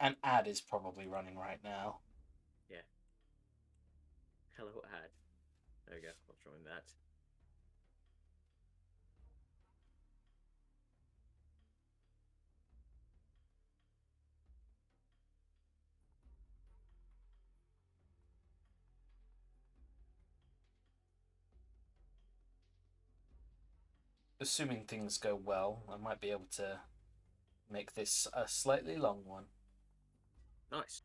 An ad is probably running right now. Yeah. Hello, ad. There we go. I'll join that. Assuming things go well, I might be able to make this a slightly long one. Nice.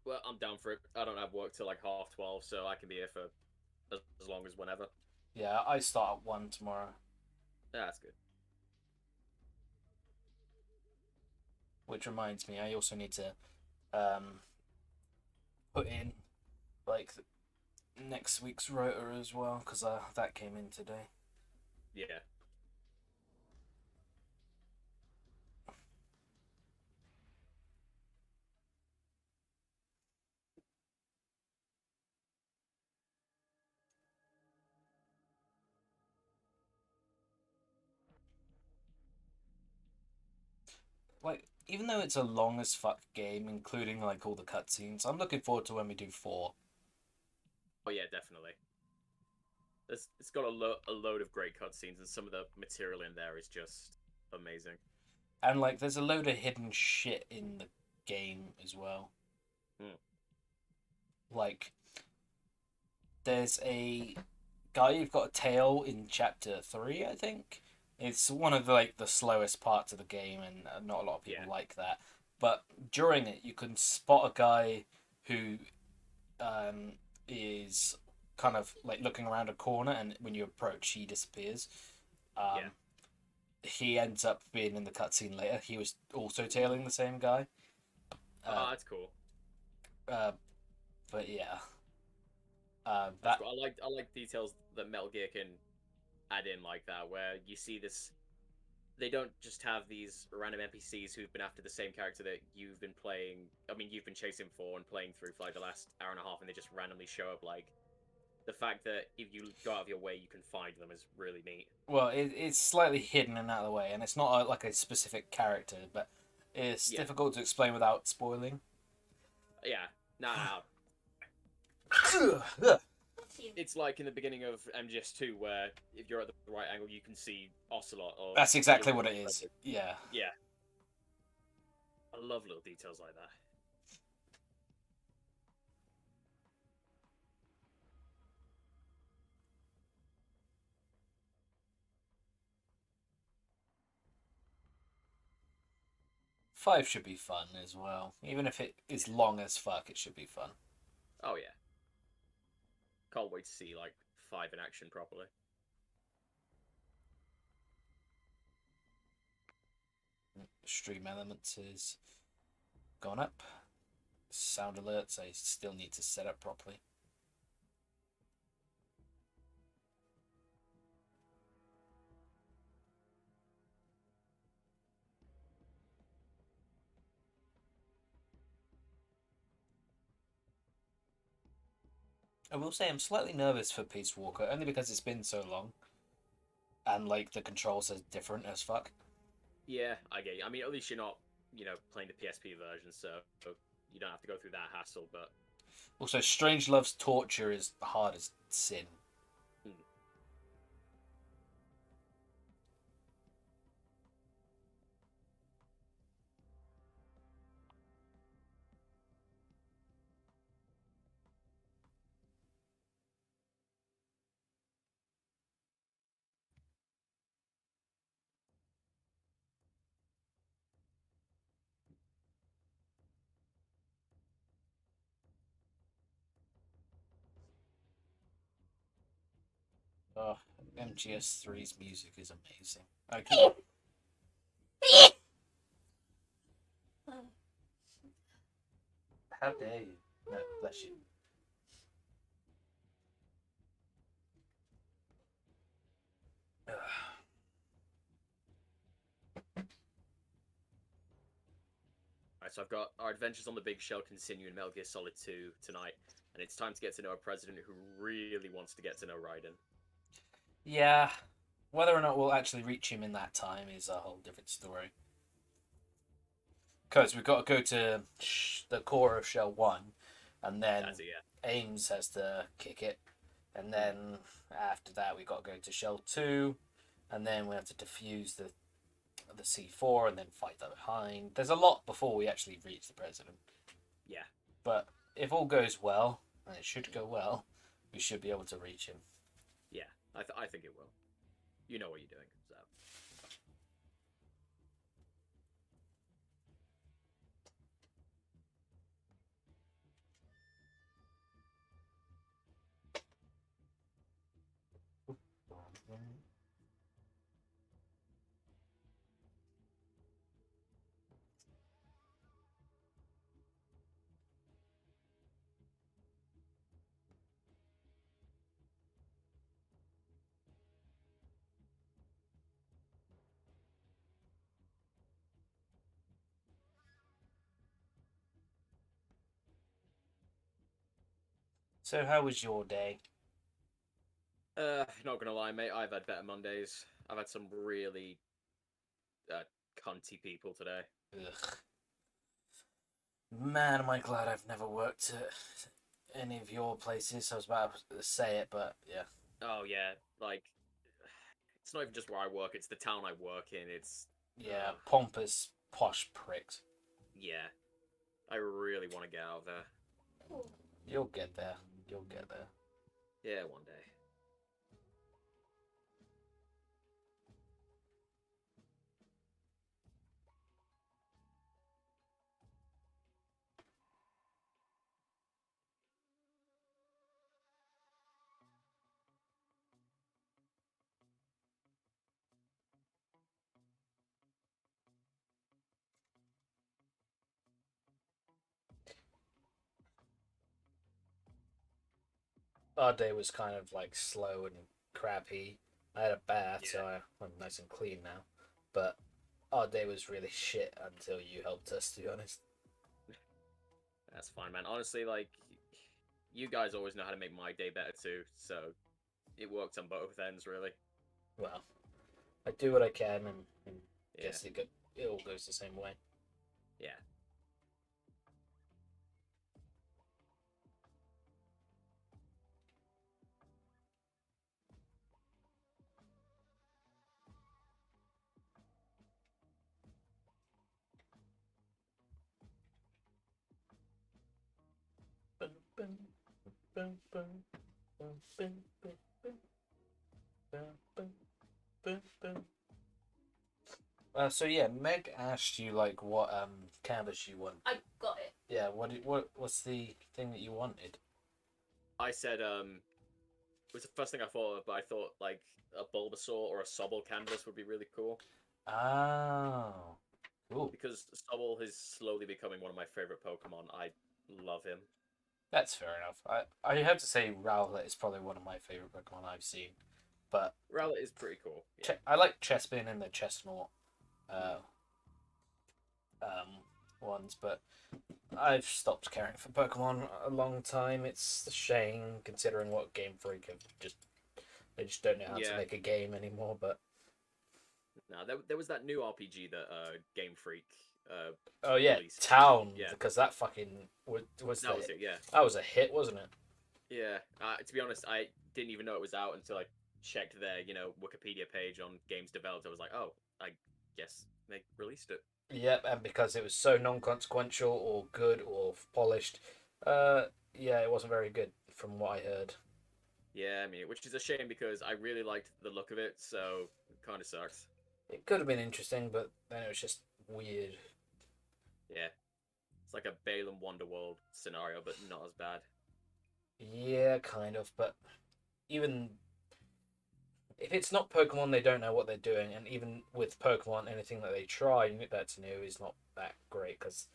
Well, I'm down for it. I don't have work till like 12:30, so I can be here for as long as whenever. Yeah, I start at 1 tomorrow. Yeah, that's good. Which reminds me, I also need to um, put in like next week's rotor as well because that came in today. Yeah. Like, even though it's a long as fuck game, including like all the cutscenes, I'm looking forward to when we do 4. Oh yeah, definitely. It's got a load of great cutscenes, and some of the material in there is just amazing. And like, there's a load of hidden shit in the game as well. Hmm. Like, there's a guy you've got a tail in chapter 3, I think. It's one of the slowest parts of the game, and not a lot of people Yeah. like that. But during it, you can spot a guy who um, is kind of like looking around a corner, and when you approach, he disappears. Yeah. Um, he ends up being in the cutscene later. He was also tailing the same guy. Uh, Oh, that's cool. uh, but yeah, That's that cool. I like details that Metal Gear can add in like that, where you see this. They don't just have these random NPCs who've been after the same character that you've been playing. I mean, you've been chasing for and playing through for like the last hour and a half, and they just randomly show up. Like the fact that if you go out of your way, you can find them is really neat. well, it's slightly hidden and out of the way, and it's not like a specific character, but it's Yeah, difficult to explain without spoiling. yeah. Nah, it's like in the beginning of MGS2, where if you're at the right angle, you can see Ocelot or That's the exactly what original it is. Predator. Yeah. Yeah, I love little details like that. 5 should be fun as well. Even if it is long as fuck, it should be fun. Oh yeah, can't wait to see like 5 in action properly. Stream elements is gone up. Sound alerts I still need to set up properly. I will say I'm slightly nervous for Peace Walker, only because it's been so long. And like the controls are different as fuck. Yeah, I get you. I mean, at least you're not, playing the PSP version, so you don't have to go through that hassle. But Also, Strange Love's torture is hard as sin. hmm. Oh, MGS3's music is amazing. I can... How dare you? No, bless you. Right, so I've got our adventures on the Big Shell continue in Metal Gear Solid 2 tonight, and it's time to get to know a president who really wants to get to know Raiden. Yeah, whether or not we'll actually reach him in that time is a whole different story. Because we've got to go to the core of Shell 1, and then That's it, yeah. Ames has to kick it, and Mm. then after that we've got to go to Shell 2, and then we have to defuse the C4 and then fight that behind. There's a lot before we actually reach the president. Yeah. But if all goes well, and it should go well, we should be able to reach him. Yeah. I think it will. You know what you're doing, so. So how was your day? Not gonna lie, mate. I've had better Mondays. I've had some really cunty people today. Ugh. Man, am I glad I've never worked at any of your places. I was about to say it, but yeah. Oh yeah, like it's not even just where I work; it's the town I work in. It's Yeah, pompous, posh pricks. yeah. I really want to get out of there. You'll get there. You'll get there. Yeah, one day. Our day was kind of like slow and crappy. I had a bath, Yeah, so I'm nice and clean now. But our day was really shit until you helped us, to be honest. that's fine, man. Honestly, like you guys always know how to make my day better too, so it worked on both ends, really. Well, I do what I can, and Yeah, guess it all goes the same way. yeah. So yeah, Meg asked you like what canvas you want. I got it. Yeah, what's the thing that you wanted? I said it was the first thing I thought of, but I thought like a Bulbasaur or a Sobble canvas would be really cool Oh, cool. because Sobble is slowly becoming one of my favorite Pokemon. I love him. That's fair enough. I have to say Rowlet is probably one of my favorite Pokemon I've seen, but Rowlet is pretty cool. Yeah. I like Chespin and the Chestnut uh, um, ones, but I've stopped caring for Pokemon a long time. It's a shame considering what Game Freak have just they just don't know how to Yeah. make a game anymore. But Now there was that new RPG that Game Freak oh yeah, released. Town Yeah. because that fucking was That was it. Yeah. that was a hit, wasn't it? Yeah. To be honest, I didn't even know it was out until I checked their Wikipedia page on games developed. I was like, oh, I guess they released it. Yep, and because it was so non-consequential or good or polished, yeah, it wasn't very good from what I heard. Yeah, I mean, which is a shame because I really liked the look of it, so it kind of sucks. It could have been interesting, but then it was just weird. Yeah, it's like a Balaam Wonderworld scenario, but not as bad. Yeah, kind of, but even if it's not Pokemon, they don't know what they're doing, and even with Pokemon, anything that they try that's new is not that great because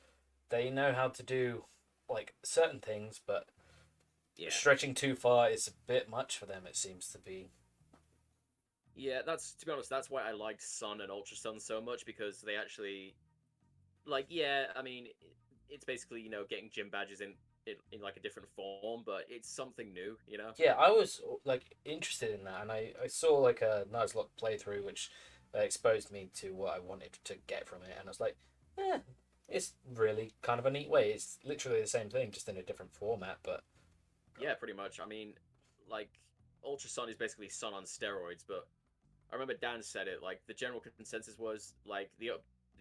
they know how to do like certain things, but Yeah, stretching too far is a bit much for them. It seems to be. yeah. That's to be honest, that's why I liked Sun and Ultra Sun so much because they actually like. Yeah, I mean, it's basically getting gym badges in like a different form, but it's something new. Yeah, I was like interested in that, and I saw like a Nuzlocke playthrough, which exposed me to what I wanted to get from it, and I was like, it's really kind of a neat way. It's literally the same thing, just in a different format. But Yeah, pretty much. I mean, like Ultra Sun is basically Sun on steroids, but I remember Dan said it. Like the general consensus was like the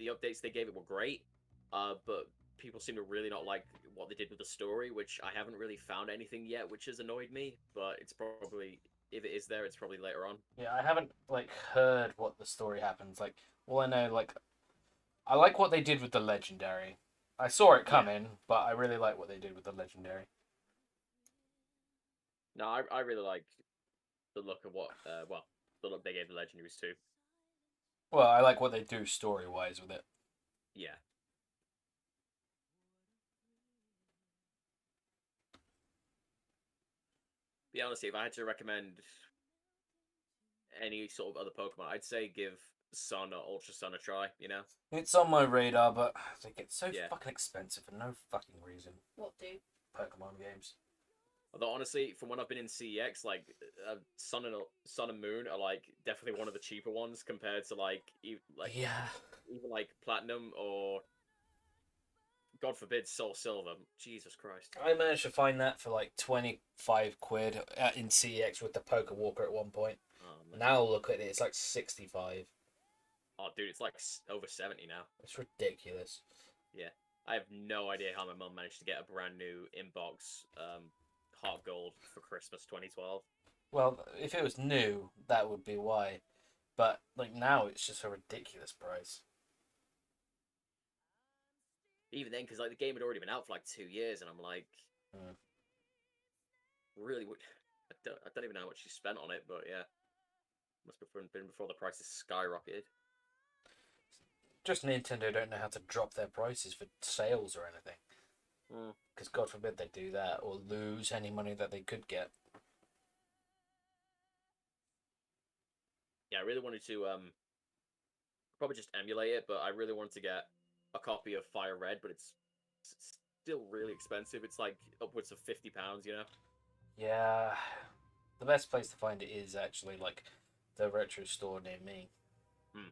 updates they gave it were great, but people seem to really not like what they did with the story, which I haven't really found anything yet, which has annoyed me. But it's probably if it is there, it's probably later on. yeah, I haven't like heard what the story happens. Like, all I know, like, I like what they did with the legendary. I saw it Yeah. coming, but I really like what they did with the legendary. No, I really like the look of what well the look they gave the legendaries too. Well, I like what they do story wise with it. Yeah. Be honest, if I had to recommend any sort of other Pokemon, I'd say give Sun or Ultra Sun a try. You know? It's on my radar, but they get so Yeah. fucking expensive for no fucking reason. What do? Pokemon games. Although honestly, from when I've been in CEX, like Sun and Moon are like definitely one of the cheaper ones compared to Yeah. even like Platinum or God forbid Soul Silver. Jesus Christ. I managed to find that for like 25 quid in CX with the Poker Walker at one point. Oh, man. Now look at it, it's like 65. Oh, dude, it's like over 70 now. It's ridiculous. Yeah. I have no idea how my mum managed to get a brand new inbox Heart Gold for Christmas 2012. Well, if it was new, that would be why. But like now, it's just a ridiculous price. Even then, because like the game had already been out for like 2 years, and I'm like, Mm. really, I don't even know how much she spent on it, but yeah, must have been before the prices skyrocketed. Just Nintendo don't know how to drop their prices for sales or anything. Mm. Because God forbid they do that or lose any money that they could get. Yeah, I really wanted to probably just emulate it, but I really wanted to get a copy of Fire Red, but it's still really expensive. It's like upwards of £50, you know. Yeah, the best place to find it is actually like the retro store near me. Hmm.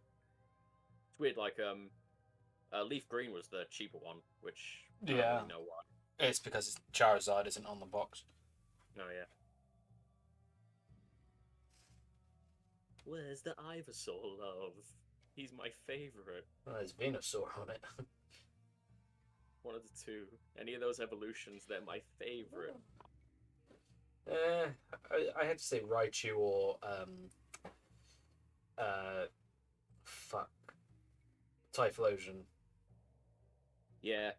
It's weird. Like Leaf Green was the cheaper one, which I don't Yeah, really know why. it's because Charizard isn't on the box. Oh yeah. Where's the Ivysaur, love? He's my favorite. Oh, there's Venusaur on it. One of the two. Any of those evolutions, they're my favorite. I had to say Raichu or uh, fuck, Typhlosion. Yeah.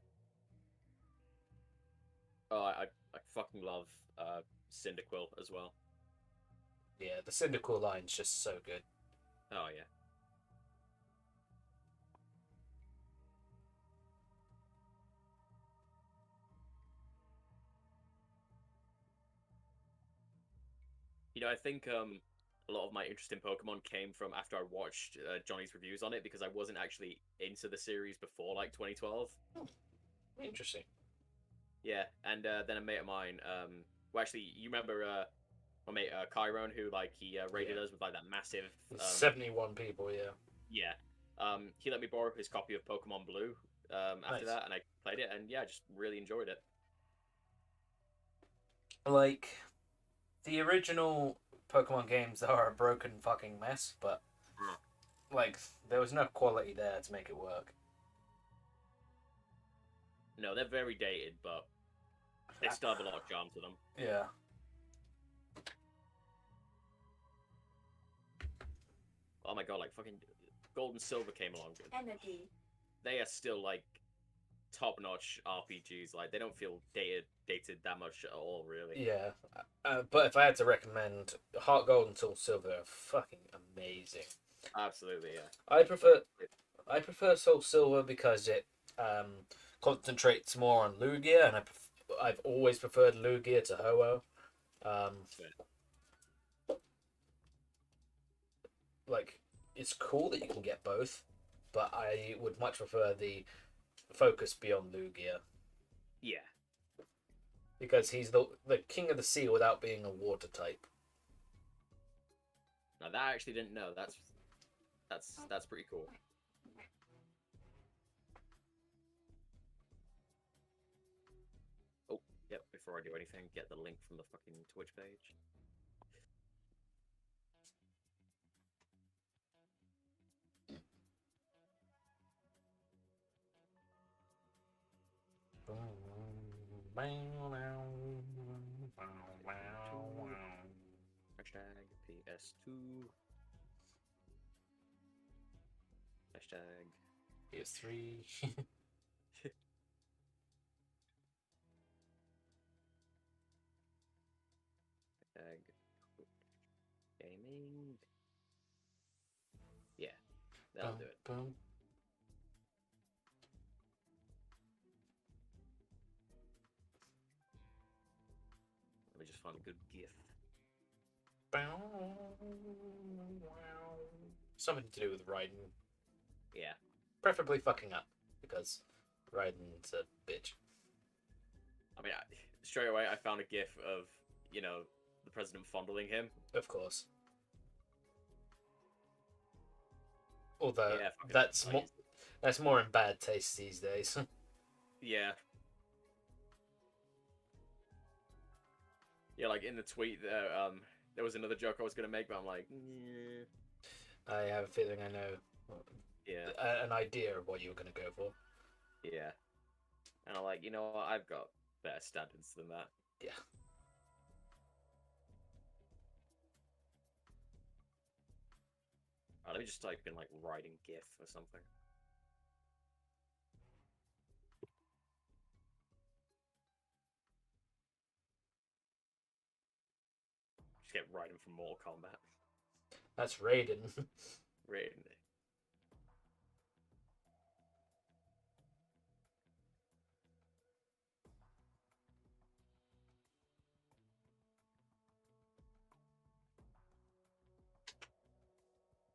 Oh, I fucking love Cyndaquil as well. Yeah, the Cyndaquil line's just so good. Oh yeah. You know, I think a lot of my interest in Pokemon came from after I watched Johnny's reviews on it because I wasn't actually into the series before like 2012. Interesting. Yeah, and then a mate of mine, well, actually, you remember my mate Chiron, who like he raided Yeah. us with like that massive, 71 people, yeah. yeah. He let me borrow his copy of Pokemon Blue after Nice. that, and I played it, and yeah, I just really enjoyed it. Like, the original Pokemon games are a broken fucking mess, but like there was enough quality there to make it work. No, they're very dated, but they still have a lot of charm to them. Yeah. Oh my god, like fucking Gold and Silver came along. Energy. They are still like top-notch RPGs. Like they don't feel dated that much at all, really. Yeah. But if I had to recommend, Heart Gold and Soul Silver are fucking amazing. Absolutely, yeah. I prefer Soul Silver because it concentrates more on Lugia, and I've always preferred Lugia to Ho-Oh. Like, it's cool that you can get both, but I would much prefer the focus beyond Lugia Yeah. because he's the king of the sea without being a water type. Now that I actually didn't know. That's pretty cool. before I do anything, get the link from the fucking Twitch page. Hashtag PS2. Hashtag PS3. Hashtag gaming. Yeah, that'll do it. Boom. Let me just find a good GIF. Something to do with Raiden. Yeah. Preferably fucking up, because Raiden's a bitch. I mean, straight away I found a GIF of, you know, the president fondling him. Of course. Although Yeah, that's more in bad taste these days. Yeah. Yeah, like in the tweet there was another joke I was gonna make, but I'm like, I have a feeling I know yeah, an idea of what you were going to go for. yeah. And I'm like, you know what? I've got better standards than that. Yeah. Let me just type in like writing GIF or something. Just get Raiden from Mortal Kombat. That's Raiden. Raiden.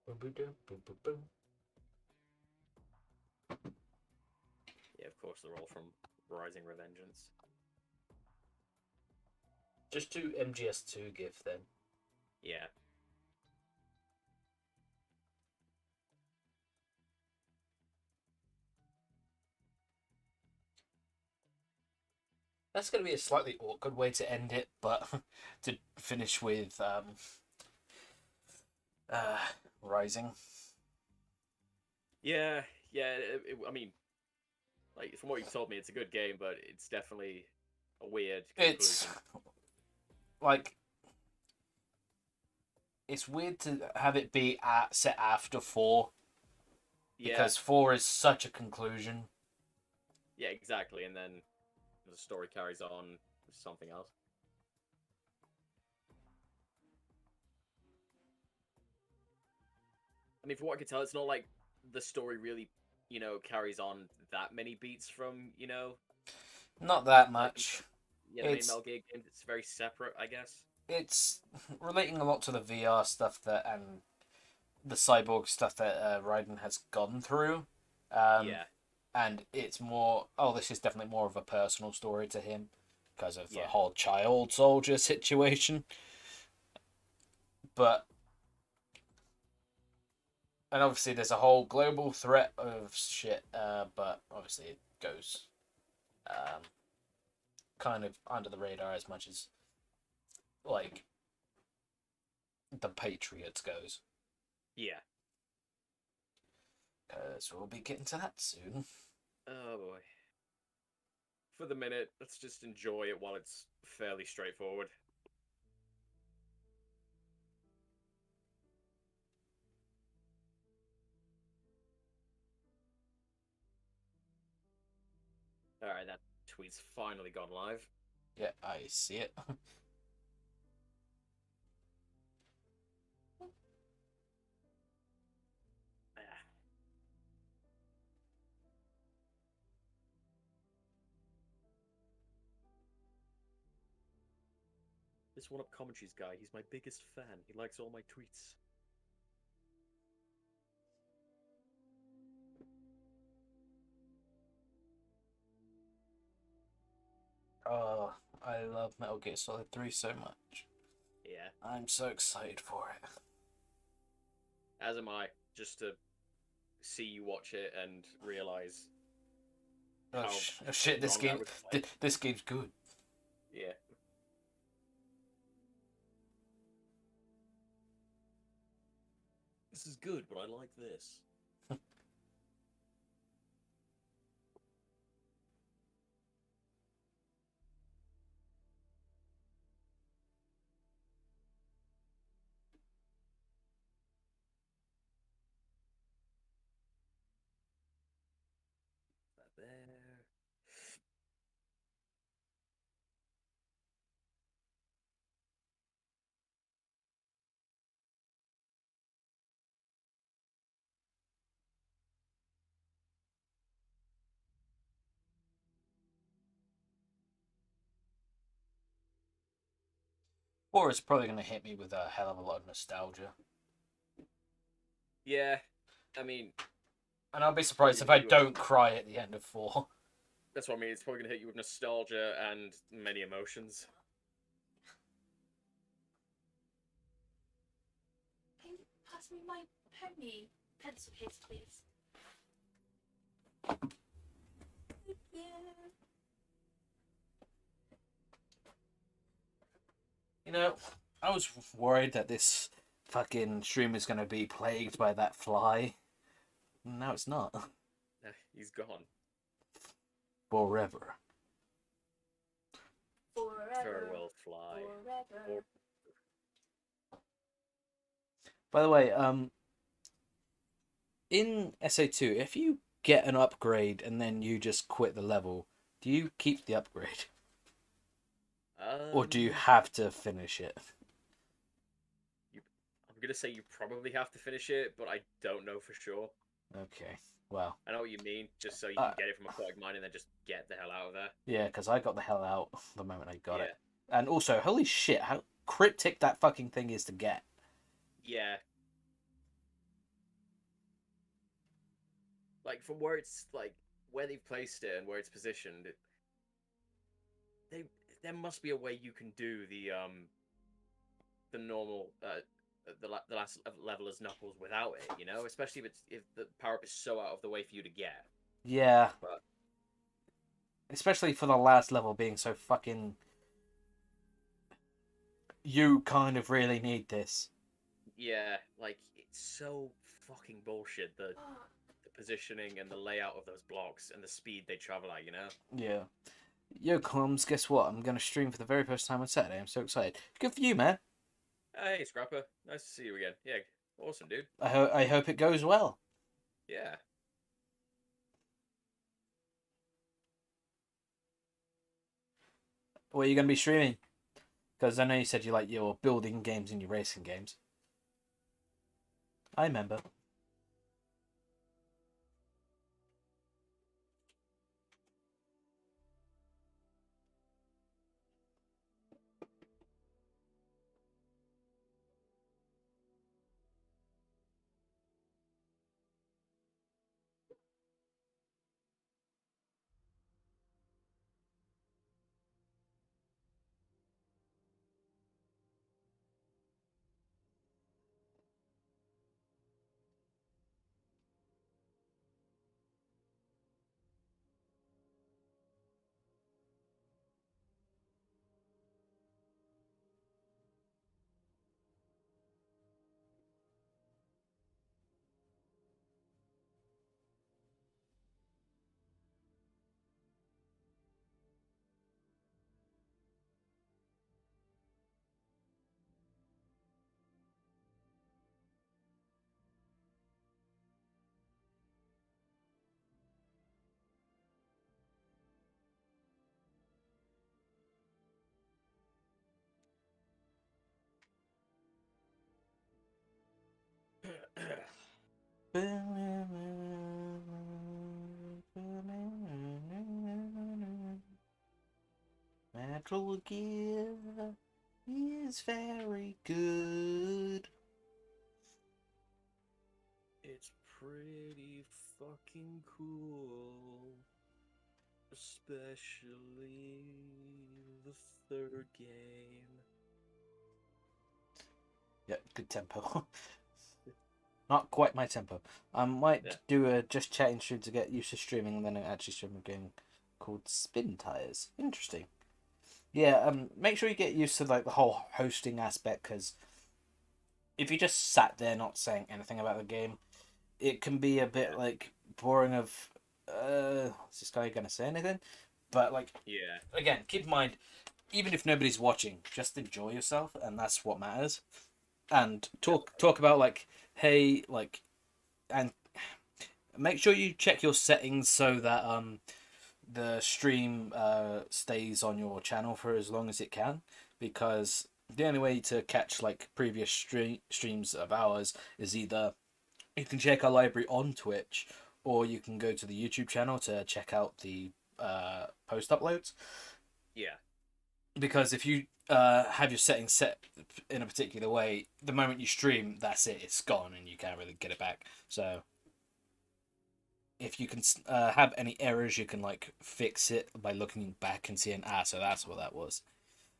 Boom, boom, boom, boom, boom, boom. Yeah, of course they're all from Rising Revengeance. Just do MGS2 GIF then. Yeah. That's going to be a slightly awkward way to end it, but to finish with Rising. Yeah, I mean, like from what you've told me, it's a good game, but it's definitely a weird conclusion. It's like it's weird to have it be set after 4 because 4 is such a conclusion. Yeah, exactly, and then the story carries on with something else. I mean, from what I can tell, it's not like the story really, you know, carries on that many beats from, you know, Not that much. the main Metal Gear game. It's very separate, I guess. It's relating a lot to the VR stuff and the cyborg stuff that Raiden has gone through. Yeah. And it's more, this is definitely more of a personal story to him because of the Yeah. whole child soldier situation. But, and obviously there's a whole global threat of shit, but obviously it goes kind of under the radar as much as, like, the Patriots goes. Yeah. So we'll be getting to that soon. Oh boy. For the minute, let's just enjoy it while it's fairly straightforward. Alright, that tweet's finally gone live. Yeah, I see it. This one-up commentaries guy, he's my biggest fan. He likes all my tweets. Oh, I love Metal Gear Solid 3 so much. Yeah. I'm so excited for it. As am I, just to see you watch it and realize Oh shit! This game's good. Yeah. This is good, but I like this. That there. Or it's probably going to hit me with a hell of a lot of nostalgia. Yeah, I mean, And I'll be probably surprised if gonna I hit you with, don't cry at the end of 4. that's what I mean. It's probably gonna hit you with nostalgia and many emotions. Can you pass me my penny pencil case, please? Yeah. You know, I was worried that this fucking stream is going to be plagued by that fly. Now it's not. He's gone. Forever. Forever. Farewell, fly. Forever. By the way, in SA2, if you get an upgrade and then you just quit the level, do you keep the upgrade? Or do you have to finish it? I'm gonna say you probably have to finish it, but I don't know for sure. Okay, well. I know what you mean, just so you can get it from Aquatic Mine and then just get the hell out of there. Yeah, because I got the hell out the moment I got Yeah. it. And also, holy shit, how cryptic that fucking thing is to get. Yeah. Like, from where it's, like, where they've placed it and where it's positioned, there must be a way you can do the normal, the last level as Knuckles without it, you know? Especially if the power-up is so out of the way for you to get. Yeah. But especially for the last level being so fucking... You kind of really need this. yeah, like, it's so fucking bullshit, the positioning and the layout of those blocks and the speed they travel at, you know? Yeah. Yo, Combs, guess what? I'm going to stream for the very first time on Saturday. I'm so excited. Good for you, man. Hey, Scrapper. Nice to see you again. Yeah, awesome, dude. I hope it goes well. Yeah. What are you going to be streaming? Because I know you said you like your building games and your racing games. I remember. Metal Gear is very good. It's pretty fucking cool. Especially the third game. Yep, good tempo. Not quite my tempo. I might do a just chatting stream to get used to streaming and then actually stream a game called Spin Tires. Interesting. Yeah, make sure you get used to like the whole hosting aspect, because if you just sat there not saying anything about the game, it can be a bit Yeah. like boring. Of is this guy gonna say anything? But like Yeah. again, keep in mind, even if nobody's watching, just enjoy yourself, and that's what matters. And talk about like, hey, like, and make sure you check your settings so that the stream stays on your channel for as long as it can, because the only way to catch like previous streams of ours is either you can check our library on Twitch, or you can go to the YouTube channel to check out the post uploads. Yeah. Because if you have your settings set in a particular way, the moment you stream, that's it, it's gone, and you can't really get it back. So if you can have any errors, you can like fix it by looking back and seeing, so that's what that was.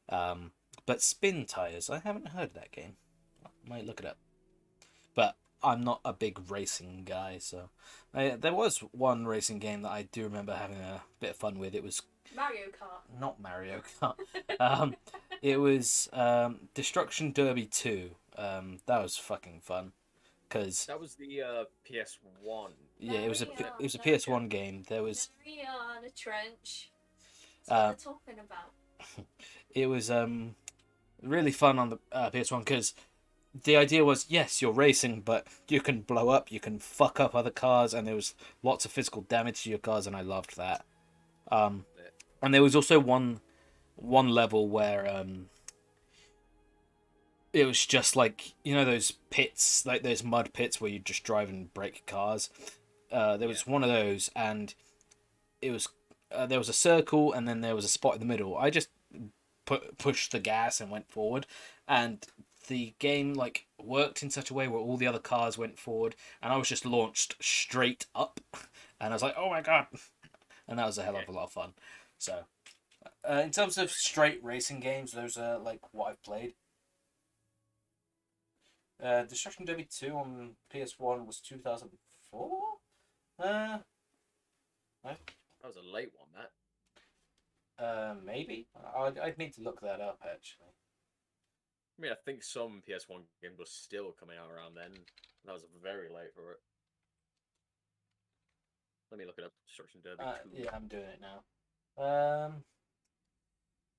But Spin Tires, I haven't heard of that game. I might look it up. But I'm not a big racing guy, so there was one racing game that I do remember having a bit of fun with. It was Mario Kart. not Mario Kart. It was Destruction Derby 2. That was fucking fun, because That was the PS1. yeah, it was a Mario, it was a no. PS1 game. There was Mario, the trench. That's what they're talking about. it was really fun on the PS1, because the idea was, yes, you're racing, but you can blow up, you can fuck up other cars, and there was lots of physical damage to your cars, and I loved that. And there was also one level where it was just like, you know, those pits, like those mud pits where you just drive and break cars. There was one of those, and it was there was a circle, and then there was a spot in the middle. I just pushed the gas and went forward, and the game like worked in such a way where all the other cars went forward, and I was just launched straight up, and I was like, oh my god, and that was a hell of a lot of fun. So in terms of straight racing games, those are like what I've played. Destruction Derby 2 on PS1 was 2004. Uh, That was a late one, that. Maybe. I'd need to look that up actually. I mean, I think some PS1 games were still coming out around then. That was very late for it. Let me look it up. Destruction Derby 2. Yeah, I'm doing it now.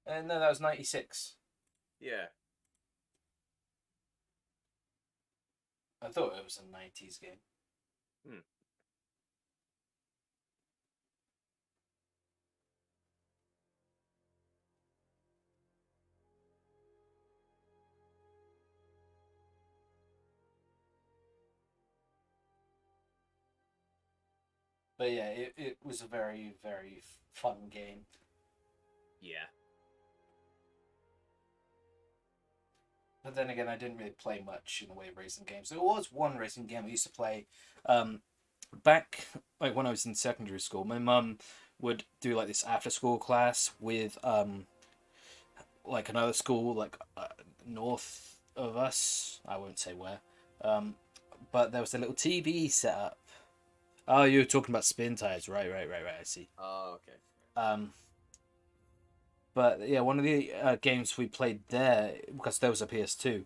And no, that was 96. Yeah. I thought it was a 90s game. But yeah, it was a very, very fun game. Yeah. But then again, I didn't really play much in the way of racing games. There was one racing game I used to play back like when I was in secondary school. My mum would do like this after school class with like another school like north of us. I won't say where. But there was a little TV set up. Oh, you were talking about Spin Tires, right? I see. Oh, okay. But yeah, one of the games we played there, because there was a PS2,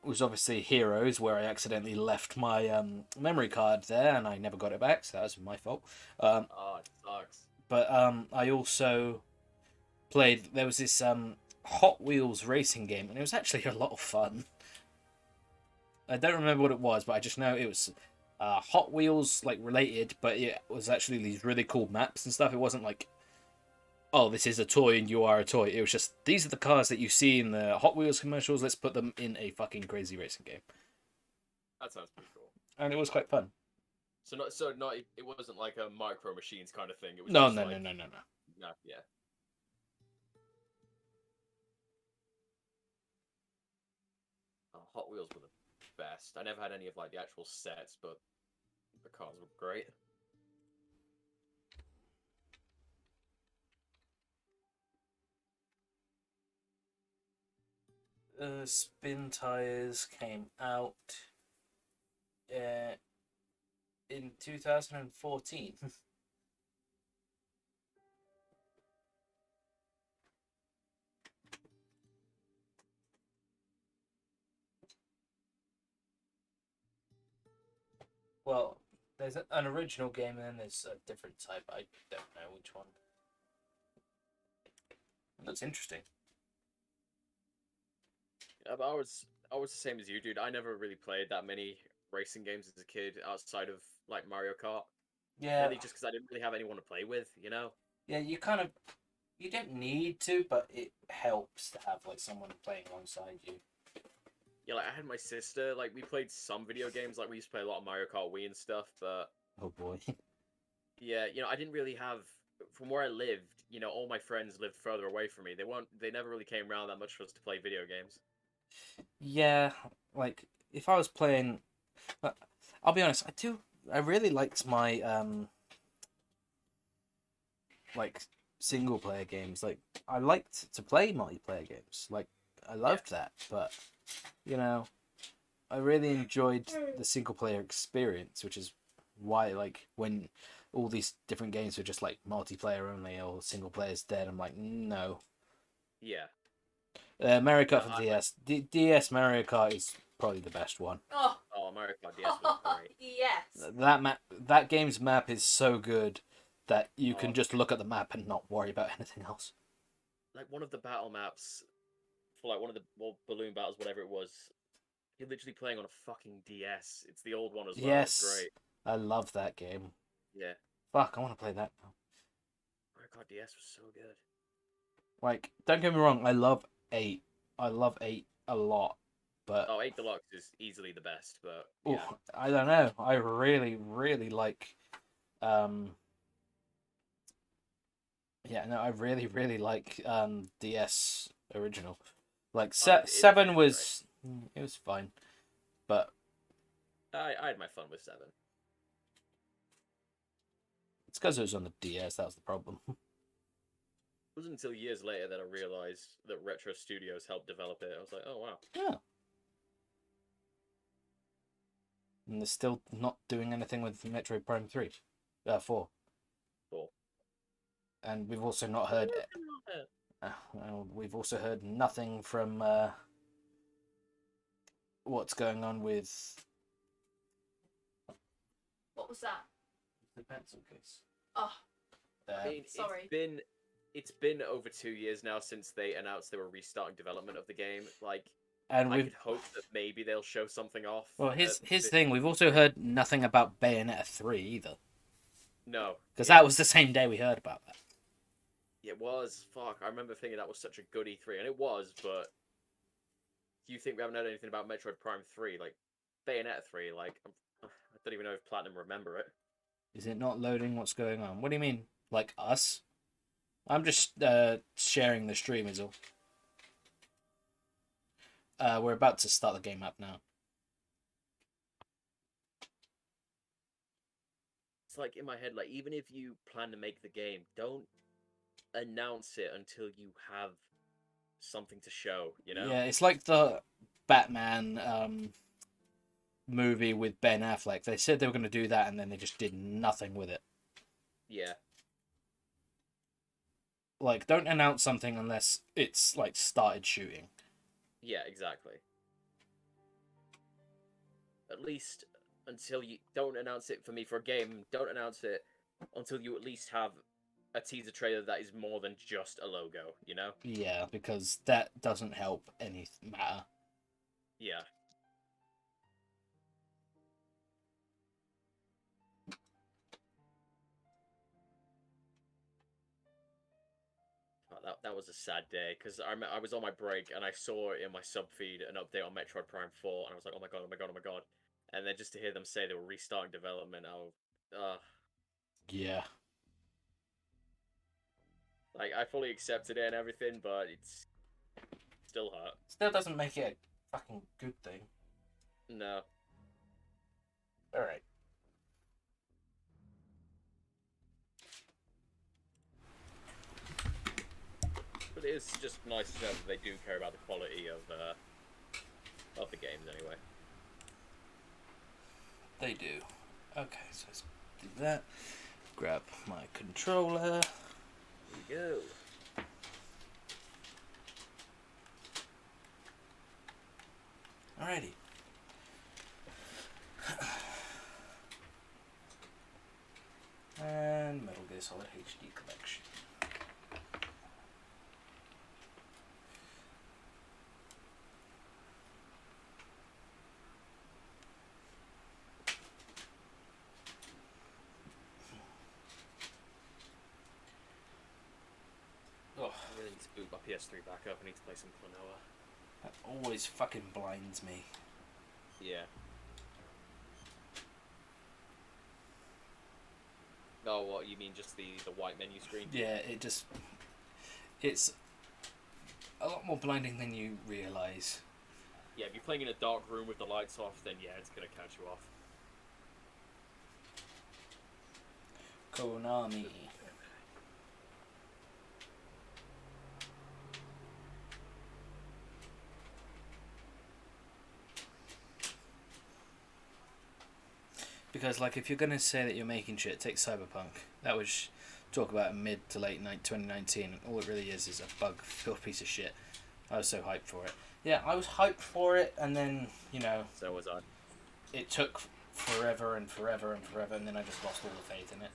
was obviously Heroes, where I accidentally left my memory card there and I never got it back, so that was my fault. Oh, it sucks. But I also played, there was this Hot Wheels racing game, and it was actually a lot of fun. I don't remember what it was, but I just know it was Hot Wheels like related, but it was actually these really cool maps and stuff. It wasn't like, oh, this is a toy and you are a toy. It was just, these are the cars that you see in the Hot Wheels commercials. Let's put them in a fucking crazy racing game. That sounds pretty cool. And it was quite fun. It wasn't like a Micro Machines kind of thing. It was No. No, yeah. Oh, Hot Wheels were the best. I never had any of like the actual sets, but the cars were great. Spin Tires came out in 2014. Well, there's an original game and then there's a different type. I don't know which one. It looks interesting. Yeah, but I was the same as you, dude. I never really played that many racing games as a kid outside of like Mario Kart. Yeah, Mainly just because I didn't really have anyone to play with, you know? yeah. You don't need to, but it helps to have like someone playing alongside you. Yeah, like I had my sister, like we played some video games, like we used to play a lot of Mario Kart Wii and stuff, but Oh boy. yeah, I didn't really have from where I lived, all my friends lived further away from me. They never really came around that much for us to play video games. Yeah, like if I was playing, but I'll be honest, I really liked my like single player games. Like I liked to play multiplayer games. Like I loved that, but you know, I really enjoyed the single player experience, which is why like when all these different games were just like multiplayer only or single player's dead, I'm like no. Yeah. Mario No, Kart for DS. DS Mario Kart is probably the best one. Oh, Mario Kart DS was great. yes. That game's map is so good that you can Oh, just look at the map and not worry about anything else. like one of the battle maps for like one of the balloon battles, whatever it was. You're literally playing on a fucking DS. It's the old one as well. It's Yes, great. I love that game. Yeah. Fuck, I want to play that now. Mario Kart DS was so good. Like, don't get me wrong, I love 8. I love 8 a lot, but Oh, 8 Deluxe is easily the best, but oof, yeah. I don't know. I really, really like. Yeah, no, I really, really like DS original. Like It's 7 great. was it was fine, but I had my fun with 7. it's because it was on the DS. That was the problem. It wasn't until years later that I realized that Retro Studios helped develop it. I was like, oh wow. Yeah, and they're still not doing anything with Metroid Prime 3, 4, Cool. and we've also not heard. We've also heard nothing from what's going on with What was that? the pencil case. Oh, I mean, sorry. it's been over 2 years now since they announced they were restarting development of the game. Like, And I we've could hope that maybe they'll show something off. well, his this thing. We've also heard nothing about Bayonetta 3 either, No, because yeah, that was the same day we heard about that. it was. Fuck, I remember thinking that was such a good E3, and it was. But do you think we haven't heard anything about Metroid Prime 3, like Bayonetta 3? Like, I don't even know if Platinum remember it. Is it not loading? What's going on? What do you mean? Like us? I'm just sharing the stream is all. We're about to start the game up now. It's like in my head, like even if you plan to make the game, don't announce it until you have something to show. Yeah, it's like the Batman movie with Ben Affleck. They said they were going to do that, and then they just did nothing with it. Yeah. Like, don't announce something unless it's like started shooting. Yeah, exactly. At least until you don't announce it for me for a game, don't announce it until you at least have a teaser trailer that is more than just a logo, you know? Yeah, because that doesn't help any matter. Yeah. Oh, that was a sad day because I was on my break and I saw in my sub feed an update on Metroid Prime 4 and I was like, oh my god, oh my god, oh my god. And then just to hear them say they were restarting development, Yeah. like I fully accepted it and everything, but it's still hurt. Still doesn't make it a fucking good thing. No. Alright. But it is just nice to know that they do care about the quality of the games anyway. They do. Okay, so let's do that. Grab my controller. Here we go. Alrighty. And Metal Gear Solid HD Collection. Oh, I really need to boot my PS3 back up. I need to play some Klonoa. that always fucking blinds me. Yeah. Oh, what, you mean just the white menu screen? Yeah, it's a lot more blinding than you realise. Yeah, if you're playing in a dark room with the lights off, then yeah, it's gonna catch you off. Konami. Because, like, if you're going to say that you're making shit, take Cyberpunk. That was talk about mid to late 2019, and all it really is a bug-filled piece of shit. I was so hyped for it. Yeah, I was hyped for it, and then, you know... So was I. It took forever and forever and forever, and then I just lost all the faith in it.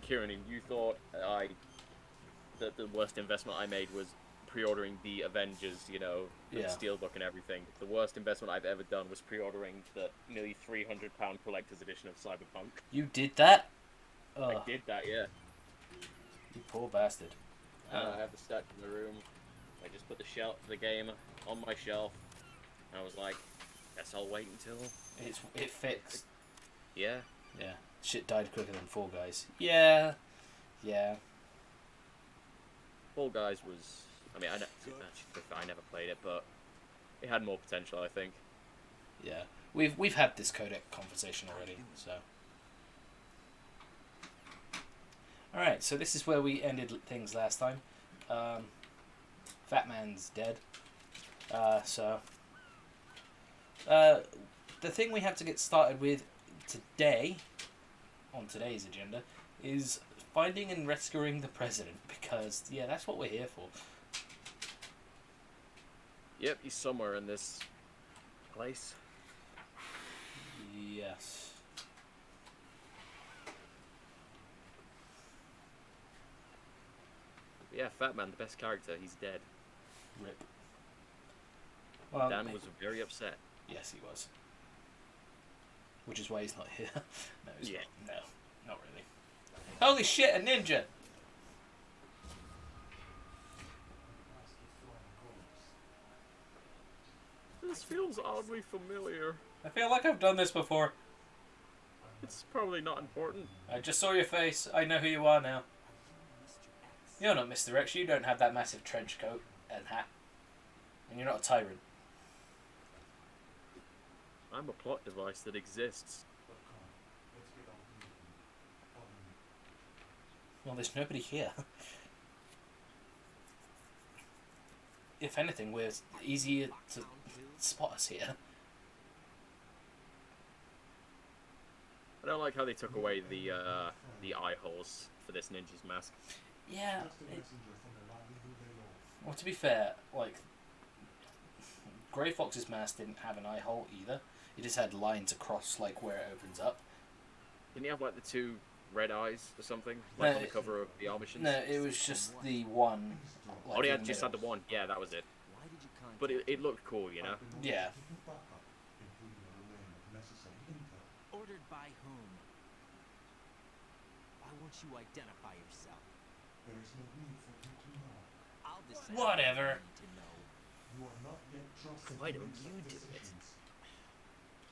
Kieran, you thought that the worst investment I made was pre-ordering the Avengers, you know, the Steelbook and everything. The worst investment I've ever done was pre-ordering the nearly £300 collector's edition of Cyberpunk. You did that? I did that, yeah. You poor bastard. I have the stack in the room. I just put the game on my shelf. And I was like, guess I'll wait until... It fixed. Yeah. Yeah. Shit died quicker than Fall Guys. Yeah. Yeah. Fall Guys was... I mean, I never played it, but it had more potential, I think. Yeah. We've had this codec conversation already, so... Alright, so this is where we ended things last time. Fat Man's dead. The thing we have to get started with today, on today's agenda, is finding and rescuing the president, because, yeah, that's what we're here for. Yep, he's somewhere in this place. Yes. Yeah, Fat Man, the best character, he's dead. Rip. Well, Dan was very upset. Yes, he was. Which is why he's not here. No, he's not. No, not really. Holy shit, a ninja! This feels oddly familiar. I feel like I've done this before. It's probably not important. I just saw your face. I know who you are now. You're not Mr. X. You don't have that massive trench coat and hat. And you're not a tyrant. I'm a plot device that exists. Well, there's nobody here. If anything, we're easier to spot us here. I don't like how they took away the eye holes for this ninja's mask. Yeah. Well, to be fair, like, Grey Fox's mask didn't have an eye hole either. It just had lines across, like, where it opens up. Didn't he have, like, the two red eyes or something? Like, on the cover of the Armachines? No, it was just the one. Like, he had just had the one. Yeah, that was it. But it looked cool, you know? Yeah. Ordered by whom? Why won't you identify yourself? There is no need for you to know. I'll decide. Whatever. You are not yet trusted. Why don't you do it?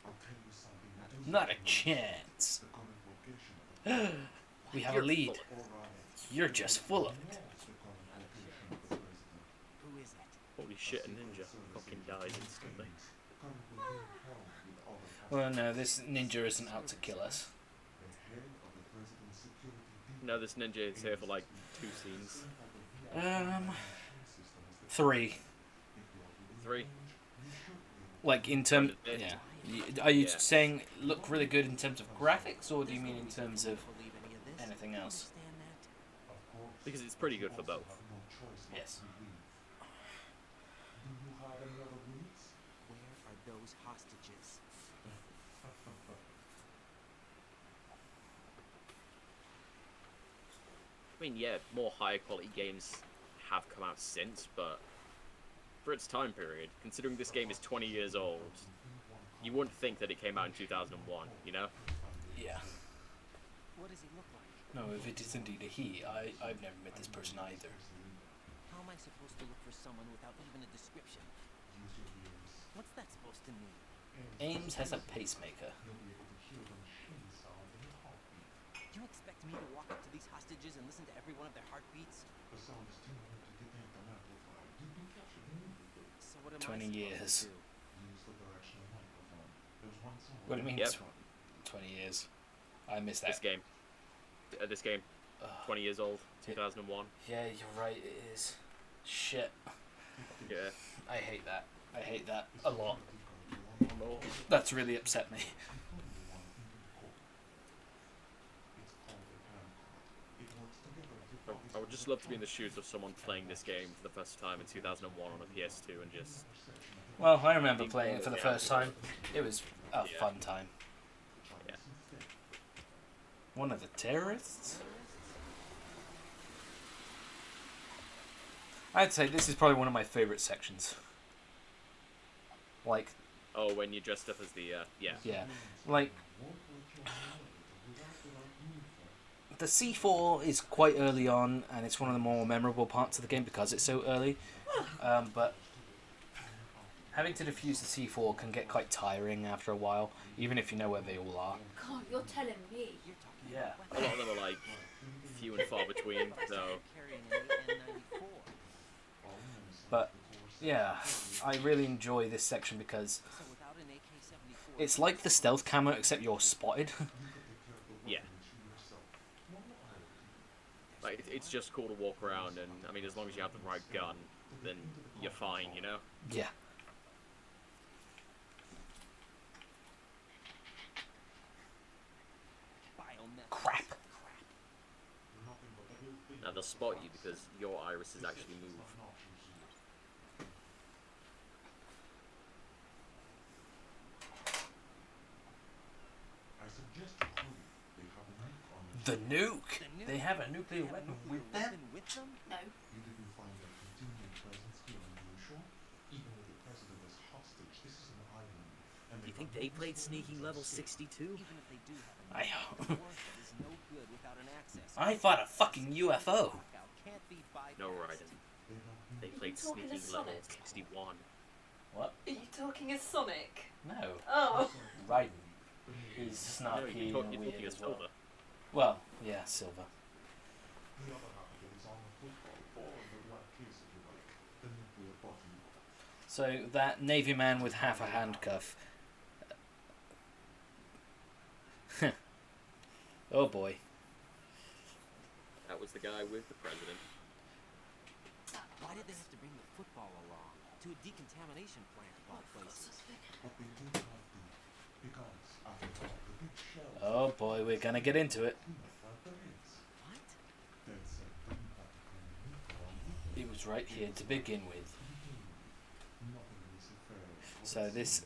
I'll tell you something that is Not a chance. the current location of the We have a lead. Alright. You're just full of it. The current location of the president. Who is it? Holy shit, a ninja fucking dies instantly. Currently being held with other Well, no, this ninja isn't out to kill us. The head of the president's security No, this ninja is here for like 2 scenes. 3. 3? Like, in terms... Quite a bit. Yeah. Are you Yeah. saying look really good in terms of graphics, or do you mean in terms of Believe any of this? anything else? Understand that? Of course. Because it's pretty good for both. You have no choice but Yes. to leave. Do you have any other needs? Where are those hostages? I mean, yeah, more higher quality games have come out since, but for its time period, considering this game is 20 years old, you wouldn't think that it came out in 2001, you know? Yeah. What does he look like? No, if it is indeed a he, I've never met this person either. How am I supposed to look for someone without even a description? What's that supposed to mean? Ames has a pacemaker. Do you expect me to walk up to these hostages and listen to every one of their heartbeats? So what am 20 I years. supposed to do? What do you mean? Yep. 20 years. I missed that. This game, 20 years old, 2001. Yeah, you're right. It is. Shit. Yeah. I hate that. I hate that a lot. Oh, That's really upset me. I would just love to be in the shoes of someone playing this game for the first time in 2001 on a PS2 and just... Well, I remember playing it for the first time. It was a Yeah. fun time. Yeah. One of the terrorists? I'd say this is probably one of my favourite sections. Like, Oh, when you dressed up as the, yeah. yeah. Like, the C4 is quite early on, and it's one of the more memorable parts of the game because it's so early. But having to defuse the C4 can get quite tiring after a while, even if you know where they all are. God, you're telling me. Yeah. A lot of them are, like, few and far between, so... Carrying an N94. But, yeah, I really enjoy this section because So without an AK-74, it's like the stealth camo, except you're spotted. Yeah. Like, it's just cool to walk around, and, I mean, as long as you have the right gun, then you're fine, you know? Yeah. biometrics. Crap. Now, they'll spot you because your irises actually move. The nuke! They have a nuclear weapon with them? With them? No. You think they played sneaking level 62? Even if they do have I a nuke, the war is no good without an access. I fought a fucking UFO. Lockout can't be No, bypassed. Raiden. They played talking to sneaking level Sonic? 61. What? Are you talking as Sonic? No. Oh. Raiden. He's No, snarky you're and talking weird as as well. Silver. Well, yeah, Silver. So that Navy man with half a handcuff. Oh boy. That was the guy with the president. Why did they have to bring the football along? To a decontamination plant of all places. Oh boy, we're gonna get into it. What? It was right here to begin with. So this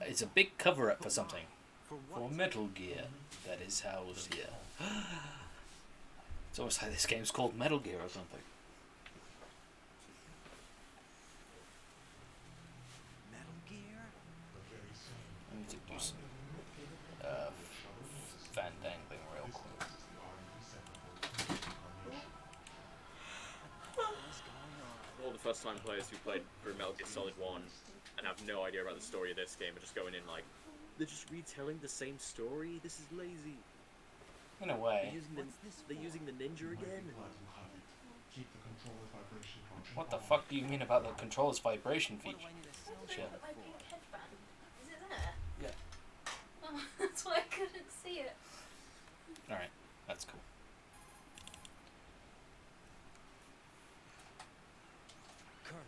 is a big cover-up for something. For For what? Metal Gear that is housed here. It's almost like this game's called Metal Gear or something. Metal Gear? I need to do some fandangling real quick. What's going on? All the first-time players who played through Metal Gear Solid 1 and have no idea about the story of this game are just going in like, they're just retelling the same story? This is lazy. In a way. They're using the ninja again? What the fuck do you mean about the controller's vibration What feature? do I need a Oh, cell they Sure. put my for? pink headband. Is it there? Yeah. Oh, that's why I couldn't see it. Alright, that's cool. Colonel,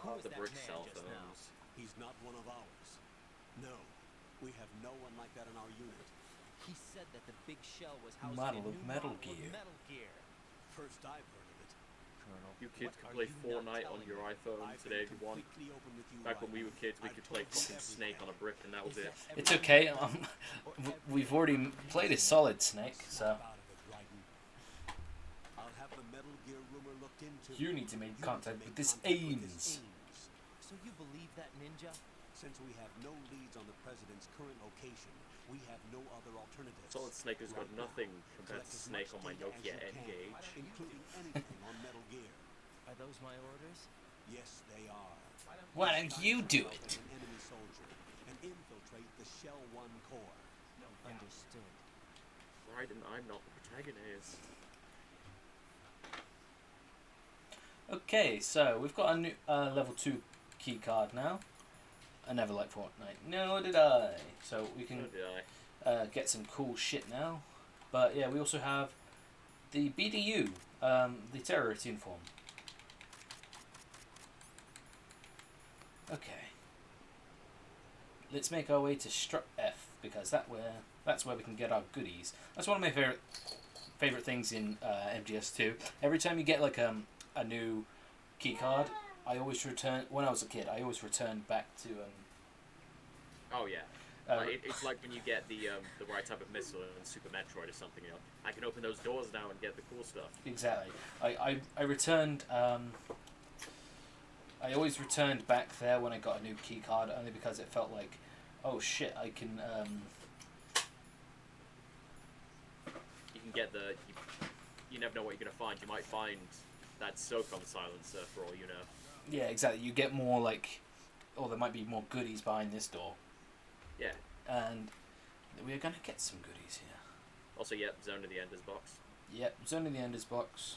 who Oh, was the that brick man cell just now? phones. He's not one of ours. No, we have no one like that in our unit. He said that the big shell was housed Model in a of new Metal model Gear. Of Metal Gear. First I've heard of it. Colonel, You kids what can are play you not Fortnite on telling your me? iPhone I've today if been you want. completely open with you, Back when we were Ryder. kids, we I've could play told you fucking Snake on a brick and that was Is it. that It's everything? okay. We've already played as Solid Snake, so Out of it, Ryder. Our have the Metal Gear rumor looked into? You need to make contact with this contact with Ames. So you believe that, Ninja? Since we have no leads on the president's current location, we have no other alternatives. Solid Snake has got Right now, nothing compared collect to as Snake much on my data as Nokia you can, N-Gauge. including anything on Metal Gear. Are those my orders? Yes, they are. Why don't you do Yourself it? as an enemy soldier and infiltrate the Shell 1 core. Understood. Right, and I'm not the protagonist. Okay, so we've got a new level 2 key card now. I never liked Fortnite. No, did I? So we can So did I. get some cool shit now. But yeah, we also have the BDU, the terrorist uniform. Okay. Let's make our way to Strut F because that's where we can get our goodies. That's one of my favorite things in MGS2. Every time you get like a new key card, I always return. When I was a kid, I always returned back to Oh yeah. It's like when you get the right type of missile in Super Metroid or something. You know, I can open those doors now and get the cool stuff. Exactly. I returned. I always returned back there when I got a new key card, only because it felt like, oh shit, I can. You can get you never know what you're gonna find. You might find that SOCOM silencer for all you know. Yeah, exactly. You get more like, oh, there might be more goodies behind this door. Yeah. And we're gonna get some goodies here. Also, yep, Zone of the Enders box. Yep, Zone of the Enders box.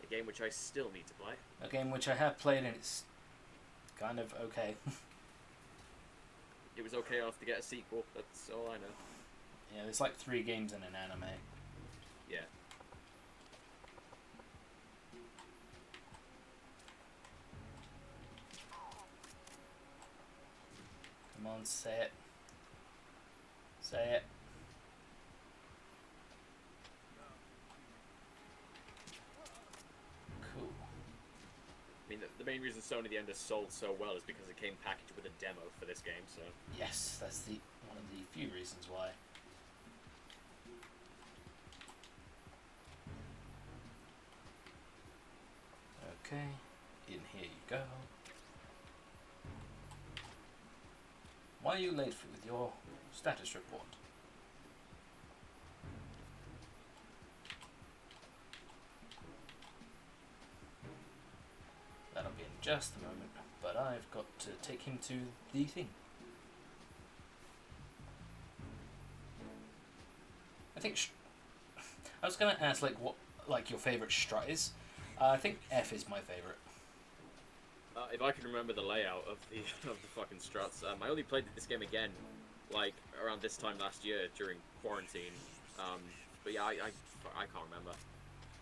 A game which I still need to play. A game which I have played and it's kind of okay. It was okay enough to get a sequel. That's all I know. Yeah, there's like 3 games in an anime. Yeah. Come on, say it. Say it. Cool. I mean, the main reason Zone of the Enders sold so well is because it came packaged with a demo for this game. So. Yes, that's one of the few reasons why. Okay, in here you go. Why are you late with your status report? That'll be in just a moment, but I've got to take him to the thing. I think I was gonna ask what your favorite strut is. I think F is my favorite. If I can remember the layout of the fucking struts, I only played this game again, like around this time last year during quarantine. But yeah, I can't remember.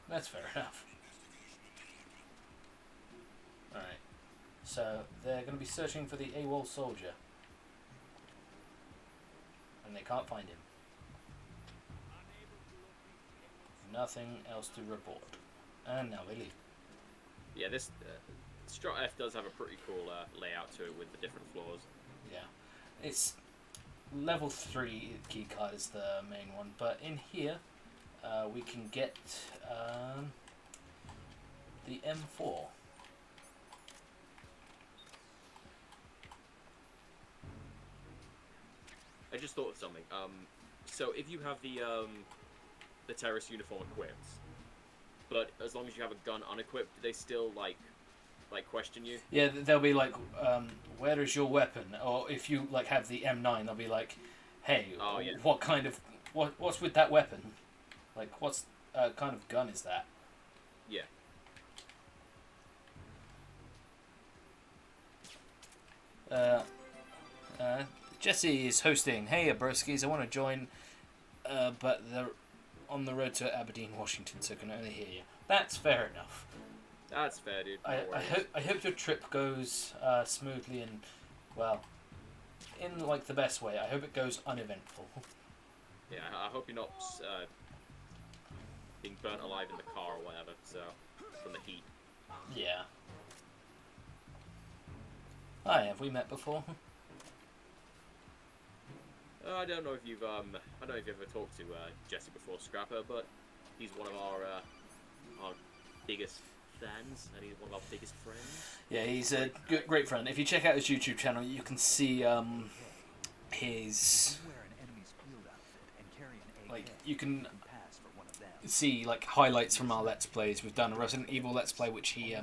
That's fair enough. Alright. So they're going to be searching for the AWOL soldier. And they can't find him. Nothing else to report. And now they leave. Yeah, this Strut F does have a pretty cool layout to it with the different floors. Yeah. It's level 3 key card is the main one, but in here we can get the M4. I just thought of something. So if you have the terrorist uniform equipped, but as long as you have a gun unequipped, do they still like question you? Yeah, they'll be like, where is your weapon? Or if you like have the M9, they'll be like, hey, Oh, yeah. what kind of what's with that weapon? Like, what's kind of gun is that? Yeah. Jesse is hosting. Hey, broskies, I want to join, but they're on the road to Aberdeen, Washington, so I can only hear you. That's fair enough. That's fair, dude. No I worries. hope your trip goes smoothly and, well, in like the best way. I hope it goes uneventful. Yeah, I hope you're not being burnt alive in the car or whatever. So from the heat. Yeah. Hi, have we met before? I don't know if you've ever talked to Jesse before, Scrapper, but he's one of our our biggest fans, and he's one of our biggest friends. Yeah, he's a great friend. If you check out his YouTube channel, you can see his you can see like highlights from our Let's Plays. We've done a Resident Evil Let's Play, which he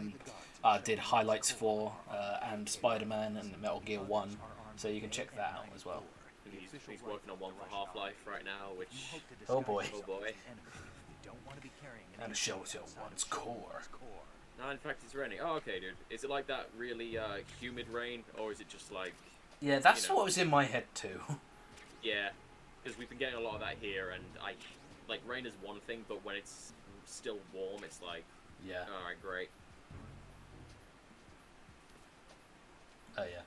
did highlights for, and Spider-Man and Metal Gear 1, so you can check that out as well. He's working on one for Half-Life right now, which... Oh boy. Oh boy. And a shelter one's core. No, in fact, it's raining. Oh, okay, dude. Is it like that really humid rain, or is it just like... Yeah, that's what was in my head too. Yeah, because we've been getting a lot of that here, and like, rain is one thing, but when it's still warm, it's like... Yeah. Alright, great. Oh yeah.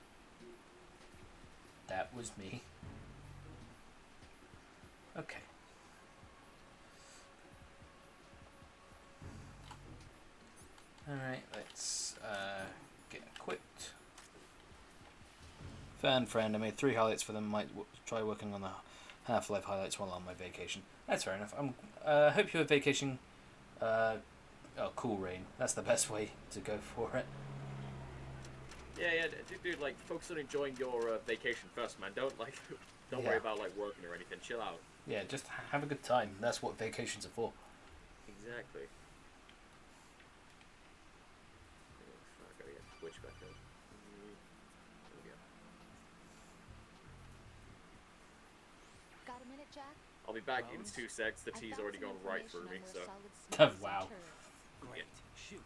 That was me. Okay. Alright, let's get equipped. Fan friend, I made 3 highlights for them. Might try working on the Half-Life highlights while on my vacation. That's fair enough. Hope you're vacation. Cool rain. That's the best way to go for it. Yeah, dude, like, focus on enjoying your vacation first, man. Don't worry about, like, working or anything. Chill out. Yeah, just have a good time. That's what vacations are for. Exactly. Oh, fuck, I gotta get Twitch back up. There we go. Got a minute, Jack? I'll be back in 2 secs. The tea's already gone right through me, so... Wow. Great. Shoot.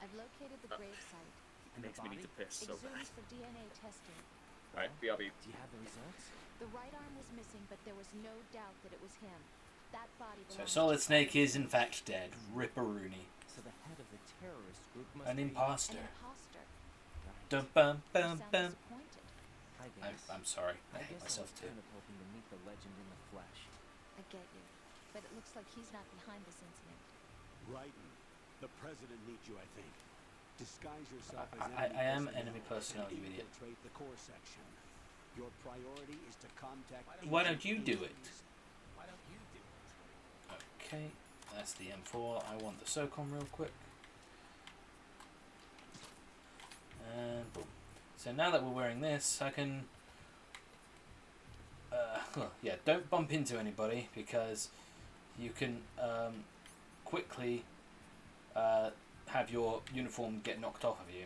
I've located the grave site. It makes me need to piss so bad. Exhumed for DNA testing. Alright, BRB. Do you have the results? The right arm was missing, but there was no doubt that it was him. That body So belonged Solid to Snake is in fact dead. Ripperoonie. So the head of the terrorist group must An be... an imposter. imposter. Right. Dum bum You bum sound bum. disappointed. I guess. I'm sorry. I hate guess myself I was too. kind of hoping to meet the legend in the flesh. I get you. But it looks like he's not behind this incident. Brighton, the president needs you, I think. Disguise yourself as I am enemy personnel, you idiot. Infiltrate the core section. Your priority is to contact... Why don't you do it? Why don't you do it? Okay, that's the M4. I want the SOCOM real quick. And boom. So now that we're wearing this, I can... yeah, don't bump into anybody because you can quickly have your uniform get knocked off of you.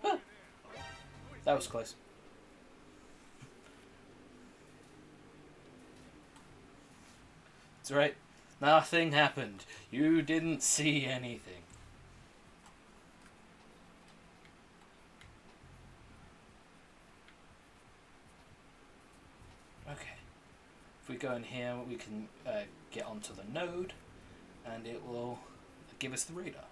Ah, that was close. It's right. Nothing happened. You didn't see anything. Okay. If we go in here, we can get onto the node, and it will give us the radar.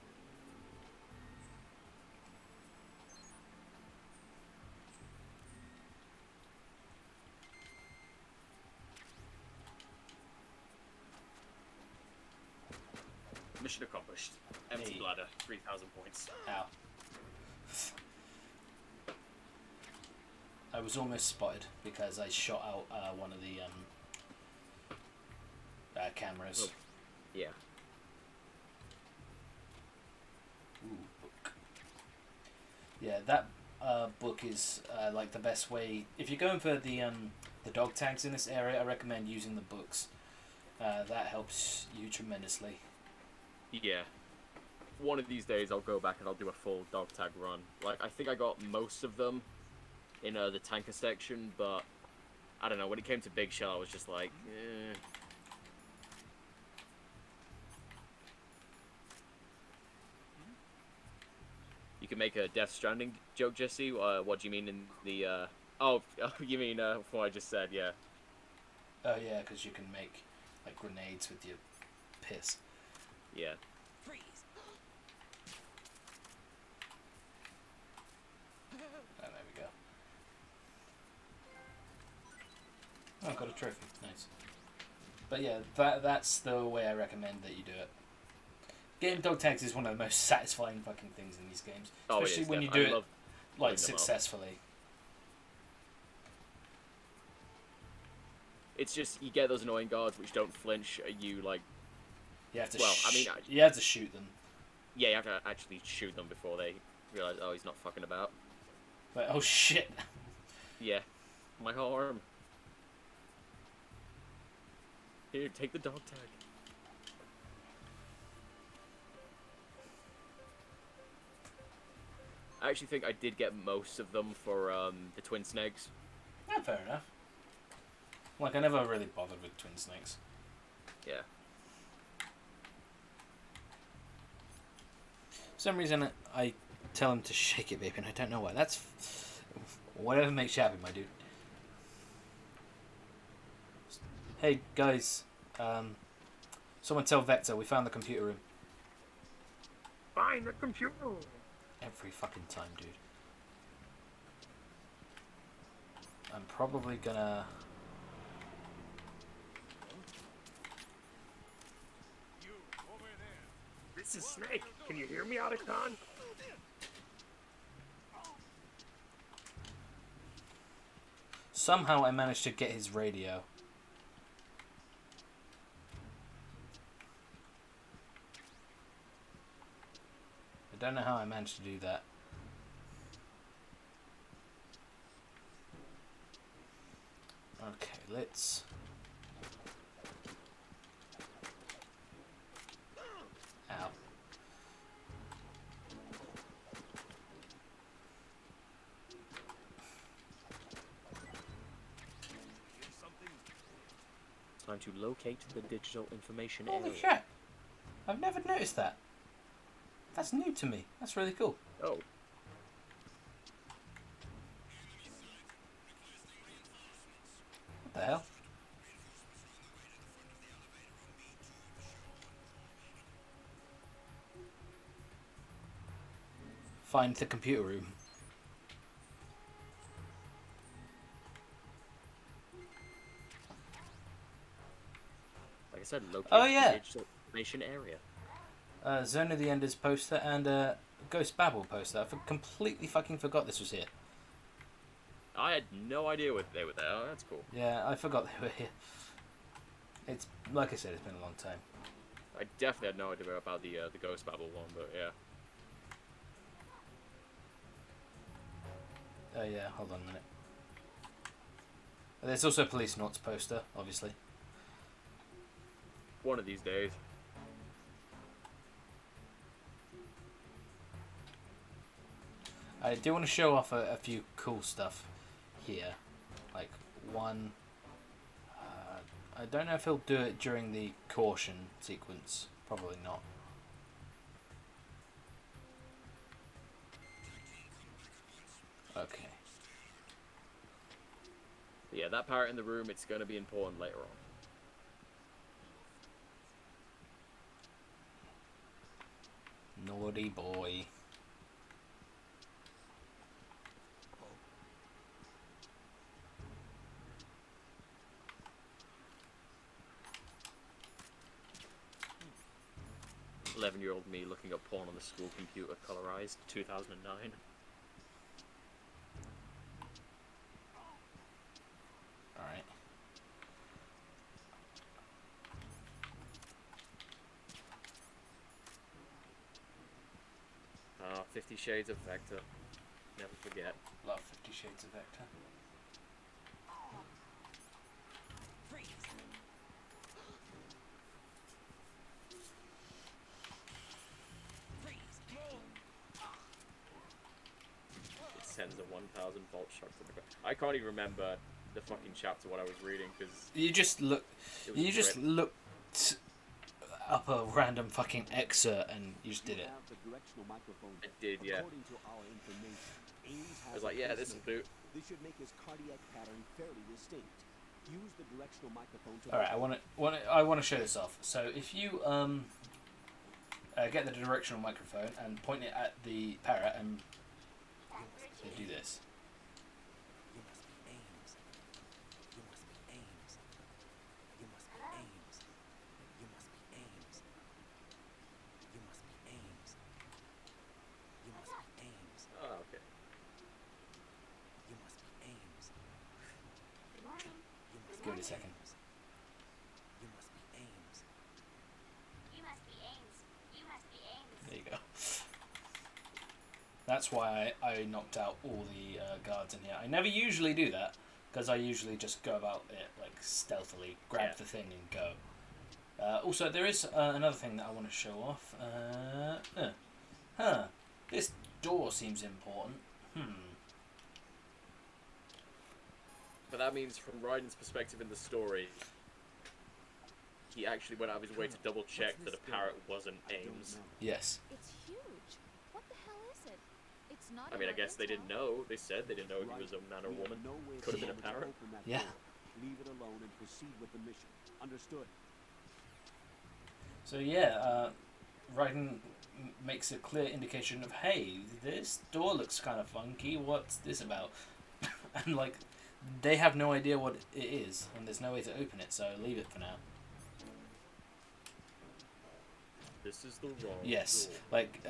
Mission accomplished. Empty Hey. bladder. 3,000 points. Ow. I was almost spotted because I shot out one of the cameras. Oh. Yeah. Ooh, book. Yeah, that book is like the best way. If you're going for the dog tags in this area, I recommend using the books. That helps you tremendously. Yeah. One of these days I'll go back and I'll do a full dog tag run. Like, I think I got most of them in the tanker section, but I don't know, when it came to Big Shell I was just like, eh. You can make a Death Stranding joke, Jesse? What do you mean in the, oh, you mean, what I just said, yeah. Oh yeah, because you can make like grenades with your piss. Yeah. Freeze! Oh, there we go. Oh, I got a trophy. Nice. But yeah, that's the way I recommend that you do it. Getting dog tags is one of the most satisfying fucking things in these games, Oh, it especially is, when you I do it love like pulling them up. successfully. It's just you get those annoying guards which don't flinch. You like, You have to. Well, I mean, you have to shoot them. yeah, you have to actually shoot them before they realize, oh, he's not fucking about. Like, oh shit. Yeah, my arm. Here, take the dog tag. I actually think I did get most of them for the twin snakes. Yeah, fair enough. Like, I never really bothered with twin snakes. Yeah. For some reason, I tell him to shake it, baby, and I don't know why. That's whatever makes you happy, my dude. Hey guys, someone tell Vector we found the computer room. Find the computer. Every fucking time, dude. I'm probably gonna. This is Snake. Can you hear me, Otacon? Somehow I managed to get his radio. I don't know how I managed to do that. Okay, let's... Ow. Time to locate the digital information Holy area. shit! I've never noticed that. That's new to me. That's really cool. Oh. What the hell? Find the computer room. Like I said, locate Oh, yeah. the digital information area. Zone of the Enders poster and Ghost Babel poster. I completely fucking forgot this was here. I had no idea what they were there. Oh, that's cool. Yeah, I forgot they were here. It's like I said, it's been a long time. I definitely had no idea about the Ghost Babel one, but yeah. Oh yeah, hold on a minute. There's also a Police Noughts poster, obviously. One of these days. I do want to show off a few cool stuff here. Like, one... I don't know if he'll do it during the caution sequence. Probably not. Okay. Yeah, that part in the room, it's going to be important later on. Naughty boy. "11-year-old me looking up porn on the school computer, colorized, 2009. Alright. 50 Shades of Vector. Never forget. Love 50 Shades of Vector. It sends a 1,000 volt shock to the ground. I can't even remember the fucking chapter what I was reading because You just look. You just looked up a random fucking excerpt and you just did it. I did, yeah. I was like, yeah, this is boot. This should make his cardiac pattern fairly distinct. Use the directional microphone to... All right, I want to show this off. So if you get the directional microphone and point it at the parrot and do this. You must be Ames. You must be Ames. You must be Ames. You must be Ames. You must be Ames. You must be Ames. Oh, okay. You must be Ames. You must Give it a be second. Ames. that's why I knocked out all the guards in here. I never usually do that, because I usually just go about it like stealthily, grab the thing and go. Also, there is another thing that I want to show off. This door seems important. But that means, from Raiden's perspective in the story, he actually went out of his way to double check that a parrot wasn't Ames. Yes. It's huge. What the hell is it? It's not. I mean, I guess they didn't know. They said they didn't know if he was a man or woman. Could have been a parrot. Yeah. Leave it alone and proceed with the mission. Understood? So yeah, Raiden makes a clear indication of, hey, this door looks kind of funky. What's this about? And like, they have no idea what it is, and there's no way to open it. So leave it for now. This is the wrong Yes, door. like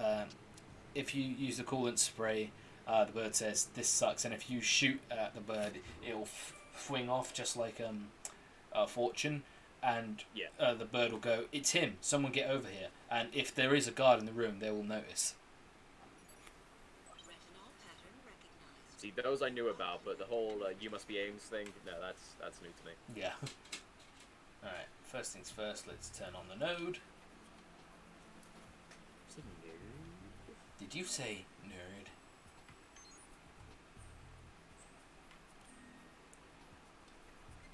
if you use the coolant spray, the bird says this sucks, and if you shoot at the bird, it'll fling off just like Fortune, and the bird will go, "It's him! Someone get over here!" And if there is a guard in the room, they will notice. See, those I knew about, but the whole "you must be Ames" thing, no, that's new to me. Yeah. All right. First things first. Let's turn on the node. Did you say nerd?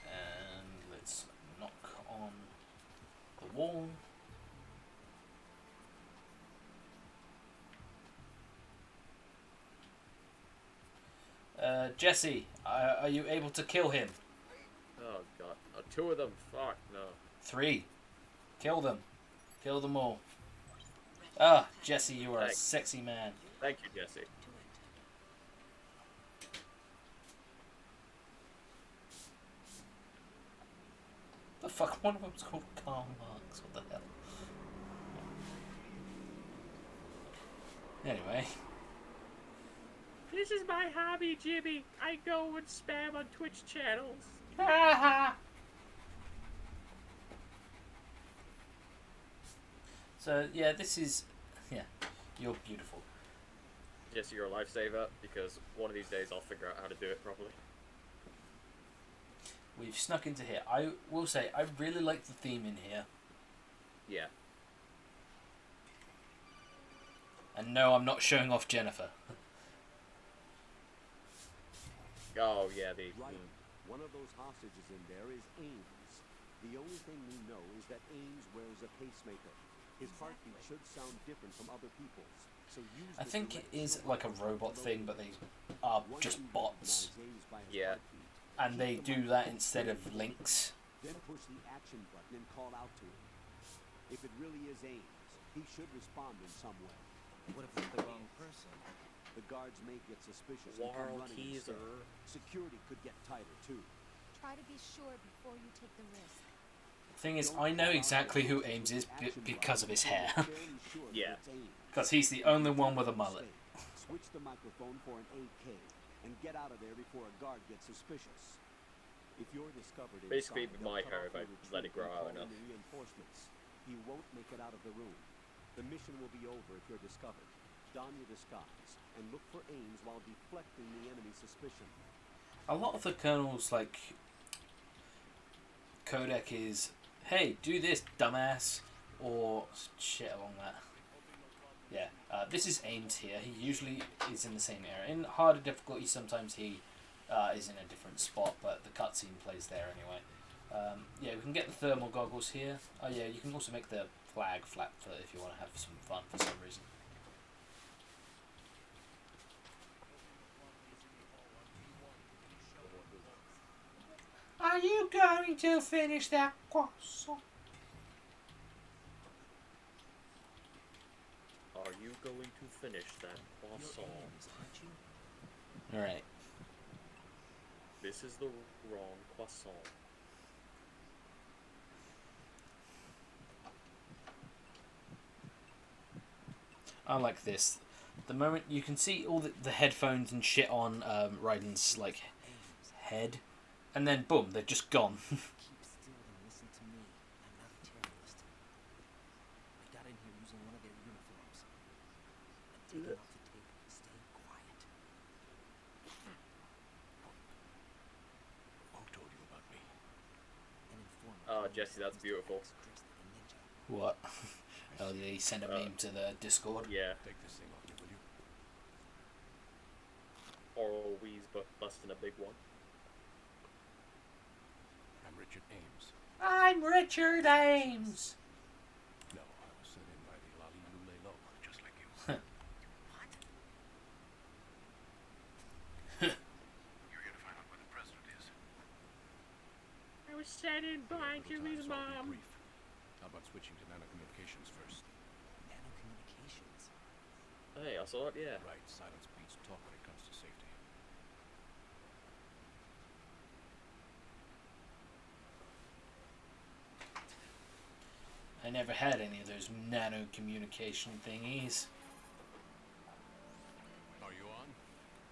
And let's knock on the wall. Jesse, are you able to kill him? Oh god, 2 of them. Fuck no. 3. Kill them. Kill them all. Ah, Jesse, you are a sexy man. Thank you, Jesse. The fuck? One of them's called Karl Marx. What the hell? Anyway. This is my hobby, Jimmy. I go and spam on Twitch channels. So, yeah, this is... Yeah, you're beautiful. Jesse, you're a lifesaver, because one of these days I'll figure out how to do it properly. We've snuck into here. I will say, I really like the theme in here. Yeah. And no, I'm not showing off Jennifer. Oh, yeah, the... Right. One of those hostages in there is Ames. The only thing we know is that Ames wears a pacemaker. His heartbeat should sound different from other people's. So use I think it is like a robot thing, but they are just bots. Yeah. And they do that instead of links. Then push the action button and call out to him. If it really is Ames, he should respond in some way. What if it's the wrong person? The guards may get suspicious and come running instead. Security could get tighter too. Try to be sure before you take the risk. Thing is, I know exactly who Ames is because of his hair. Yeah. Because he's the only one with a mullet. Switch the microphone for an AK and get out of there before a guard gets suspicious. If you're discovered Basically, inside, my they'll hair cut if I off your let it grow retreat out and call enough. in the reinforcements. He won't make it out of the room. The mission will be over if you're discovered. Don your disguise and look for Ames while deflecting the enemy's suspicion. A lot of the Colonel's, like, codec is, hey, do this, dumbass, or shit along that. Yeah, this is Ames here. He usually is in the same area. In harder difficulty, sometimes he is in a different spot, but the cutscene plays there anyway. Yeah, we can get the thermal goggles here. Oh yeah, you can also make the flag flap for if you want to have some fun for some reason. Are you going to finish that croissant? Are you going to finish that croissant? Alright. This is the wrong croissant. I like this. The moment you can see all the headphones and shit on Raiden's like head, and then boom, they're just gone. Keep still and listen to me. I'm not a terrorist. I got in here using one of their uniforms. I'm taking off the tape. Stay Oh, Jesse, that's beautiful. What? Oh, did he send a meme to the Discord? Yeah. Take this thing off me, will you? Oral wheeze, but busting a big one. I'm Richard Ames. I'm Richard Ames. No, I was sent in by the Lali Lule Lo, just like you. You're here to find out where the president is. I was sent in by Jimmy's So I'll be mom. brief. How about switching to nanocommunications first? Nanocommunications. Hey, I saw it, yeah. Right, silence beats talk when it comes to safety. I never had any of those nano communication thingies. Are you on?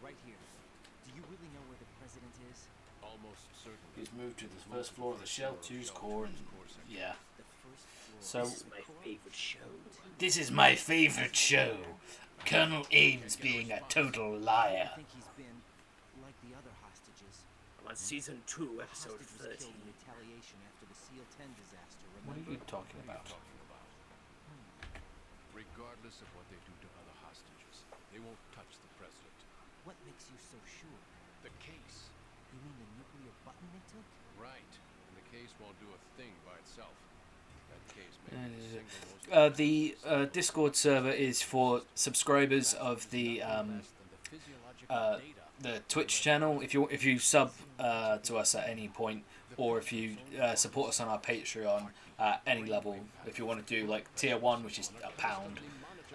Right here. Do you really know where the president is? Almost certainly. He's moved to the first floor of the Shell 2's core, and yeah. The first floor. So This is my favorite show. this is my favorite show. Colonel Ames being a total liar. I think he's been like the other hostages. I'm on season 2, The episode hostage was 13. killed in retaliation after the SEAL 10 disaster. What are Remember? you talking about? Regardless of what they do to other hostages, they won't touch the president. What makes you so sure? The case. You mean the nuclear button they took? Right. And the case won't do a thing by itself. That case may be the single most The Discord server is for subscribers of the less than the physiological data. the Twitch channel. If you sub to us at any point, or if you support us on our Patreon at any level, if you want to do like tier 1, which is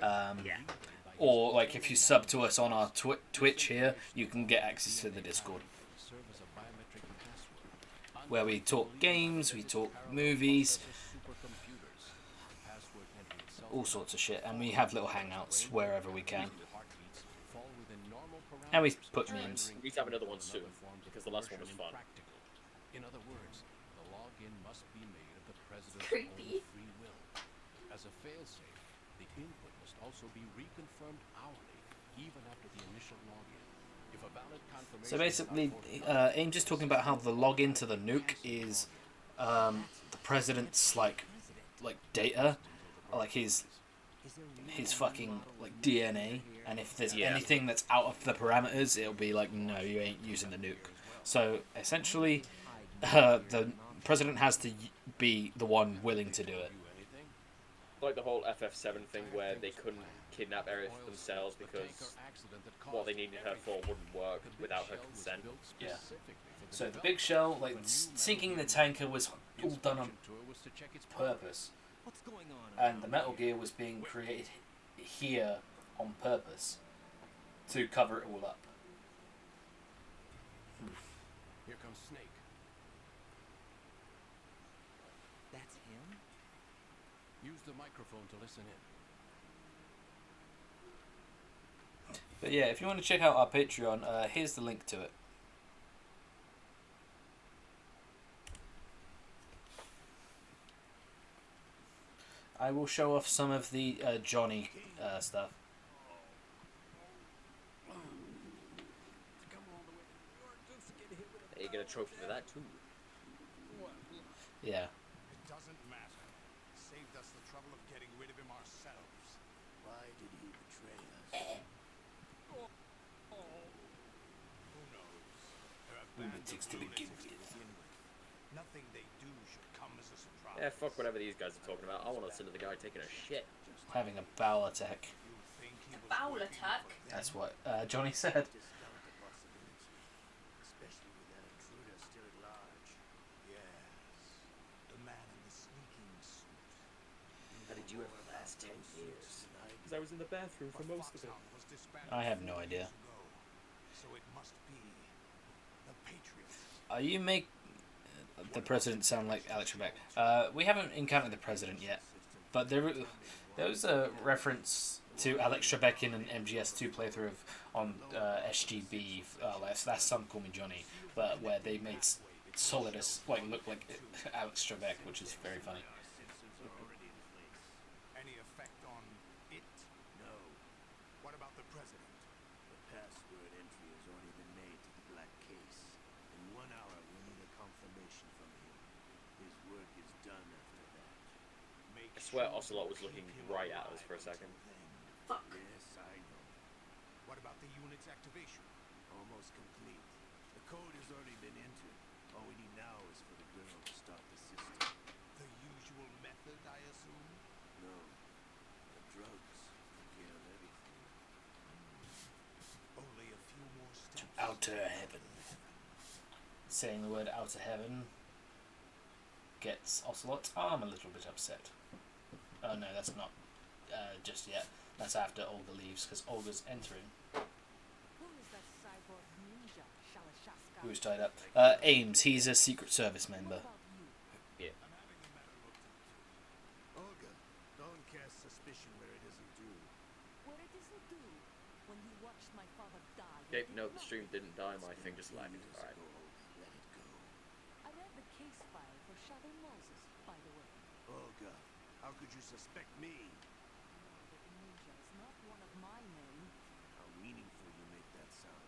£1, or like if you sub to us on our Twitch here, you can get access to the Discord, Serve as a biometric password. where we talk games, we talk movies, Supercomputers. The password entry itself all sorts of shit, and we have little hangouts wherever we can, heartbeats fall within normal and we parameters. put memes. We need to have another one soon, because the last one was fun. Impractical. In other words, the login must be made of the president's Creepy. own free will. As a failsafe, the input must also be reconfirmed hourly, even after the initial login. If a valid confirmation So is basically, not forthcoming, Aim just talking about how the login to the nuke is the president's like data, like his fucking like DNA, and if there's Yeah. anything that's out of the parameters, it'll be like, no, you ain't using the nuke. So essentially, the president has to be the one willing to do it. do anything, Like the whole FF7 thing where they couldn't kidnap Aerith themselves the tanker because accident that what they caused needed her for wouldn't work the big without her shell was consent. built Yeah. specifically for the So the development big shell, like of a new sinking the metal tanker, was The all done on inspection tour was to check its purpose, What's going on? and the around Metal here? Gear was being created here on purpose to cover it all up. Here comes Snake. That's him? Use the microphone to listen in. But yeah, if you want to check out our Patreon, here's the link to it. I will show off some of the Johnny stuff. You get a trophy for that too. Yeah. It doesn't matter. He saved us the trouble of getting rid of him ourselves. Why did he betray us? Who knows? They're a band Lunatics of to begin lunatics to with. begin with. Nothing they do should come as a surprise. Yeah, fuck whatever these guys are talking about. I want to listen to the guy taking a shit. Having a bowel attack. You think he was Bowel working attack? for them? That's what Johnny said. Discount the possibility, especially with that intruder still at large. Yes. The man in the sneaking suit. How did you ever last 10 years? Tonight, Because I was in the bathroom for But most of it. Foxhound was disbanded I have no 4 idea. years ago, so it must be the Patriots. You make the president sound like Alex Trebek. We haven't encountered the president yet, but there was a reference to Alex Trebek in an MGS2 playthrough on SGB. That's Some Call Me Johnny, but where they made Solidus look like Alex Trebek, which is very funny. Any effect on it? no. What about the president? The password entry has already been made to the black case. In 1 hour, we need a confirmation from him. His word gives swear Ocelot was looking right at us for a second. Fuck. Yes, I know. What about the unit's activation? Almost complete. The code has already been entered. All we need now is for the girl to start the system. The usual method, I assume? No. The drugs took care of everything. Only a few more steps. Outer heaven. Saying the word outer heaven gets Ocelot's arm a little bit upset. Oh no, that's not just yet. That's after Olga leaves, because Olga's entering. Who is that cyborg ninja, Shalashaska? Who's tied up? Ames, he's a Secret Service member. What about you? I'm having the matter looked into. Olga, don't cast suspicion where it isn't due. Where it isn't due. When you watched my father die. you Okay, did no, the nothing. stream didn't die, my thing just lagged. Years Alright. ago, let it go. I read the case file for Shadow Moses, by the way. Olga, how could you suspect me? But ninja is not one of my men. How meaningful you make that sound.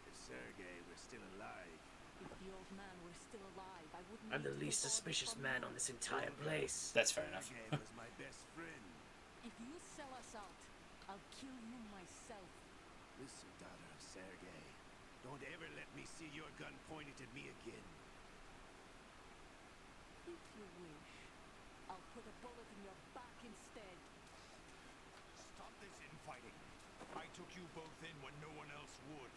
If Sergei were still alive, If the old man were still alive, I wouldn't. I'm the need to least take orders suspicious from man you. on this entire place. That's fair enough. Sergei was my best friend. If you sell us out, I'll kill you myself. Listen, daughter of Sergei, don't ever let me see your gun pointed at me again. If you wish, I'll put a bullet in your back instead. Stop this infighting. I took you both in when no one else would.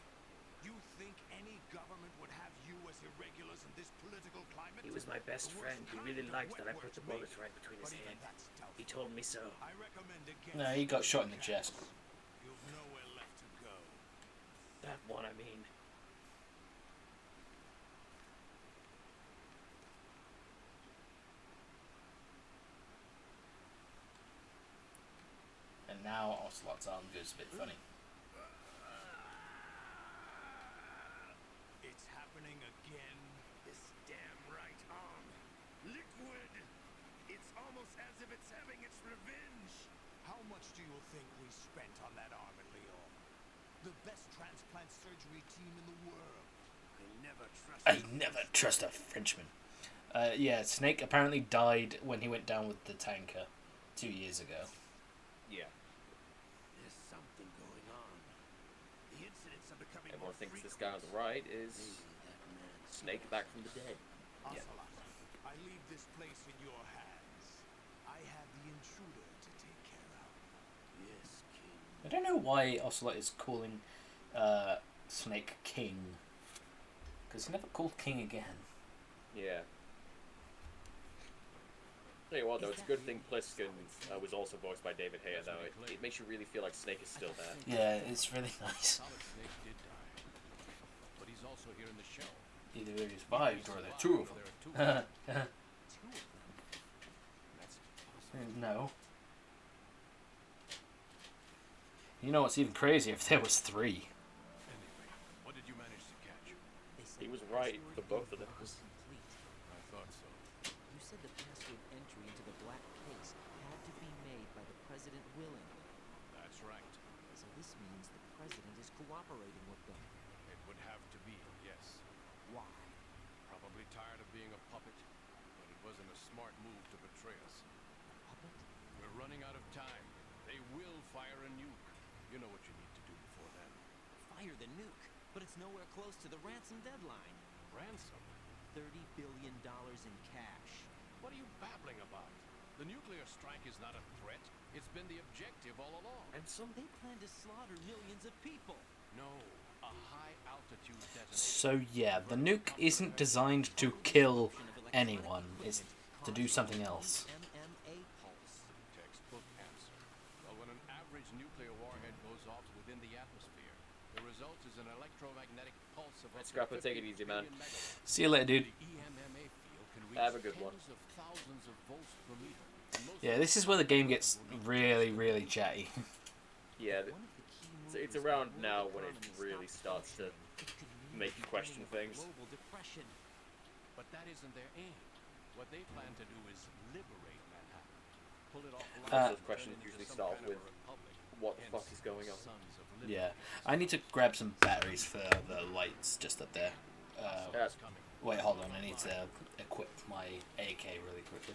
You think any government would have you as irregulars in this political climate? He was my best The friend. worst He kind really of liked that I wet put the works bullets maybe, right between his but even head. that's doubtful. He told me so. I recommend against No, he got shot in the cats. chest. You've nowhere left to go. That one, I mean. And now Ocelot's arm goes a bit funny. It's happening again. This damn right arm. Liquid! It's almost as if it's having its revenge. How much do you think we spent on that arm in Lyon? The best transplant surgery team in the world. I never trust a Frenchman. Yeah, Snake apparently died when he went down with the tanker 2 years ago. Yeah. There's something going on. The incidents are becoming Everyone more thinks this frequent. guy on the right is Maybe that man's Snake back from the dead. Yeah. Ocelot, I leave this place in your hands. I have the intruder to take care of. Yes, King. I don't know why Ocelot is calling Snake King. Because he never called King again. Yeah. Tell you what, though, it's a good thing Pliskin was also voiced by David Hayter, though. It makes you really feel like Snake is still there. Yeah, it's really nice. Solid Snake did die, but he's also here in the show. Either he survived or there are two of There are two them. Two of them. That's impossible. No. You know what's even crazier? If there was three. Anyway, what did you manage to catch? He was right for both of them. Complete. I thought so. You said the password entry into the black case had to be made by the president willingly. That's right. So this means the president is cooperating with them. It would have to be, yes. Why? Probably tired of being a puppet, but it wasn't a smart move to betray us. Puppet? We're running out of time. They will fire a nuke. You know what you need to do before then. Fire the nuke. But it's nowhere close to the ransom deadline. Ransom? $30 billion in cash. What are you babbling about? The nuclear strike is not a threat. It's been the objective all along. And some They plan to slaughter millions of people. No, a high-altitude detonation. So yeah, the nuke isn't designed to kill anyone. It's to do something else. MMA pulse. Textbook answer. Well, when an average nuclear warhead goes off within the atmosphere, the result is an electromagnetic pulse of up to Scrapper, take it 50 easy, man. billion megawatts. See you later, dude. The EMMA field can reach Have a good one. tens of thousands of volts per meter. Most Yeah, this is where the game gets really, really chatty. Yeah, One of the key it's movers around of the now world when it economy really stops starts to functioning. It could mean make the you question beginning of a things. Global depression. But that isn't their aim. What they plan to do is liberate Manhattan. Pull it off Those and questions turn it into usually some start kind of with, a republic. what the Hence, fuck is going on? Sons of Yeah, Liberty. I need to grab some batteries for the lights just up there. That's Coming. Wait, hold on. I need to equip my AK really quickly.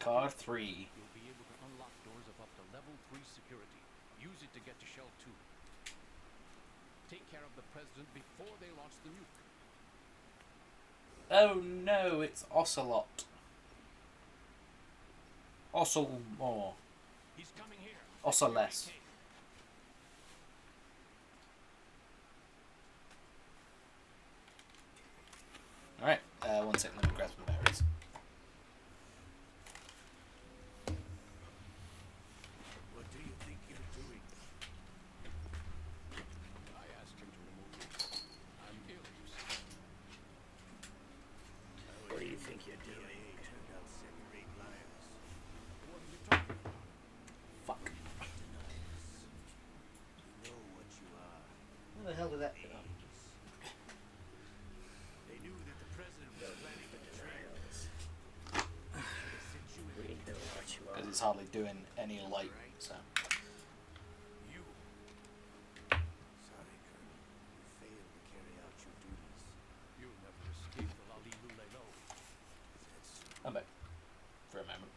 Card 3. You'll be able to unlock doors of up to level 3 security. Use it to get to Shell 2. Take care of the president before they launch the nuke. Oh no, it's Ocelot. Ocelmore. He's coming here. Oceless. Alright, 1 second, let me grab some batteries. What do you think you're doing? I asked him to remove me. I'm ill, you see. What do you think you're doing? CIA turned out second-rate liars. What are you talking about? Fuck. Deniers. You know what you are. Where the hell did that go? They knew that the president was planning to betray us. We know what you are. Because it's hardly doing any light, so. You. Sorry, Colonel. You failed to carry out your duties. You'll never escape the Lali Lulelo. That's I'm back. For a moment.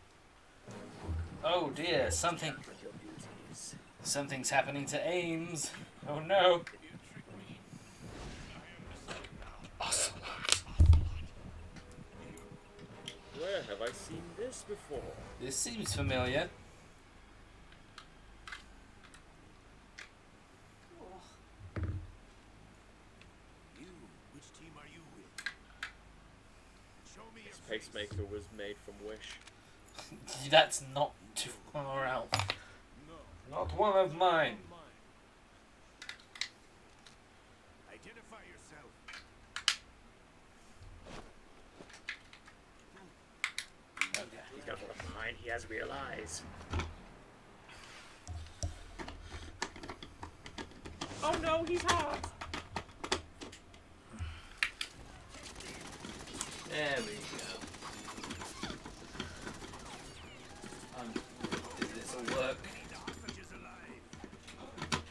Oh dear, something. With your duties. Something's happening to Ames. Oh no. You tricked me. Where have I seen this before? This seems familiar. you. Which team are you with? Show me your This face. pacemaker was made from Wish. That's not too far out. No. Not one of mine. Identify yourself. Okay. He's got one of mine. He has real eyes. Oh no, he's hot! There we go. This will work. Hostages alive.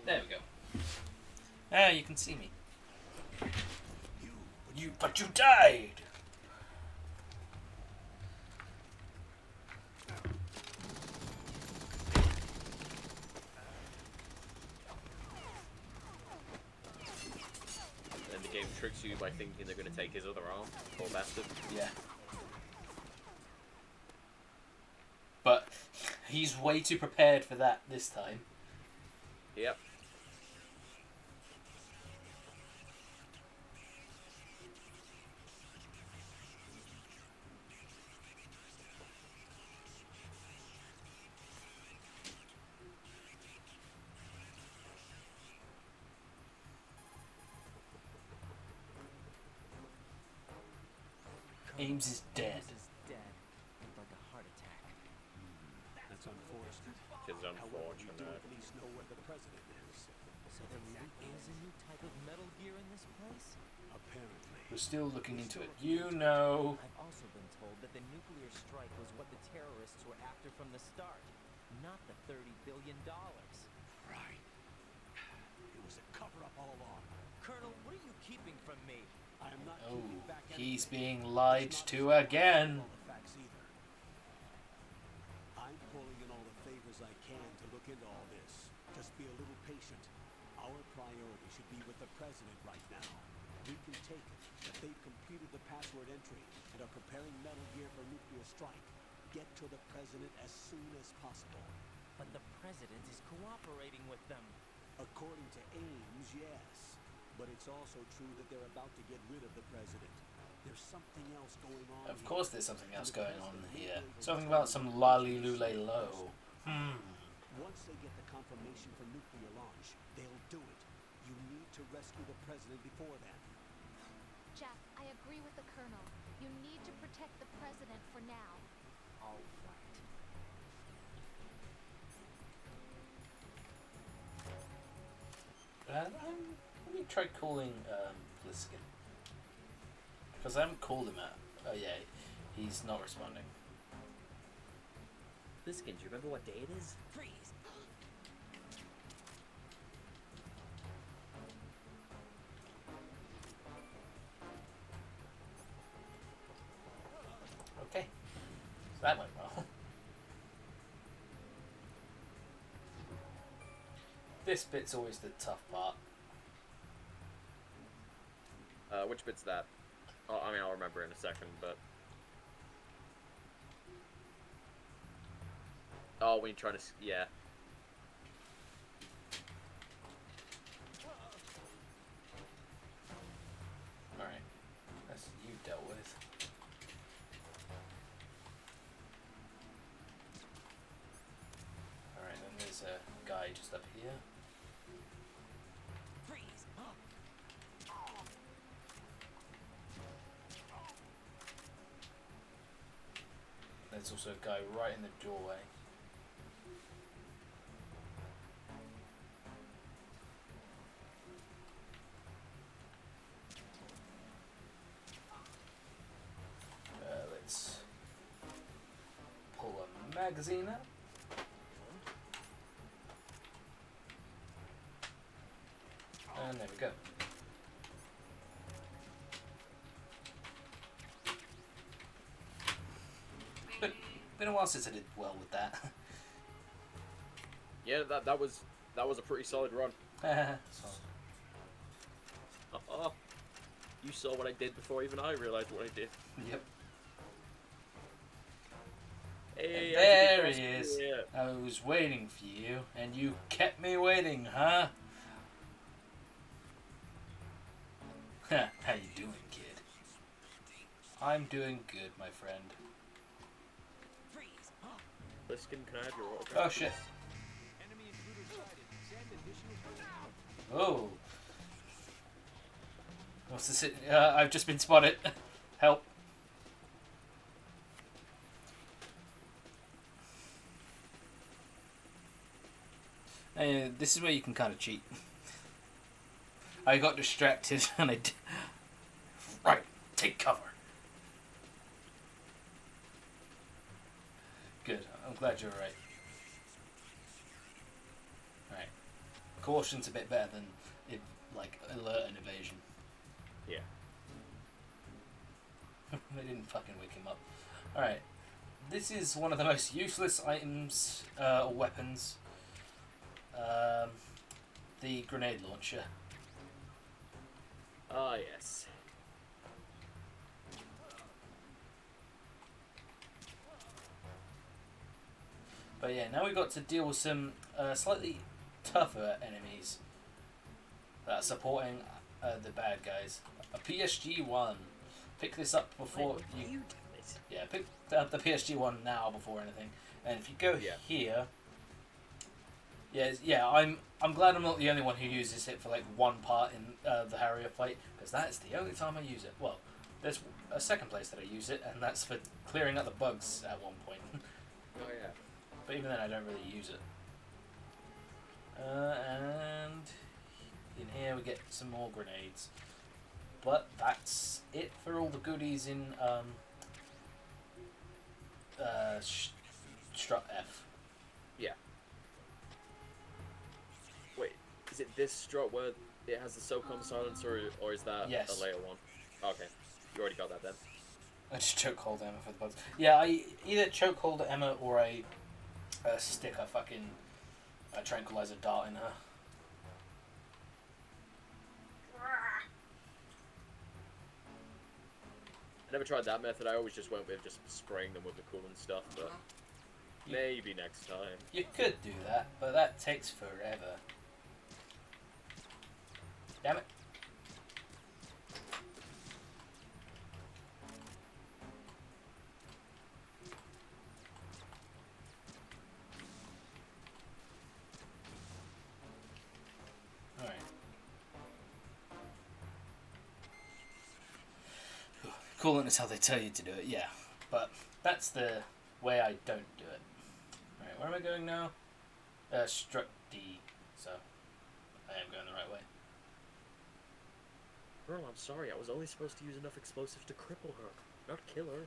There we go. Ah, you can see me. But you died. And the game tricks you by thinking they're going to take his other arm. Poor bastard. Yeah. But he's way too prepared for that this time. Yep. Ames is dead. Is dead with like a heart attack. That's unfortunate. Which is However, we do unfortunate. at least know where the president is. So there really is a new type of Metal Gear in this place? Apparently. We're still looking into it. You know. I've also been told that the nuclear strike was what the terrorists were after from the start, not the $30 billion. Right. It was a cover-up all along. Colonel, what are you keeping from me? I am not Oh, keeping back he's anything. being lied It's not to as again. all the facts either. I'm pulling in all the favors I can to look into all this. Just be a little patient. Our priority should be with the president right now. We can take it that they've completed the password entry and are preparing Metal Gear for nuclear strike. Get to the president as soon as possible. But the president is cooperating with them. According to Ames, yes. But it's also true that they're about to get rid of the president. There's something else going on. Of here. course there's something else going on here. Something about some lolly lule low. Once they get the confirmation for nuclear launch, they'll do it. You need to rescue the president before then. Jack, I agree with the Colonel. You need to protect the president for now. All right. Let me try calling Bliskin. Because I haven't called him out. Oh yeah, he's not responding. Bliskin, do you remember what day it is? Freeze! Okay. That went well. This bit's always the tough part. Which bit's that? Oh, I mean, I'll remember in a second, but... Oh, when you're trying to... Yeah. Alright. That's you dealt with. Alright, then there's a guy just up here. There's also a guy right in the doorway. Let's pull a magazine up. And there we go. Been a while since I did well with that. Yeah, that was a pretty solid run. Oh, you saw what I did before even I realized what I did. Yep. Hey, there he is. I was waiting for you, and you kept me waiting, huh? How you doing, kid? I'm doing good, my friend. Liskin, can I have your autograph? Oh shit. Oh. What's this? I've just been spotted. Help. This is where you can kind of cheat. I got distracted and I... Right, take cover. Good, I'm glad you're right. Right. Caution's a bit better than, like, alert and evasion. Yeah. I didn't fucking wake him up. Alright. This is one of the most useless items, or weapons. The grenade launcher. Ah, yes. But yeah, now we've got to deal with some slightly tougher enemies that are supporting the bad guys. A PSG-1. Pick this up before you... Yeah, pick up the PSG-1 now before anything. And if you go here... Yeah, I'm glad I'm not the only one who uses it for like one part in the Harrier fight, because that is the only time I use it. Well, there's a second place that I use it, and that's for clearing up the bugs at one point. Oh yeah. But even then, I don't really use it. And in here we get some more grenades. But that's it for all the goodies in Strut F. Yeah. Wait, is it this strut where it has the SOCOM silencer, or is that Yes. a later one? Okay, you already got that then. I just chokehold Emma for the bugs. Yeah, I either chokehold Emma or I stick a fucking tranquilizer dart in her. I never tried that method. I always just went with just spraying them with the coolant stuff, but maybe next time. You could do that, but that takes forever. Damn it. Alright. Coolant is how they tell you to do it, yeah. But that's the way I don't do it. Alright, where am I going now? Strut D. So, I am going the right way. Girl, I'm sorry. I was only supposed to use enough explosives to cripple her, not kill her.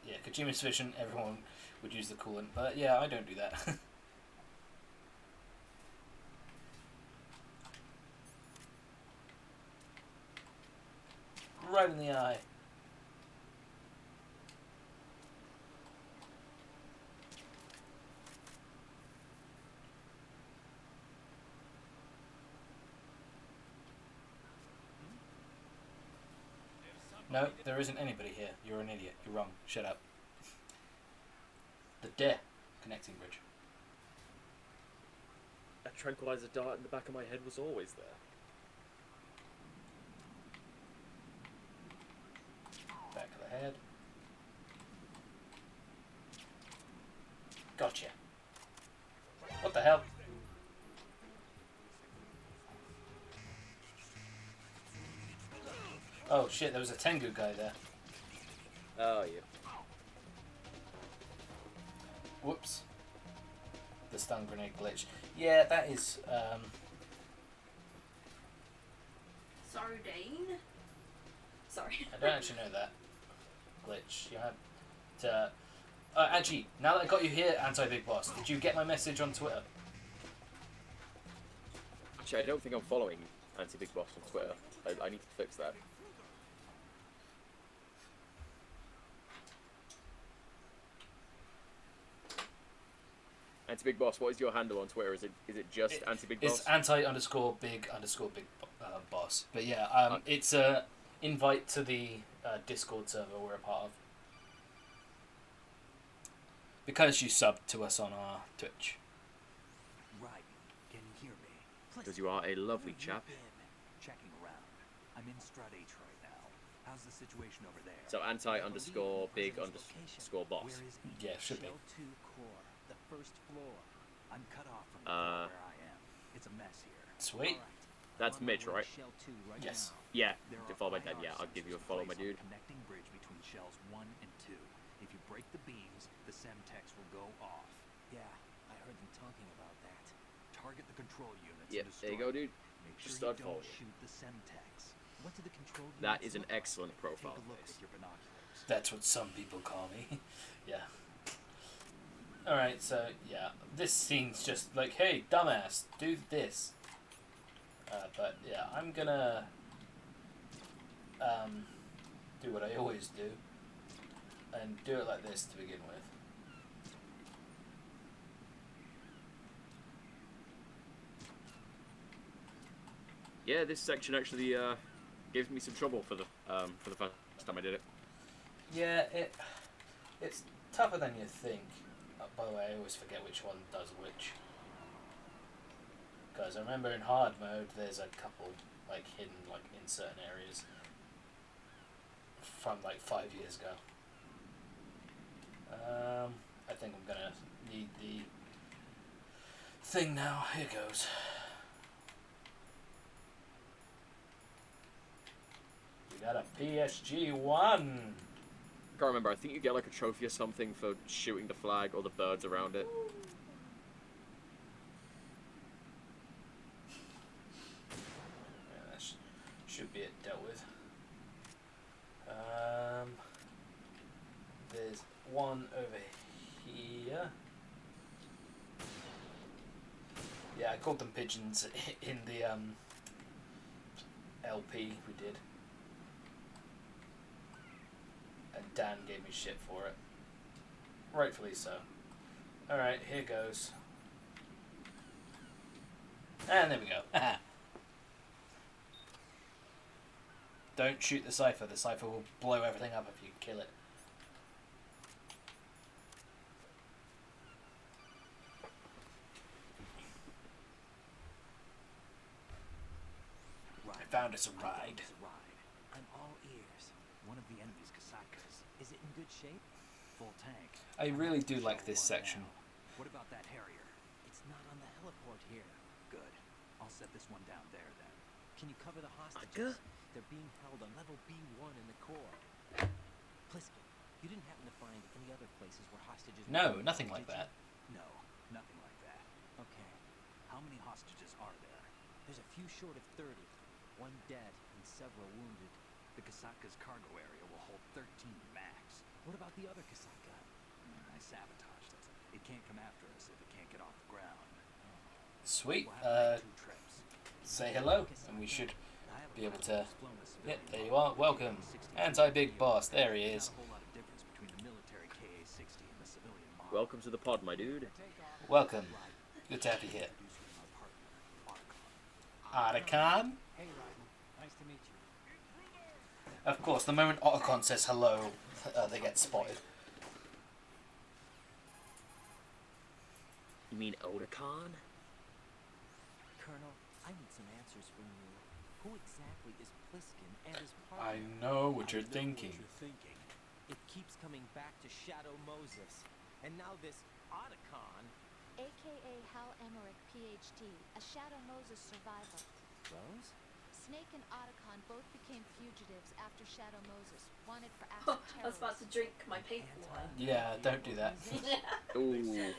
Yeah, Kojima's vision, everyone would use the coolant, but yeah, I don't do that. Right in the eye. No, there isn't anybody here. You're an idiot. You're wrong. Shut up. The connecting bridge. That tranquilizer dart in the back of my head was always there. Back of the head. Gotcha. What the hell? Oh shit, there was a Tengu guy there. Oh, yeah. Whoops. The stun grenade glitch. Yeah, that is, Sardine? Sorry. I don't actually know that glitch. You had to... actually, now that I got you here, Anti-Big Boss, did you get my message on Twitter? Actually, I don't think I'm following Anti-Big Boss on Twitter. I need to fix that. Anti-Big Boss, what is your handle on Twitter? Is it just Anti-Big Boss? It's anti_big_boss. But yeah, it's a invite to the Discord server we're a part of. Because you subbed to us on our Twitch. Right. Can you hear me? Because you are a lovely chap. Checking around. I'm in Strut H right now. How's the situation over there? So anti_big_boss. Where is he? Yeah, should be. Shell 2 core, the first floor. I'm cut off from the floor where I am. It's a mess here. Sweet. That's Mitch, right? Shell 2 right Yes. now. Yeah, There to are follow my dad, IR yeah, I'll give you a sensors follow, my placed on dude. the connecting bridge between shells 1 and 2. If you break the beams, the Semtex will go off. Yeah, I heard them talking about that. Target the control units. Yeah, and there you destroy go, dude. them. Make Just sure start you don't following. shoot the Semtex. What do the control units That is an look like? excellent profile Take a look face. with your binoculars. That's what some people call me. Yeah. Alright, so, yeah. This scene's just like, hey, dumbass, do this. But, yeah, I'm gonna... do what I always do. And do it like this to begin with. Yeah, this section actually gives me some trouble for the first time I did it. Yeah, it's tougher than you think. By the way, I always forget which one does which. Because I remember in hard mode, there's a couple like hidden like in certain areas from like 5 years ago. I think I'm gonna need the thing now. Here goes. We got a PSG-1. Can't remember. I think you get like a trophy or something for shooting the flag or the birds around it. Yeah, that should be it dealt with. There's one over here. Yeah, I called them pigeons in the LP we did. And Dan gave me shit for it. Rightfully so. Alright, here goes. And there we go. Don't shoot the Cypher. The Cypher will blow everything up if you kill it. I found us a ride. I'm all ears. One of the enemy's Kasakas. Is it in good shape? Full tank. I really do Shell like this 1 section. now. What about that Harrier? It's not on the heliport here. Good. I'll set this one down there then. Can you cover the hostages? They're being held on level B1 in the core. Pliskin, you didn't happen to find any other places where hostages were No, held, nothing did like you? that. No, nothing like that. Okay. How many hostages are there? There's a few short of 30. One dead and several wounded. The Kasaka's cargo area will hold 13 max. What about the other Kasaka? I sabotaged it. It can't come after us if it can't get off the ground. Sweet. We'll have to make 2 trips. Say hello, and we should be able to... Yep, there you are. Welcome. Anti-Big Boss. There he is. Welcome to the pod, my dude. Welcome. Good to have you here. Artican? Hey, Raiden. Nice to meet you. Of course, the moment Otacon says hello, they get spotted. You mean Otakon? Colonel, I need some answers from you. Who exactly is Pliskin and his partner? I know what you're thinking. It keeps coming back to Shadow Moses. And now this Otacon. AKA Hal Emmerich, PhD, a Shadow Moses survivor. Rose? Snake and Otacon both became fugitives after Shadow Moses, wanted for acts Oh, of I was about to terrorism. drink my paint water. Yeah, don't do that. Ooh.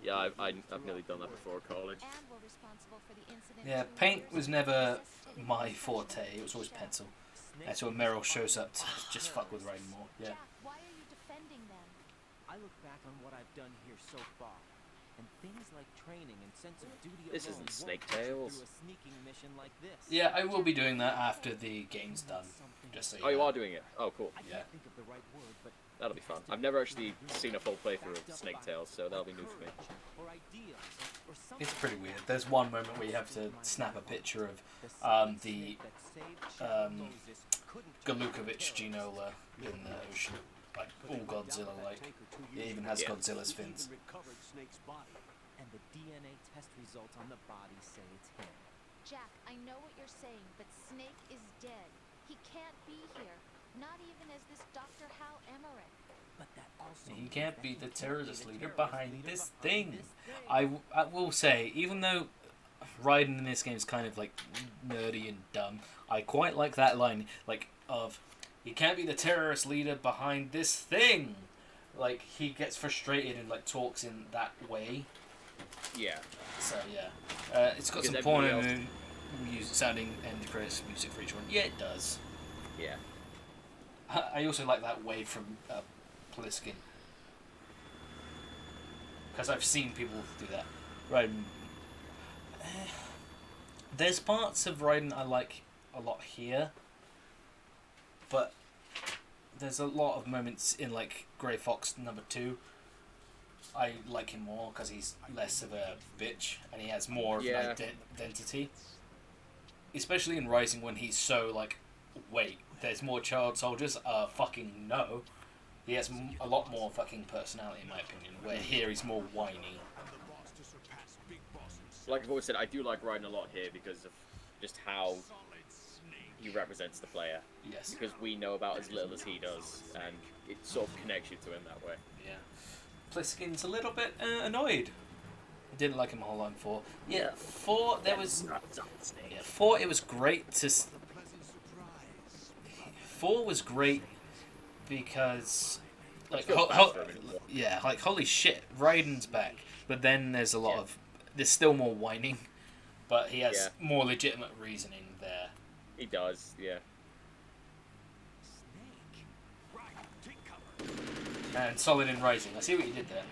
Yeah, I've nearly done that before college. And were responsible for the incident Yeah, 2 paint years was ago never necessitating my the forte. destruction It was always of the pencil. Shadow. That's when Meryl shows up to just fuck with Raiden more. Yeah. Jack, why are you defending them? I look back on what I've done here so far, and things like training and sense of duty This alone isn't won't Snake get you Tales. through a sneaking mission like this. Yeah, I will be doing that after the game's done. Just so you Oh, you know. are doing it? Oh, cool. I Yeah. can't think of the right word, but That'll be fun. I've never actually seen a full playthrough of Snake Tales, so that'll be new for me. or ideas or something It's pretty like weird. that. There's one moment where you have to snap a picture of The same the snake that saved Shadow Moses couldn't turn into Galukovich terrorists. Ginola in the ocean. Like, all Godzilla-like. It even has Yeah. Godzilla's fins. And the DNA test results on the body say it's him. Jack, I know what you're saying, but Snake is dead. He can't be here. Not even as this Dr. Hal Emmerich. But that also He means can't that be he the can't terrorist be the leader terrorist behind leader this behind thing. this thing. I will say, even though Raiden in this game is kind of like nerdy and dumb, I quite like that line, like, of, he can't be the terrorist leader behind this thing. Like, he gets frustrated and like talks in that way. Yeah. So yeah, it's got Because some porno everybody music sounding end credits music for each one. Yeah, it does. Yeah. I also like that wave from Pliskin. Because I've seen people do that. Raiden. There's parts of Raiden I like a lot here. But there's a lot of moments in like Grey Fox #2. I like him more because he's less of a bitch and he has more of Yeah. an identity. Especially in Rising when he's so like, wait, there's more child soldiers? Fucking no. He has a lot more fucking personality in my opinion, where here he's more whiny. Like I've always said, I do like Raiden a lot here because of just how he represents the player. Yes. Because we know about as little as he does, and it sort of connects you to him that way. Yeah. Pliskin's a little bit annoyed. Didn't like him a whole lot in 4. Yeah, 4 there was... Yeah, 4 it was great to... 4 was great because... Like, feel bad for him in 4. yeah, like, holy shit, Raiden's back. But then there's a lot of... There's still more whining, but he has more legitimate reasoning there. He does, yeah. Snake. Right, take cover. And solid in Rising. I see what you did there.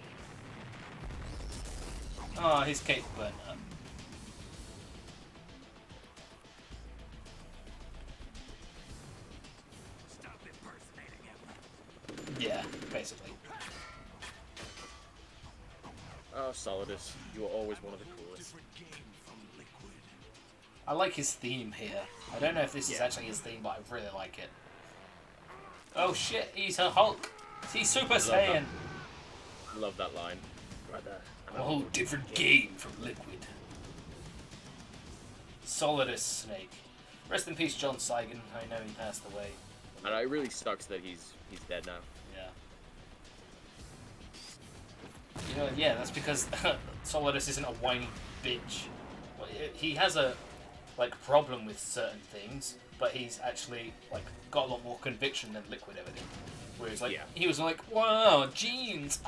Oh, his cape burnt up. Stop impersonating him. Yeah, basically. Oh, Solidus, you are always one of the coolest. Different game from Liquid. I like his theme here. I don't know if this is actually his theme, but I really like it. Oh shit, he's a Hulk! He's Super Saiyan! Love that line. Right there. A whole different game from Liquid. Solidus Snake. Rest in peace, John Saigon. I know he passed away. And it really sucks that he's dead now. Yeah. You know, yeah, that's because Solidus isn't a whiny bitch. He has a problem with certain things, but he's actually got a lot more conviction than Liquid ever did. Whereas he was like, wow, jeans,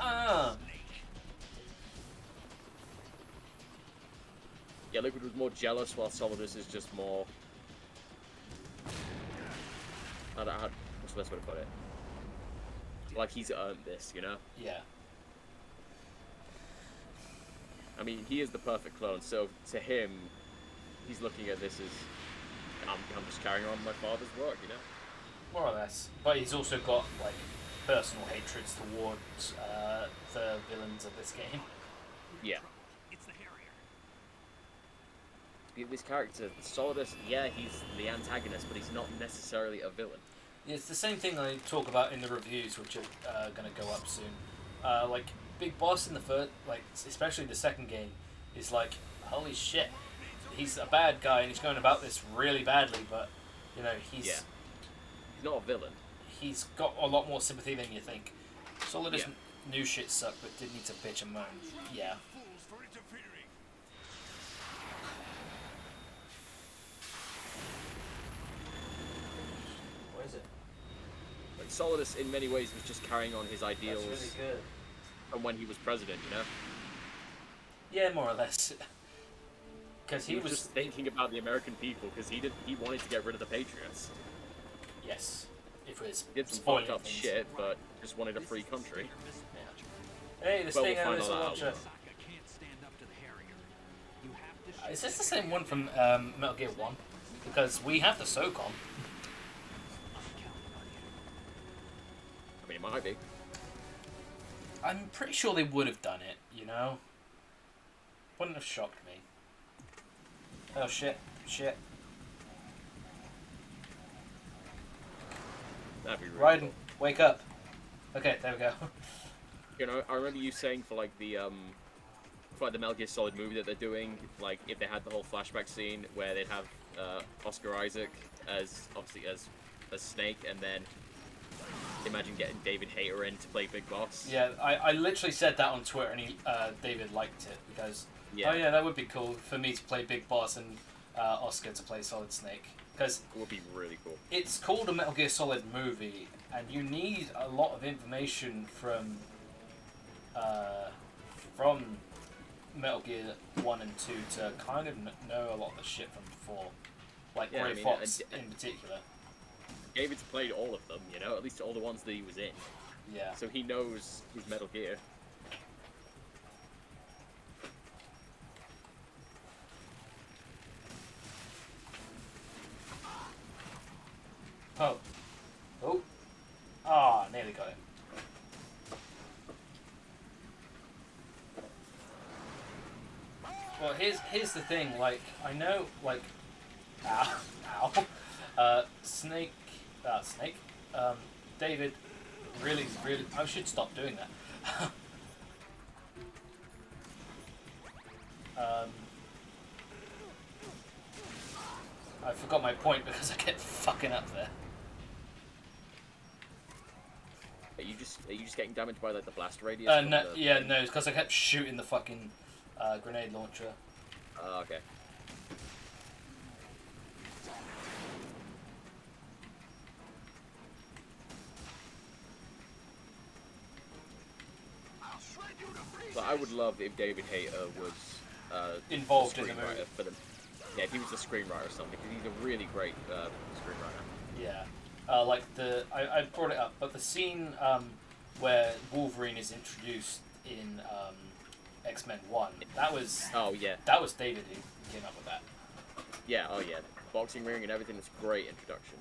Yeah, Liquid was more jealous, while Solidus is just more... what's the best way to put it? Like, he's earned this, you know? Yeah. I mean, he is the perfect clone, so to him, he's looking at this as... I'm just carrying on my father's work, you know? More or less. But he's also got, personal hatreds towards the villains of this game. Yeah. It's the Harrier. this character, Solidus, yeah, he's the antagonist, but he's not necessarily a villain. It's the same thing I talk about in the reviews, which are going to go up soon. Like, Big Boss in the first, like, especially the second game, is like, holy shit, he's a bad guy and he's going about this really badly, but, you know, he's not a villain. He's got a lot more sympathy than you think. Solidus Yeah. knew shit sucked, but did need to bitch and moan. Yeah. Fools for interfering. What is it? Like, Solidus, in many ways, was just carrying on his ideals That's really good. from when he was president, you know? Yeah, more or less. Because He was just thinking about the American people, because he wanted to get rid of the Patriots. Yes. If it was He did some spoiling fucked up things. shit, but just wanted a free country. Hey, this Well, thing we'll out of find this all that out. launcher. can't stand up to the Harrier. You have to Is this the same one from Metal Gear 1? Because we have the SOCOM. I mean, it might be. I'm pretty sure they would have done it, you know? Wouldn't have shocked me. Oh shit, shit. That'd be really Raiden, cool. wake up. Okay, there we go. You know, I remember you saying for like the Metal Gear Solid movie that they're doing, like if they had the whole flashback scene where they'd have Oscar Isaac as Snake, and then imagine getting David Hayter in to play Big Boss. Yeah, I literally said that on Twitter and David liked it because, Yeah. oh yeah, that would be cool for me to play Big Boss and Oscar to play Solid Snake. Because It would be really cool. it's called a Metal Gear Solid movie, and you need a lot of information from Metal Gear 1 and 2 to kind of know a lot of the shit from before. Like Yeah, Gray I mean, Fox in particular. David's played all of them, you know, at least all the ones that he was in. Yeah. So he knows his Metal Gear. Oh. Oh. Ah, nearly got him. Well, here's the thing. Like, I know, like, ow, Snake, David, really, I should stop doing that. I forgot my point because I kept fucking up there. Are you just getting damaged by like the blast radius? No, yeah, no, it's because I kept shooting the fucking grenade launcher. Okay. But I would love if David Hayter was Involved the in the movie. screenwriter for them. Yeah, if he was the screenwriter or something, because he's a really great screenwriter. Yeah, like I brought it up, but the scene where Wolverine is introduced in X-Men 1, that was that was David who came up with that. Yeah, oh yeah, boxing ring and everything was a great introduction.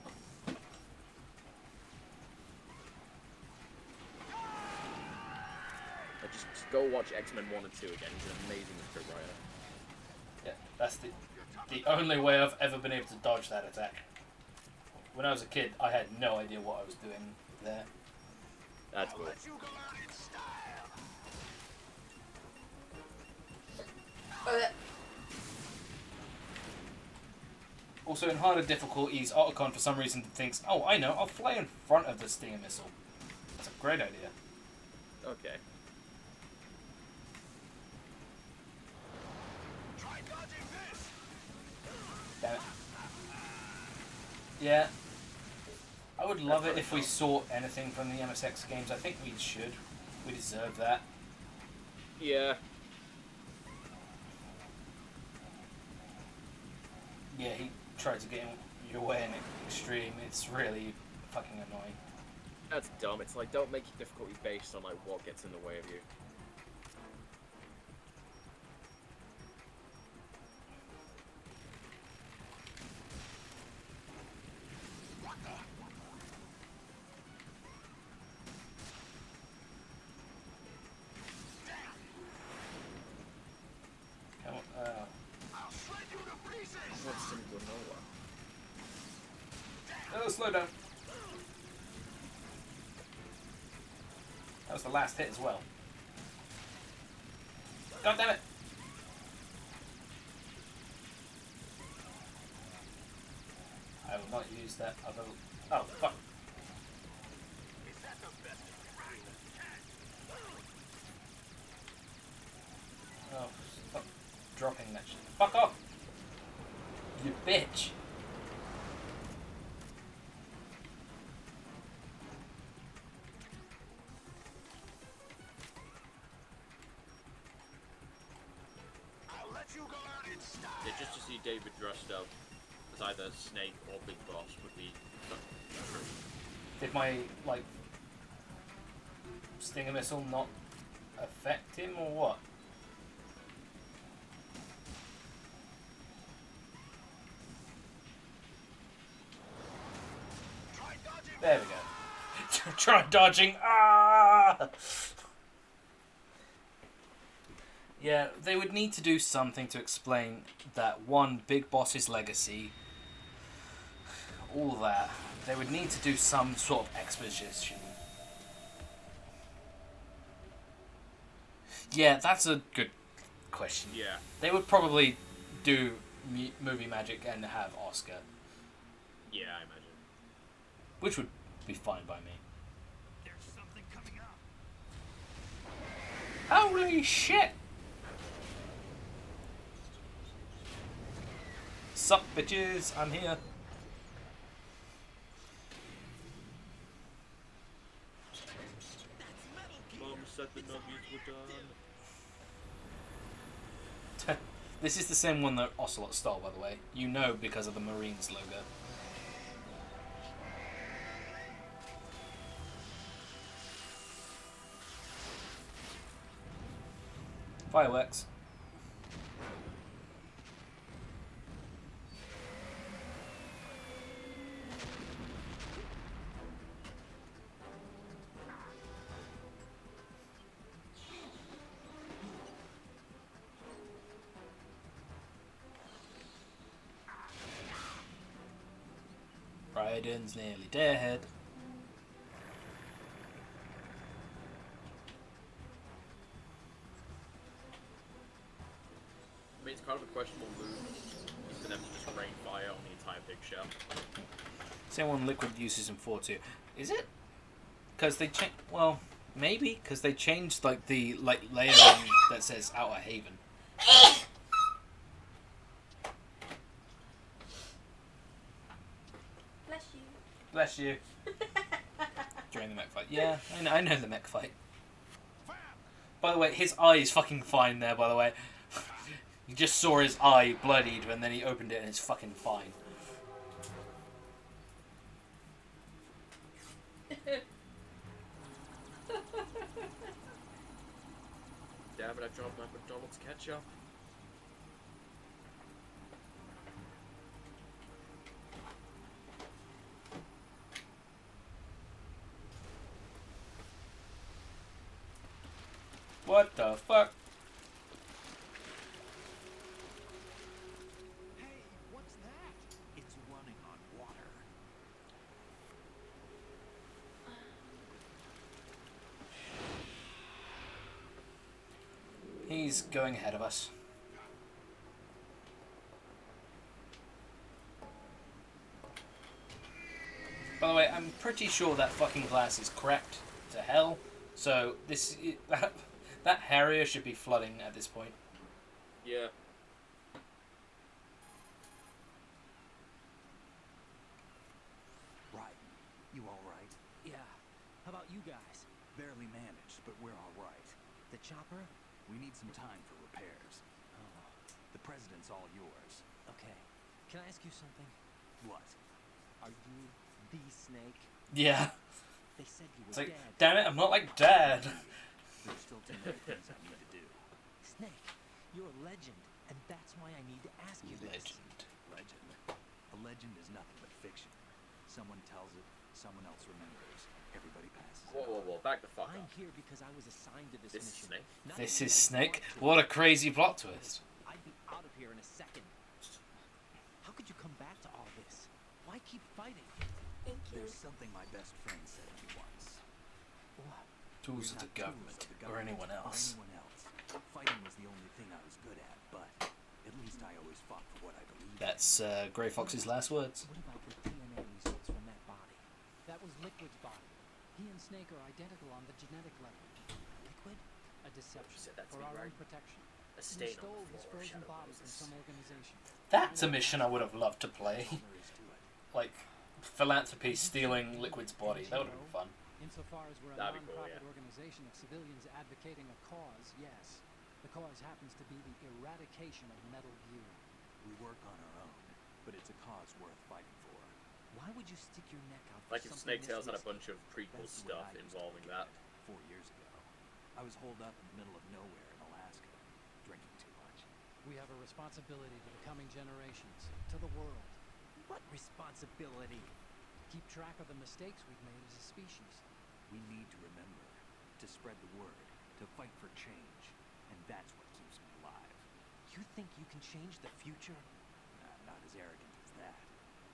Just go watch X-Men 1 and 2 again. He's an amazing scriptwriter. Yeah, that's the only way I've ever been able to dodge that attack. When I was a kid, I had no idea what I was doing there. That's cool. Also, in harder difficulties, Otacon for some reason thinks, oh, I know, I'll fly in front of the Stinger missile. That's a great idea. Okay. Damn it. Yeah. I would love it if we saw anything from the MSX games. I think we should. We deserve that. Yeah. Yeah, he tried to get in your way in Extreme. It's really fucking annoying. That's dumb. It's like, don't make your difficulty based on like what gets in the way of you. Come on, I'll shred you to pieces. slow down. That was the last hit as well. God damn it! I will not use that other... Oh, fuck. Oh, stop dropping that shit. Fuck off! You bitch! I'll let you go out in style. Yeah, just to see David dressed up as either Snake or Big Boss would be true. Did my, like, Stinger Missile not affect him or what? There we go. Try dodging. Ah! Yeah, they would need to do something to explain that one, Big Boss's legacy, all that. They would need to do some sort of exposition. Yeah, that's a good question. Yeah. They would probably do movie magic and have Oscar, Yeah, I imagine. which would be fine by me. There's something coming up. Holy shit! Sup, bitches? I'm here. Mom said the nuggets were done. This is the same one that Ocelot stole, by the way. You know because of the Marines logo. Fireworks. Raiden's nearly dead. I mean, it's kind of a questionable move for them to just rain fire on the entire big shell. Same one Liquid uses in 4-2. Is it? Because they changed... Well, maybe. Because they changed, like, the layering that says Outer Haven. Bless you. Bless you. During the mech fight. Yeah, I know the mech fight. By the way, his eye is fucking fine there, by the way. You just saw his eye bloodied and then he opened it and it's fucking fine. Damn it, I dropped my McDonald's ketchup. What the fuck? Hey, what's that? It's running on water. He's going ahead of us. By the way, I'm pretty sure that fucking glass is cracked to hell. So this that Harrier should be flooding at this point. Yeah. Right. You all right? Yeah. How about you guys? Barely managed, but we're all right. The chopper? We need some time for repairs. Oh. The president's all yours. Okay. Can I ask you something? What? Are you the Snake? Yeah. They said you were It's like, dead. damn it, I'm not like Dad. There's still too many things I need to do. Snake, you're a legend, and that's why I need to ask you this. Legend. Legend. A legend is nothing but fiction. Someone tells it, someone else remembers. Everybody passes it Whoa, whoa, on. whoa, back the fuck I'm up. here because I was assigned to this This is mission. Snake? Not This because is I Snake. want to. What a crazy plot twist. I'd be out of here in a second. How could you come back to all this? Why keep fighting? Thank you. There's something my best friend said to me once. What? Tools We're of the not government, tools of the or government anyone else. Or anyone else. Fighting was the only thing I was good at, but at least I always fought for what I believed in. That's Grey Fox's last words. What about the DNA results from that body? That was Liquid's body. He and Snake are identical on the genetic level. Liquid? A deception. said that to For me, our right? own protection. A We stain on stole the his floor of frozen Shadow body from Moses. some organization. That's a mission I would have loved to play. All there is to it. Like, philanthropy stealing Liquid's body. That would have been fun. Insofar as we're a That'd be cool, non-profit yeah. organization of civilians advocating a cause, yes. The cause happens to be the eradication of Metal Gear. We work on our own, but it's a cause worth fighting for. Why would you stick your neck out for Like if something Snake this Tales had a risky? bunch of prequel That's the way stuff I used to involving look at that. it 4 years ago. I was holed up in the middle of nowhere in Alaska, drinking too much. We have a responsibility to the coming generations, to the world. What responsibility? Keep track of the mistakes we've made as a species. We need to remember, to spread the word, to fight for change, and that's what keeps me alive. You think you can change the future? Not as arrogant as that.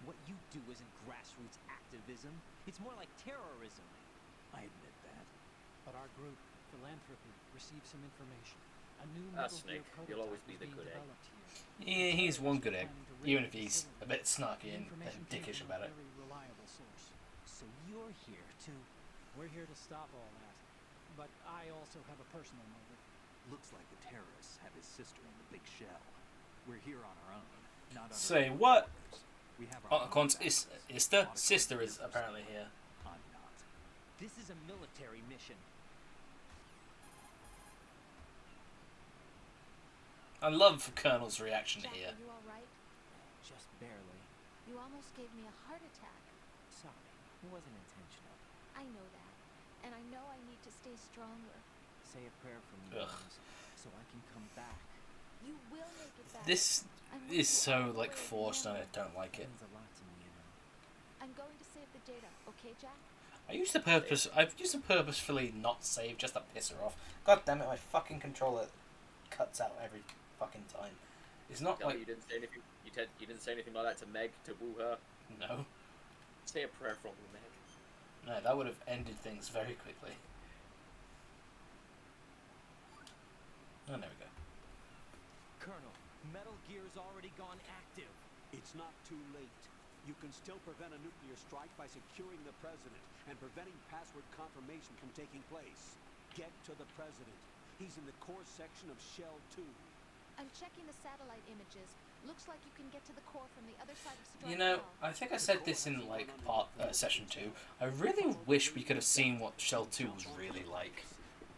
What you do isn't grassroots activism. It's more like terrorism. I admit that. But our group, Philanthropy, received some information. A new Ah, Metal Snake, Gear you'll prototype always be was the being good egg. developed here. Yeah, he's one good egg, Planning to rig even the if he's a facility. bit snarky The and information came dickish from about a it. very reliable source. So you're here to... We're here to stop all that. But I also have a personal motive. Looks like the terrorists have his sister in the big shell. We're here on our own, not under Say anyone's what? orders. We have our own Con's battles, Ister? not Sister according is to apparently yours. here. I'm not. This is a military mission. I love Colonel's reaction Jack, here. are you all right? Just barely. You almost gave me a heart attack. Sorry. It wasn't intentional. I know that. And I know I need to stay stronger. Say a prayer for me, Ugh. Rose, so I can come back. You will make it back. This I'm with is you so all the like way to the forced and I end. don't like It it. means a lot to me, you know. I'm going to save the data, okay, Jack? I've used to purposefully not save just to piss her off. God damn it, my fucking controller cuts out every fucking time. It's not Tell me like you didn't say anything. You didn't say anything like that to Meg to woo her. no. Say a prayer for me, Meg. No, that would have ended things very quickly. Oh, there we go. Colonel, Metal Gear's already gone active. It's not too late. You can still prevent a nuclear strike by securing the president and preventing password confirmation from taking place. Get to the president. He's in the core section of Shell 2. I'm checking the satellite images. Looks like you can get to the core from the other side of Strike You know, Hell. I think I said this in like session 2. I really wish we could have seen what Shell 2 was really like.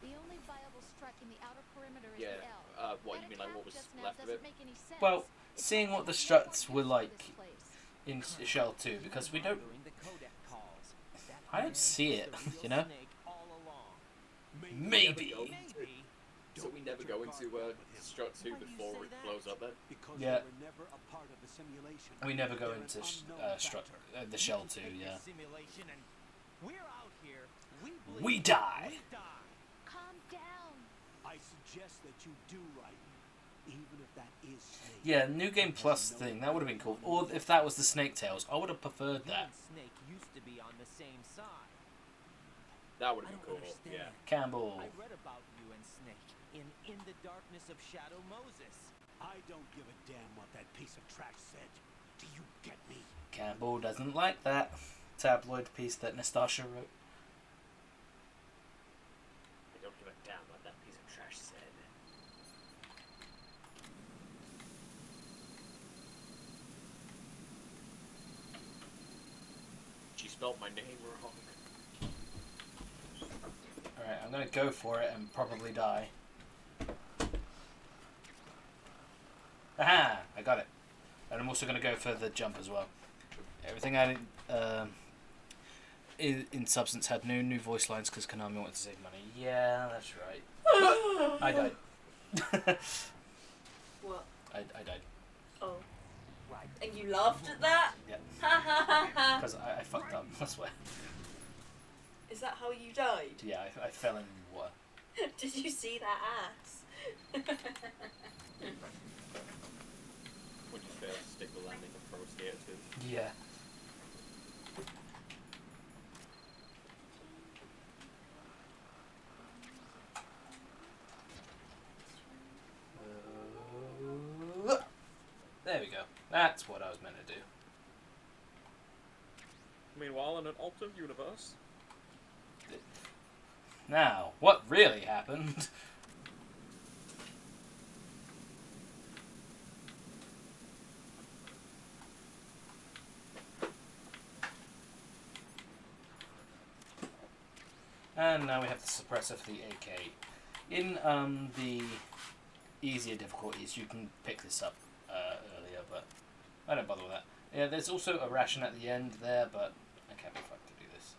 The only viable strut in the outer perimeter is Yeah. the L. What That you mean, like what attack was just now left of doesn't it? make any sense. Well, It's seeing like what the there's struts no were use for like this place. in Shell 2, because we don't. During the codec calls. That I don't man see was it, the real you know? Snake all along. Maybe. Maybe. So we never go into Strut 2 Why do you before say it that? blows up then? Because Yeah. they were never a part of the simulation. We never go They're an into unknown Strut, factor. the Shell 2, yeah. Simulation and we're out here. We bleed. We die. We die. Calm down. I suggest that you do right, even if that is Snake. Yeah, New Game Plus thing, that would have been cool. Or if that was the Snake Tales, I would have preferred You that. and Snake used to be on the same side. That would I have been don't cool. understand. Yeah. Campbell. I read about you and Snake in the Darkness of Shadow Moses. I don't give a damn what that piece of trash said. Do you get me? Campbell doesn't like that tabloid piece that Nastasha wrote. I don't give a damn what that piece of trash said. She spelled my name wrong. Alright, I'm gonna go for it and probably die. Aha! I got it. And I'm also gonna go for the jump as well. Everything I did, in Substance had new voice lines because Konami wanted to save money. Yeah, that's right. I died. What? I died. Oh. Right. And you laughed at that? Yeah. Ha ha ha ha. Because I fucked up, I swear. Is that how you died? Yeah, I fell in water. Did you see that ass? When you fail to stick the landing of Pro Skater 2. Yeah. That's what I was meant to do. Meanwhile, in an alternate universe. Now, what really happened? And now we have the suppressor for the AK. In the easier difficulties, you can pick this up earlier, but I don't bother with that. Yeah, there's also a ration at the end there, but I can't be fucked to do this.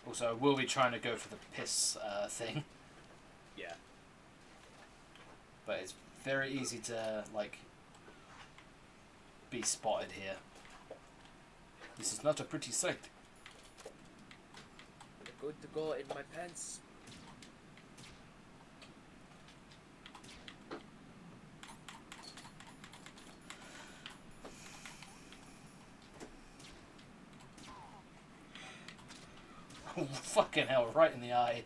Also, I will be trying to go for the piss thing, Yeah. but it's very easy to, like, be spotted here. This is not a pretty sight. Good to go in my pants. Oh, fucking hell, right in the eye.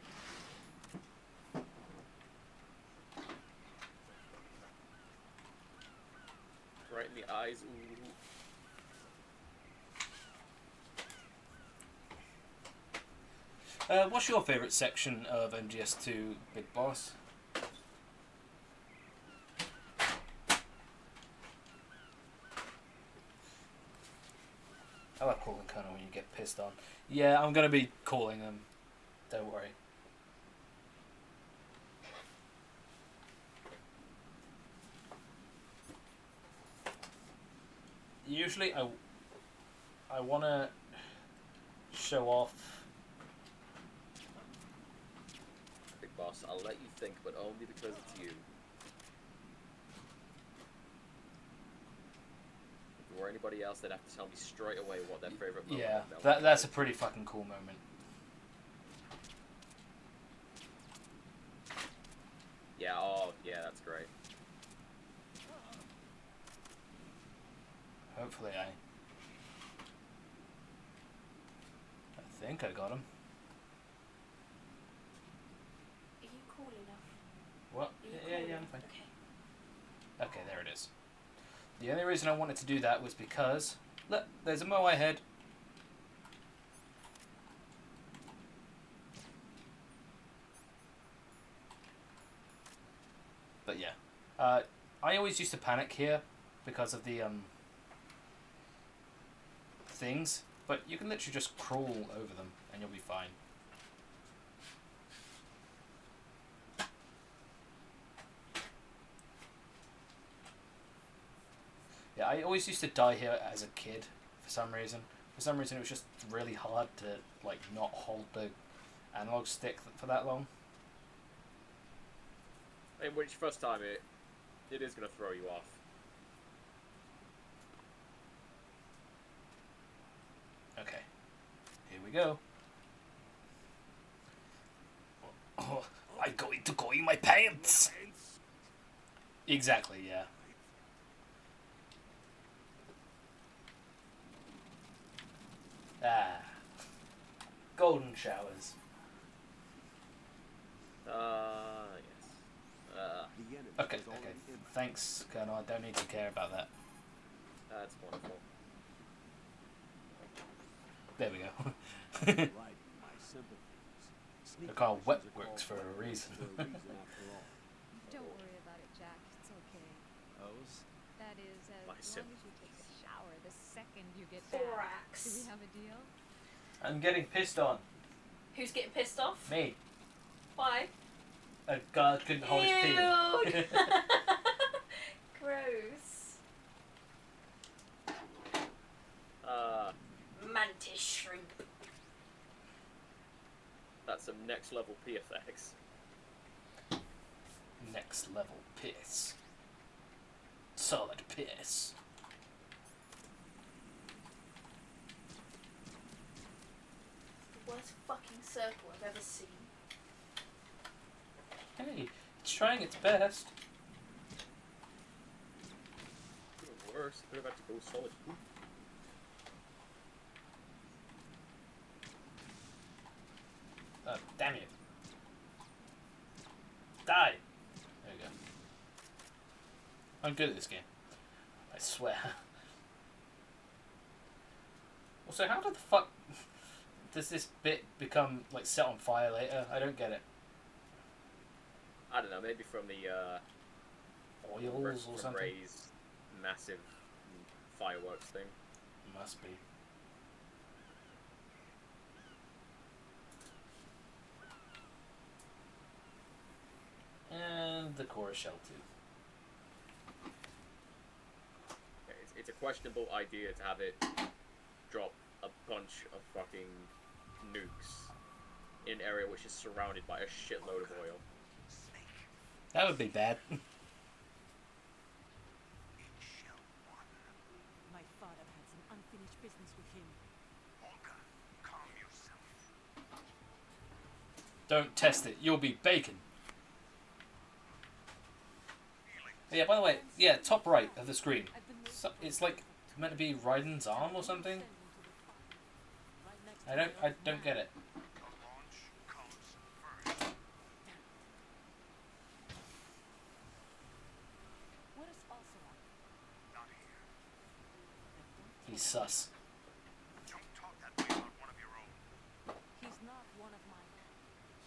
Right in the eyes. Ooh. What's your favourite section of MGS2 Big Boss? I like calling Colonel when you get pissed on. Yeah, I'm going to be calling them. Don't worry. Usually I want to show off. Big boss, I'll let you think, but only because it's you. If it were anybody else, they'd have to tell me straight away what their favourite moment Yeah, of Melody that's a is. pretty fucking cool moment. Yeah, oh, yeah, that's great. Hopefully I think I got him. Are you cool enough? What? Are you Yeah, cool I'm enough? fine. Okay. Okay, there it is. The only reason I wanted to do that was because, look, there's a Moai head. But yeah, I always used to panic here because of the things, but you can literally just crawl over them and you'll be fine. Yeah, I always used to die here as a kid for some reason. For some reason, it was just really hard to like not hold the analog stick for that long. In which first time it is going to throw you off. Okay, here we go. Oh, I'm going to go in my pants. Exactly, yeah. Ah, golden showers. Yes. Okay, okay. Thanks, Colonel. I don't need to care about that. That's wonderful. There we go. Right, my sympathies. I call wet works for a reason. Don't worry about it, Jack. It's okay. O's? That is, as My long sim- as you take a shower the second you get back. Thorax. Do we have a deal? I'm getting pissed on. Who's getting pissed off? Me. Why? A guard couldn't hold his pee. Ew. Gross. Mantis shrimp. That's some next level PFX. Next level piss. Solid piss. The worst fucking circle I've ever seen. Hey, it's trying its best. Could have worse. Could have had to go solid. Damn you. I'm good at this game. I swear. Also, how the fuck does this bit become like set on fire later? I don't get it. I don't know, maybe from the Oils or something? Ray's massive fireworks thing. Must be. And the core shell too. It's a questionable idea to have it drop a bunch of fucking nukes in an area which is surrounded by a shitload of oil. That would be bad. My father had some unfinished business with him. Olga, calm yourself. Don't test it. You'll be bacon. Yeah, by the way, yeah, top right of the screen. So, it's like meant to be Raiden's arm or something. I don't get it. The launch comes first. What is Ocelot? Not here. He's sus. Don't talk that way about one of your own. He's not one of mine.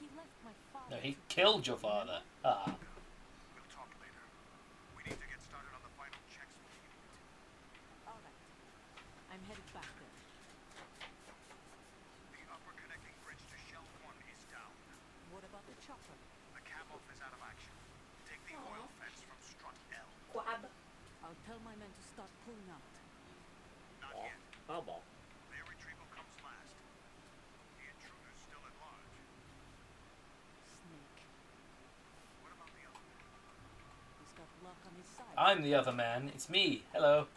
He left my father. No, he killed your father. Ah. We'll talk later. We need to get started on the final checks for the unit. All right. I'm headed back there. The upper connecting bridge to Shell 1 is down. What about the chopper? The cab-off is out of action. Take the oil fence from strut L. Quab. I'll tell my men to start pulling out. Not Oh, yet. how about? Their retrieval comes last. The intruder's still at large. Snake. What about the other man? He's got luck on his side. I'm the other man. It's me. Hello.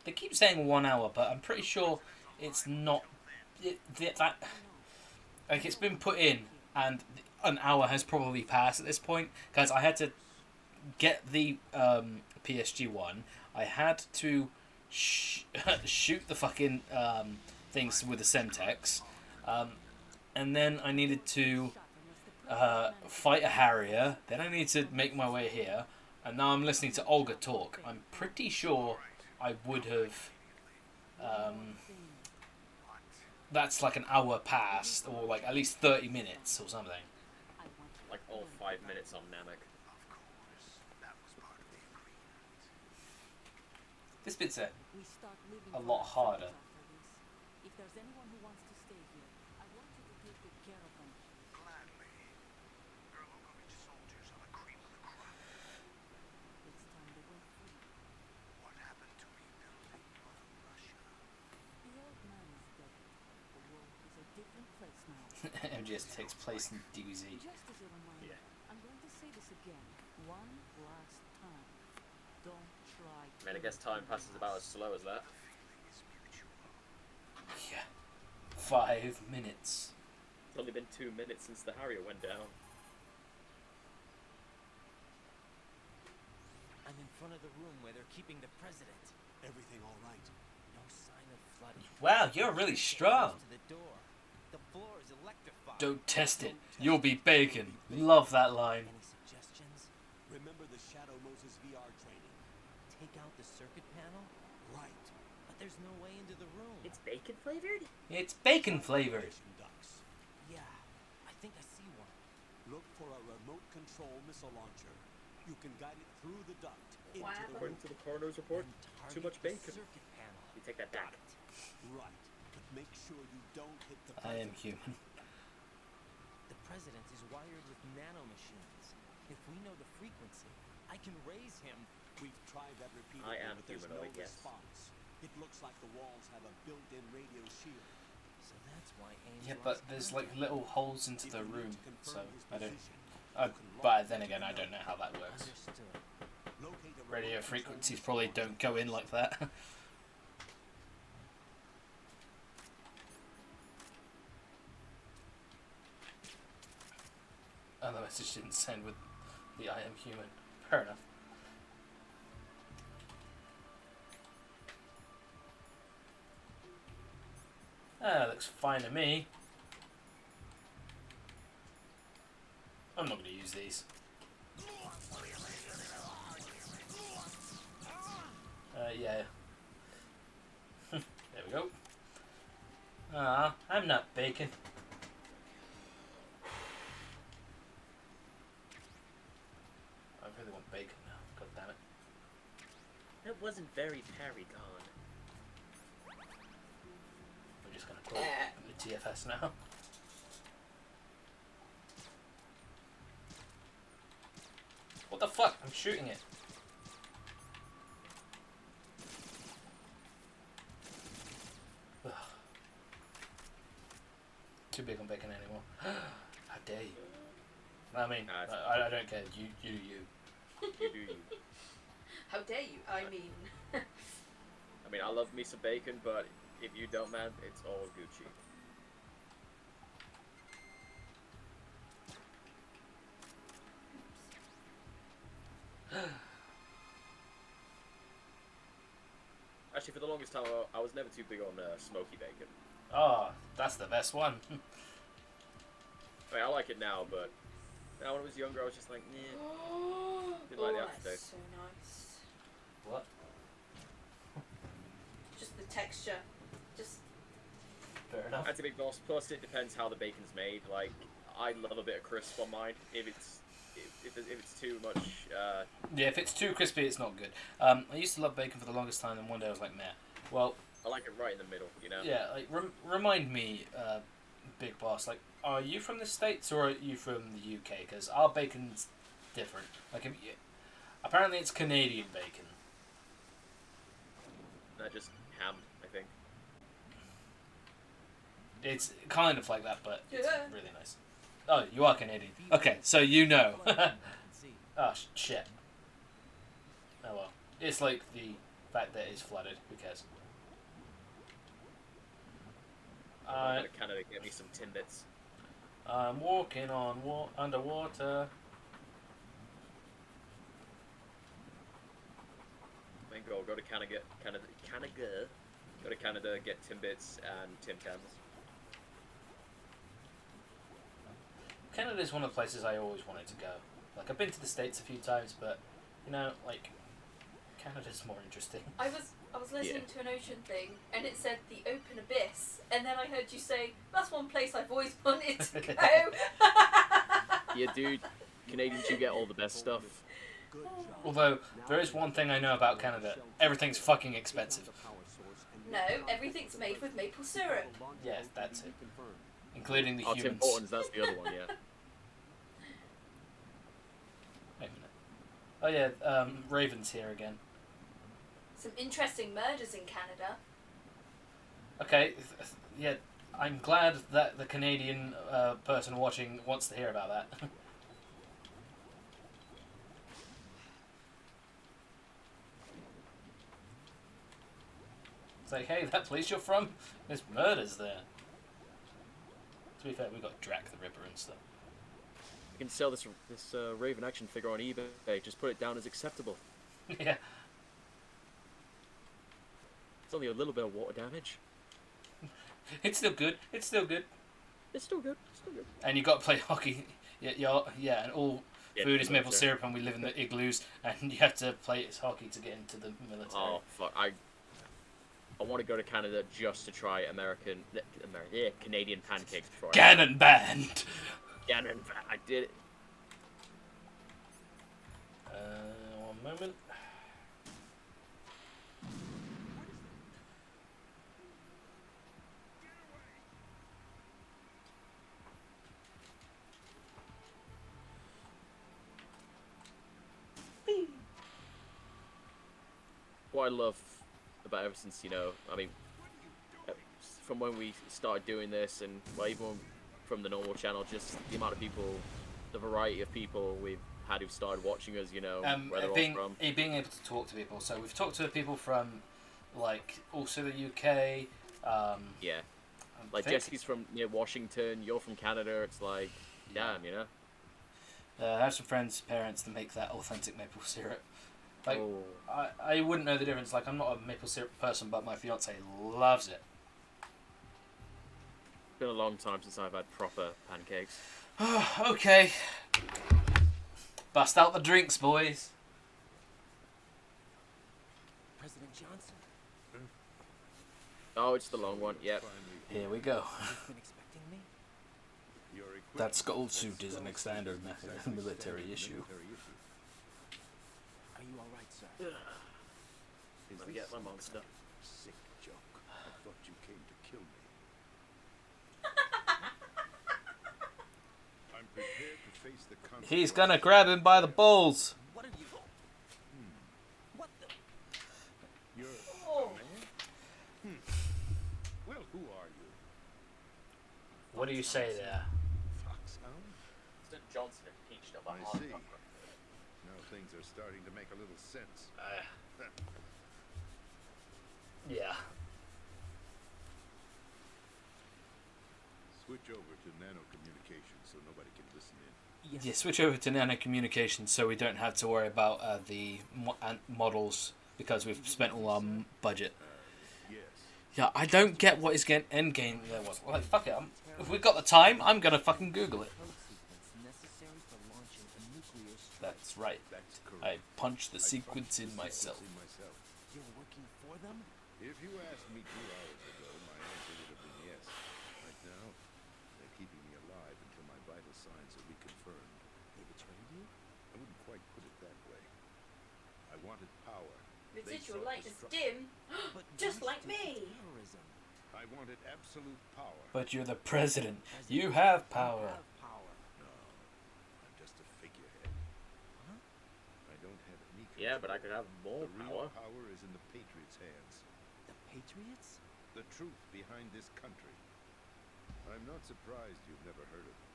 They keep saying 1 hour, but I'm pretty sure it's not. That like it's been put in, and an hour has probably passed at this point. Because I had to get the PSG one. I had to shoot the fucking things with the Semtex, and then I needed to fight a Harrier. Then I need to make my way here, and now I'm listening to Olga talk. I'm pretty sure I would have. That's like an hour past, or like at least 30 minutes or something. Like all 5 minutes on Namek. Of course. That was part of the agreement. This bit's a We start living a for lot ourselves harder. after this. If there's anyone who wants to stay here, I want you to take good care of them. Gladly. Gerlokovich soldiers are the cream of the crop. It's time they went free. What happened to rebuilding Mother Russia? The old man is dead. The world is a different place now. MGS takes place in DBZ. Just as a reminder, Yeah. I'm going to say this again, one last time. Don't try. Man, I guess time passes about as slow as that. Feeling is mutual. Yeah. 5 minutes. It's only been 2 minutes since the Harrier went down. I'm in front of the room where they're keeping the president. Everything all right? No sign of flooding. Wow, you're really strong. To the door. The floor is electrified. Don't test it. You'll be bacon. Love that line. Any suggestions? Remember the Shadow Moses VR training? Take out the circuit panel? Right. But there's no way into the room. It's bacon flavored? It's bacon flavored. Ventilation ducts. Yeah, I think I see one. Look for a remote control missile launcher. You can guide it through the duct into Wow. the According room. to the coroner's report, And too target much the bacon. circuit panel. You take that back. Right. But make sure you don't hit the I am president. human. The president is wired with nanomachines. If we know the frequency, I can raise him. We've tried that repeatedly, I am but there's humanoid, no yes. response. It looks like the walls have a built-in radio shield. So that's why Ames Yeah, lost but there's like contact. little holes into If the you need room, to confirm so his I don't. position, you can But log then into again, the I don't know how that works. Understood. Locate a Radio remote control frequencies missile probably launcher. don't go in like that. Oh, the message didn't send with the I am human. Fair enough. Ah, looks fine to me. I'm not going to use these. Yeah. There we go. I'm not bacon. I really want bacon now. God damn it. That wasn't very Paragon. We're just going to quit the TFS now. What the fuck? I'm shooting it. Ugh. Too big on bacon anymore. How dare you? I mean, I don't care. You do you. You do you. How dare you? I mean. I mean, I love me some bacon, but if you don't, man, it's all Gucci. Actually, for the longest time, I was never too big on smoky bacon. Oh, that's the best one. I mean, I like it now, but now when I was younger, I was just like, nah. Didn't like the that's aftertaste. so nice. What? Just the texture. Just. Fair enough. That's a big boss. Plus, it depends how the bacon's made. Like, I love a bit of crisp on mine. If it's too much. Yeah, if it's too crispy, it's not good. I used to love bacon for the longest time, and one day I was like, meh. Well, I like it right in the middle, you know. yeah, like remind me, Big Boss. Like, are you from the States or are you from the UK? Because our bacon's different. Like, apparently it's Canadian bacon. Not just ham, I think. It's kind of like that, but it's Yeah. really nice. Oh, you are Canadian. Okay, so you know. Oh, shit. Oh well. It's like the fact that it's flooded. Who cares? I'm gonna Canada get me some Timbits. I'm walking on underwater. Then go to Canada, go to Canada, get Timbits and Tim Tams. Canada's one of the places I always wanted to go. Like, I've been to the States a few times, but, you know, like, Canada's more interesting. I was listening to an ocean thing, and it said the open abyss, and then I heard you say, that's one place I've always wanted to go. Yeah, dude, Canadians, you get all the best stuff. Although, there is one thing I know about Canada. Everything's fucking expensive. No, everything's made with maple syrup. Yes, that's it. Including the Tim humans. Hortons, that's the other one, yeah. Wait a minute. Oh yeah, Raven's here again. Some interesting murders in Canada. Okay, yeah, I'm glad that the Canadian person watching wants to hear about that. It's like, hey, that place you're from, there's murders there. To be fair, we got Drac the Ripper and stuff. You can sell this Raven action figure on eBay. Just put it down as acceptable. Yeah. It's only a little bit of water damage. It's still good. It's still good. It's still good. It's still good. And you got to play hockey. Yeah, and all food is maple sure. syrup, and we live in the igloos, and you have to play as hockey to get into the military. Oh fuck! I want to go to Canada just to try Canadian pancakes before. Gannon Band. Gannon, I did it. One moment. What I love about ever since, you know, I mean, from when we started doing this, and well, even from the normal channel, just the amount of people, the variety of people we've had who've started watching us, you know, where they're all from. Being able to talk to people. So we've talked to people from, like, also the UK. Yeah. Like, Jesse's from near Washington, you're from Canada, it's like, damn, you know? I have some friends' parents that make that authentic maple syrup. Like, I wouldn't know the difference. Like, I'm not a maple syrup person, but my fiance loves it. It's been a long time since I've had proper pancakes. Okay. Bust out the drinks, boys. President Johnson, Oh, it's the long one. Yep. Here we go. you've been expecting me? That skull suit is an standard military issue. Are you all right, sir? Let me get my monster. Sick joke. I thought you came to kill me. I'm prepared to face the consequences. He's gonna grab him by the balls. What are you? What the? You're Oh. a man? Well, who are you? What do you say there? Foxhound? President Johnson impeached him. I see. Now things are starting to make a little sense. Yeah. Switch over to nano communications so nobody can listen in. Yeah, switch over to nano communications so we don't have to worry about the models because we've spent all our budget. Yes. Yeah, I don't get what his end game there was. Like, fuck it. If we've got the time, I'm gonna fucking Google it. Code sequence necessary for launching a nuclear strike. That's right. That's correct. I punched the sequence in myself. You're working for them? If you asked me 2 hours ago, my answer would have been yes. Right now, they're keeping me alive until my vital signs are reconfirmed. They betrayed you? I wouldn't quite put it that way. I wanted power. Residual sought light is destruction. dim. But Just why like stick to me. terrorism? I wanted absolute power. But you're the president. You have power. You have power. No, I'm just a figurehead. Huh? I don't have any control. Yeah, but I could have more The power. real power is in the Patriots' hands. The Patriots? The truth behind this country. I'm not surprised you've never heard of it.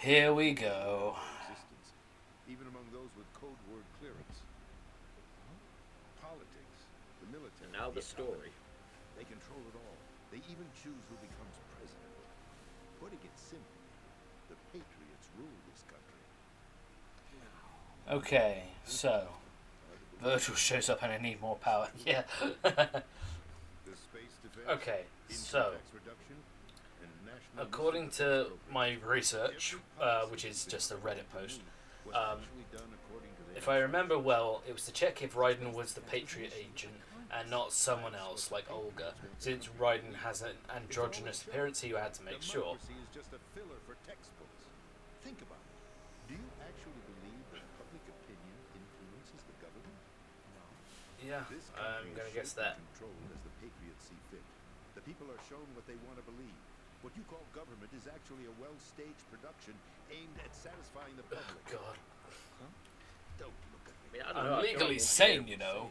Here we go. Existence, even among those with code word clearance. Politics, the military, And now the economy. story. They control it all. They even choose who becomes president. Putting it simply, the Patriots rule this country. Okay, so Virgil shows up and I need more power. Yeah. The space defense, Okay, income so tax reduction, and national according use to of the my research, Every policy which is that just a was Reddit post, was um, actually done according to their if I remember well, it was to check if Raiden was the Patriot agent and not someone else like Olga. Since Raiden has an androgynous appearance, he had to make sure. Democracy is just a filler for textbooks. Think about it. Do you actually believe that public opinion influences the government? Yeah, This I'm country gonna is guess shaped that. and controlled as the patriots see fit. The people are shown what they want to believe. What you call government is actually a well-staged production aimed at satisfying the public. God. Don't look at me. I mean, I don't know. I'm I feel legally like sane, you know.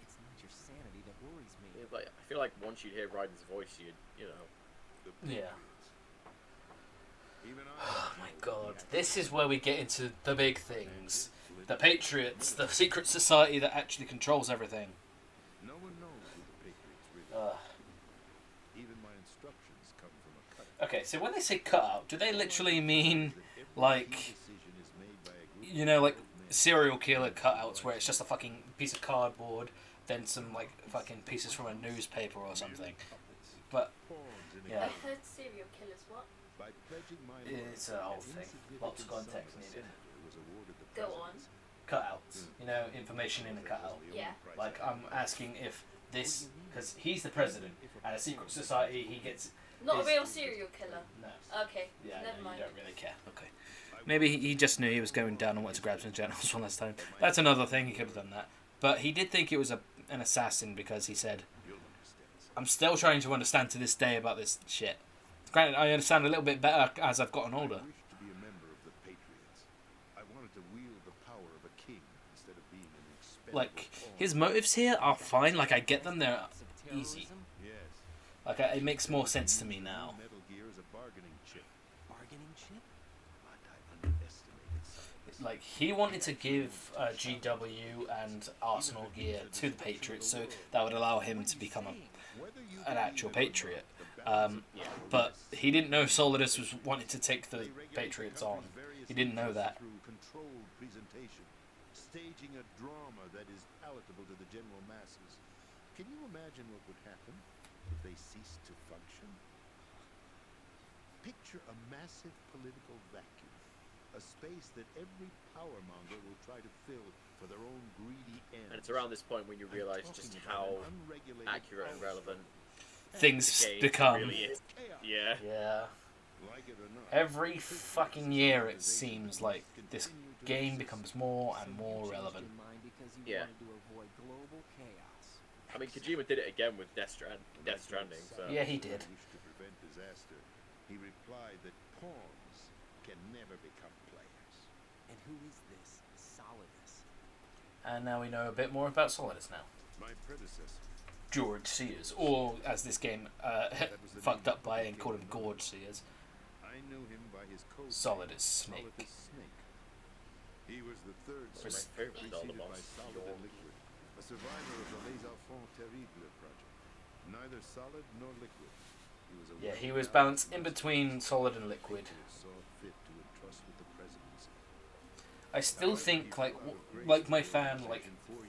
It's not your sanity that worries me. Like, I feel like once you hear Raiden's voice, you know. The Yeah. Patriots. Even Oh my God. This is where we get into the big things. The Patriots, the secret society that actually controls everything. No one knows who the Patriots really are. Even my instructions come from a cut. Okay, so when they say cutout, do they literally mean like, Decision is made by a group you know, like serial killer cutouts where it's just a fucking piece of cardboard, then some like fucking pieces from a newspaper or something? But yeah, I heard serial killers. What? By pledging my it's a whole thing. Lots of context needed. was awarded the Go on. presidency. Cutouts, you know, information in a cutout. Yeah. Like I'm asking if this, because he's the president, and a secret society, he gets. Not a is- real serial killer. No. Okay. Yeah, Never no, mind. you don't really care. Okay. Maybe he just knew he was going down and wanted to grab some genitals one last time. That's another thing, he could have done that. But he did think it was an assassin because he said, You'll understand. I'm still trying to understand to this day about this shit. Granted, I understand a little bit better as I've gotten older. I wished to be a member of the Patriots. I wanted to wield the power of a king instead of being an expendable Like, pawn. his motives here are fine. Like, I get them. They're Acts of easy. terrorism? Yes. Like, it makes more sense to me now. Metal Gear is a bargaining chip, Bargaining chip? but I underestimated some. Like, he wanted to give GW and Arsenal gear to the Patriots, so that would allow him to become an actual Patriot. But he didn't know Solidus was wanting to take the Patriots on. He didn't know that. Through controlled presentation, staging a drama that is palatable to the general masses. Can you imagine what would happen if they ceased to function? Picture a massive political vacuum, a space that every power monger will try to fill for their own greedy ends. And it's around this point when you realize just how accurate and relevant things the game become. really is. Yeah. Yeah. Like it or not, Every fucking year it seems like this game becomes more and more relevant. Yeah. I mean, Kojima did it again with Death Stranding. So. Yeah, he did. To prevent disaster, he replied that pawns can never become players. And who is this Solidus? And now we know a bit more about Solidus now. My predecessor. George Sears, or as this game fucked up by and called him Gorge Sears. I knew him by his code Solidus Snake. Solidus Snake. He was the third My Snake, favorite preceded Zelda by boss, Solid George. and Liquid, a survivor of the Les Enfants Terribles project. Neither solid nor liquid. He was a Yeah, he was balanced in between Solid and Liquid. saw fit to entrust with the presidency. I still think like my fan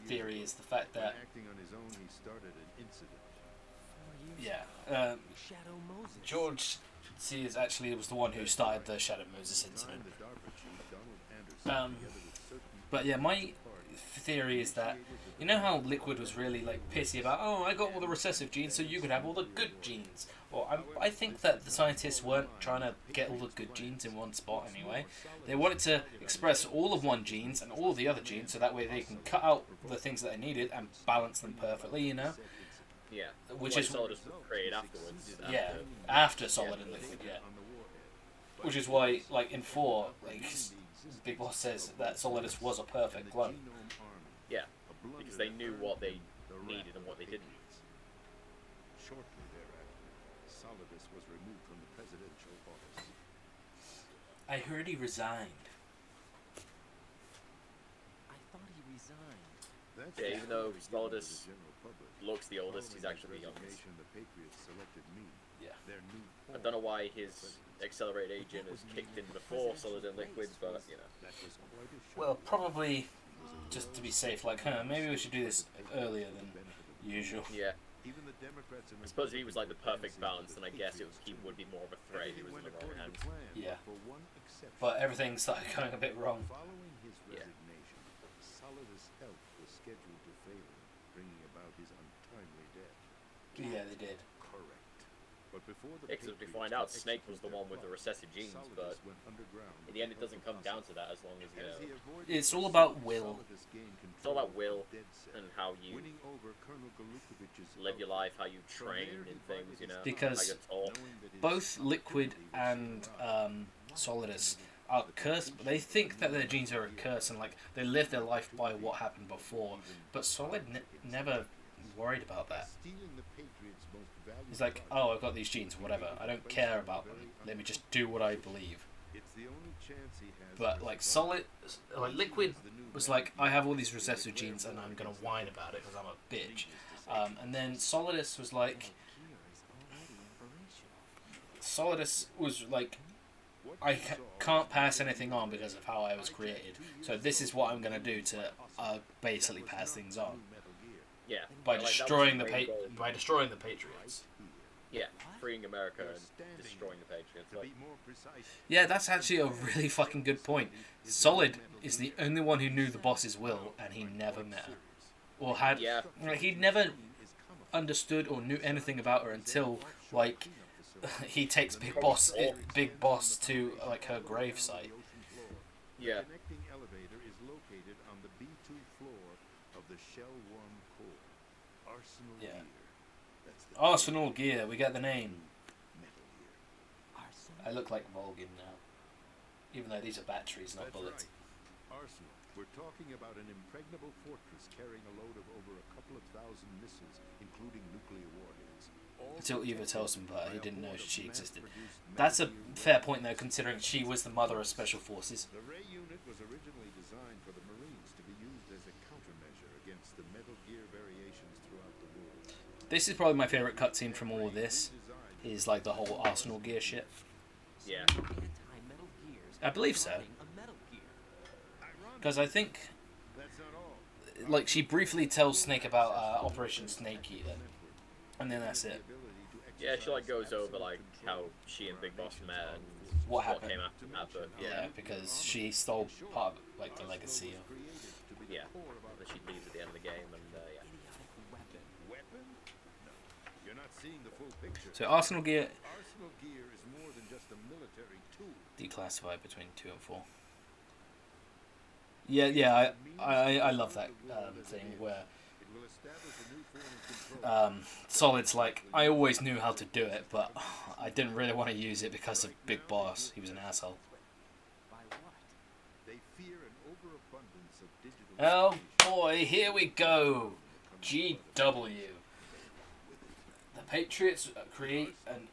theory is the fact that Acting on his own, he started an incident. Shadow Moses. George Sears actually was the one who started the Shadow Moses incident. The DARPA chief, Donald Anderson, together with certain But yeah, my theory is that you know how Liquid was really pissy about, oh, I got all the recessive genes so you could have all the good genes. Well, I think that the scientists weren't trying to get all the good genes in one spot anyway. They wanted to express all of one genes and all of the other genes so that way they can cut out the things that they needed and balance them perfectly, you know? Yeah. Which like is Solidus was created afterwards. yeah, after Solid and Liquid, yeah. Which is why, in 4, Big Boss says that Solidus was a perfect clone. Yeah, because they knew what they needed and what they didn't. Shortly thereafter, Solidus was removed from the presidential office. I heard he resigned. I thought he resigned. That's Yeah, even though the Solidus general public. looks the oldest, he's Following actually the his youngest. resignation, the Patriots selected me, Yeah. their new I don't know why his accelerated agent is kicked in before Solid and Liquid, but you know. That was quite a shock. Well, probably just to be safe, maybe we should do this earlier than usual. Yeah. Even the Democrats and I suppose if he was the perfect Republicans balance, then I guess he Patriots would be more of a threat if he was in the wrong hands. Yeah. For one exception. But everything started going a bit wrong. Following his Yeah. resignation, Solidus' health was scheduled to fail him, bringing about his untimely death. Yeah, they did. Correct. But before the Yeah, because we Patriots find could out Snake was execute the their one with the plot, recessive genes, Solidus but went underground in the end it with doesn't help come from down to that as long as, As he avoided It's all pursuit, about will. Solidus gained it's all about control will of Dead Set, and how you winning over Colonel Galukovich's live your outfit. life, how you train in things, you know, Because how you talk. Knowing that his Both Liquid opportunity was and surprised. Solidus are cursed, but they think that their genes are a curse and they live their life by what happened before. But Solid never worried about that. Stealing the Patriots' most valuable He's like, product. oh, I've got these genes, whatever. I don't care about them. Let me just do what I believe. It's the only chance he has But of Solid, Liquid the new was man. I have all these recessive genes and I'm gonna whine about it because I'm a bitch. And then Solidus was Gear is already operational. Solidus was What I you saw can't pass anything on because of how I was created. So this is what I'm gonna do to basically pass things on Metal Gear. Yeah. by Like, that was destroying the his main goal. by destroying the Patriots. Yeah, freeing America and destroying the Patriots. To be more precise, Yeah, that's actually a really fucking good point. Solid is the only one who knew the boss's will, and he never met her, or had. Yeah. He never understood or knew anything about her until he takes Big Boss to her gravesite. Yeah. The connecting elevator is located on the B2 floor of the Shell 1 core. Arsenal Yeah. Gear. That's the Arsenal Gear, we get the name. Metal Gear. Arsenal. I look like Volgin now, even though these are batteries, not That's bullets. right. Arsenal. We're talking about an impregnable fortress carrying a load of over a couple of thousand missiles, including nuclear warheads. All Until Eva protected tells him that by he a didn't know horde of she existed. mass-produced That's a Metal Gear fair weapons. point though, considering she was the mother of Special Forces. The Ray unit was originally designed for the Marines to be used as a countermeasure against the Metal Gear variations throughout the world. This is probably my favourite cutscene from all of this. Redesigned Is the whole Arsenal Gear shit. Yeah. Anti-metal gears I believe so. running a Metal Gear. Because I think, That's not all. she briefly tells Snake about Operation Snake Eater, and then that's The it. ability to Yeah, she like goes over like how she and Big Boss met and What happened? came after that, but Yeah, because she stole part of like the legacy of. yeah, that she leaves at the end of the game, and yeah. Weapon? No. You're not seeing the full picture. So Arsenal gear Arsenal gear is more than just a military tool. declassified between 2 and 4. Yeah, I love that thing where It will establish a new form of control. Solid's like, I always knew how to do it, but I didn't really want to use it because of Big Boss. He was an asshole. By what? They fear an overabundance of digital Oh information. boy, here we go. GW. The Patriots create an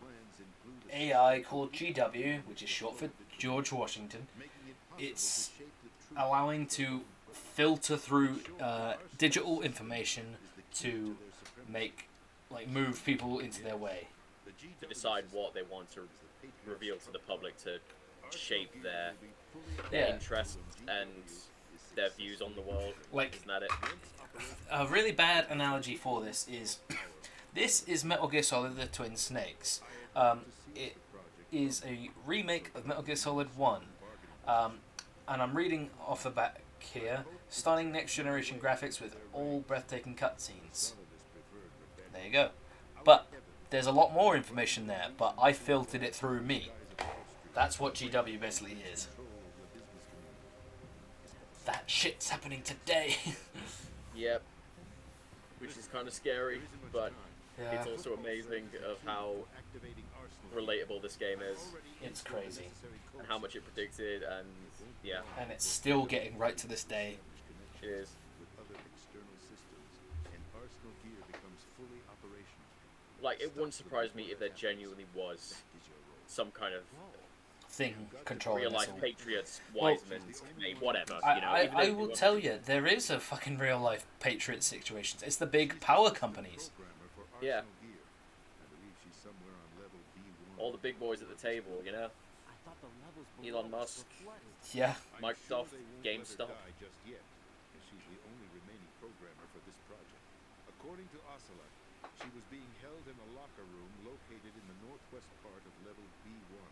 AI called GW, which is short for George Washington. It's allowing to filter through digital information to move people into their way. To decide what they want to reveal to the public to shape their Yeah. interests and their views on the world. Like, isn't that it? a really bad analogy for this is Metal Gear Solid: The Twin Snakes. It is a remake of Metal Gear Solid 1. And I'm reading off the back here. Stunning next generation graphics with all breathtaking cutscenes. There you go. But there's a lot more information there, but I filtered it through me. That's what GW basically is. That shit's happening today. Yep. Which is kind of scary, but Yeah. it's also amazing of how relatable this game is. It's crazy. And how much it predicted, and yeah, And it's still getting right to this day. it is. With other external systems, and Arsenal gear becomes fully operational. Like, it wouldn't surprise me if there genuinely was some kind of Thing controlling real this life all. Patriots, Well, Wiseman's, whatever. You know, I even if will it tell you, there is a fucking real life Patriot situation. It's the big power companies. Programmer for Yeah. Arsenal gear. I believe she's somewhere on level B1. all the big boys at the table, you know, I thought the levels Elon below Musk. were flooded. Yeah. I'm Microsoft, sure they won't let her GameStop. die just yet, as she's the only remaining programmer for this project. According to Ocelot, she was being held in a locker room located in the northwest part of level B1.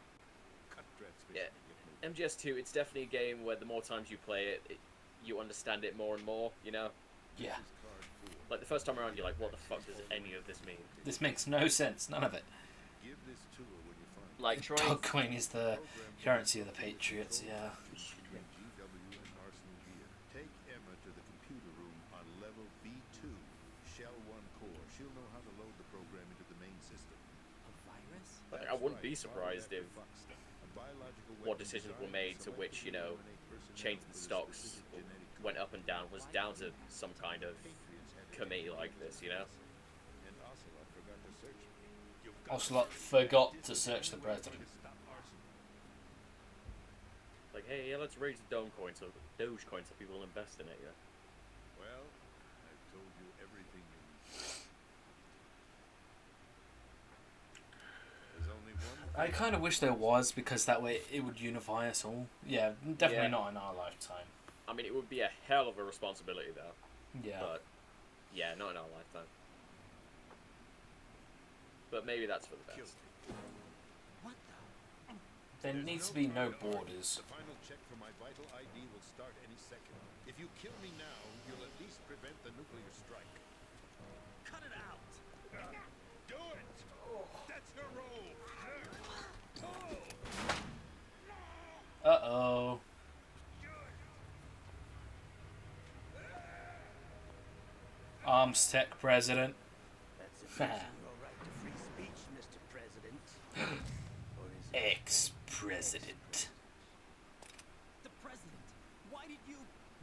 Cut transmission. Yeah. MGS2, it's definitely a game where the more times you play it, you understand it more and more, you know? Yeah. Like, the first time around, you're like, what the fuck does any of this mean? This makes no sense. None of it. Give this to her when you find Like, try Dogcoin is the currency of the Patriots, yeah. between GW and Arsenal gear. Take Emma to the computer room on level B2, Shell 1 core. She'll know how to load the program into the main system. A virus? Like, I wouldn't be surprised if what decisions were made to which, you know, changing the stocks went up and down was down to some kind of committee like this, you know? And Ocelot forgot to search me. Ocelot forgot to search the president. Like, hey, yeah, let's raise the Dogecoin so people will invest in it, yeah. Well, I've told you everything you need. There's only one I kind of wish there was, because that way it would unify us all. Yeah, definitely Yeah. not in our lifetime. I mean, it would be a hell of a responsibility, though. Yeah. But, yeah, not in our lifetime. But maybe that's for the best. What the? There needs to be no borders. The final check for my vital ID will start any second. If you kill me now, you'll at least prevent the nuclear strike. Cut it out! Do it! That's her role! Uh-oh. Arms Tech President. That's your right to free speech, Mr. President. Or is it Ex-President. The president! Why did you...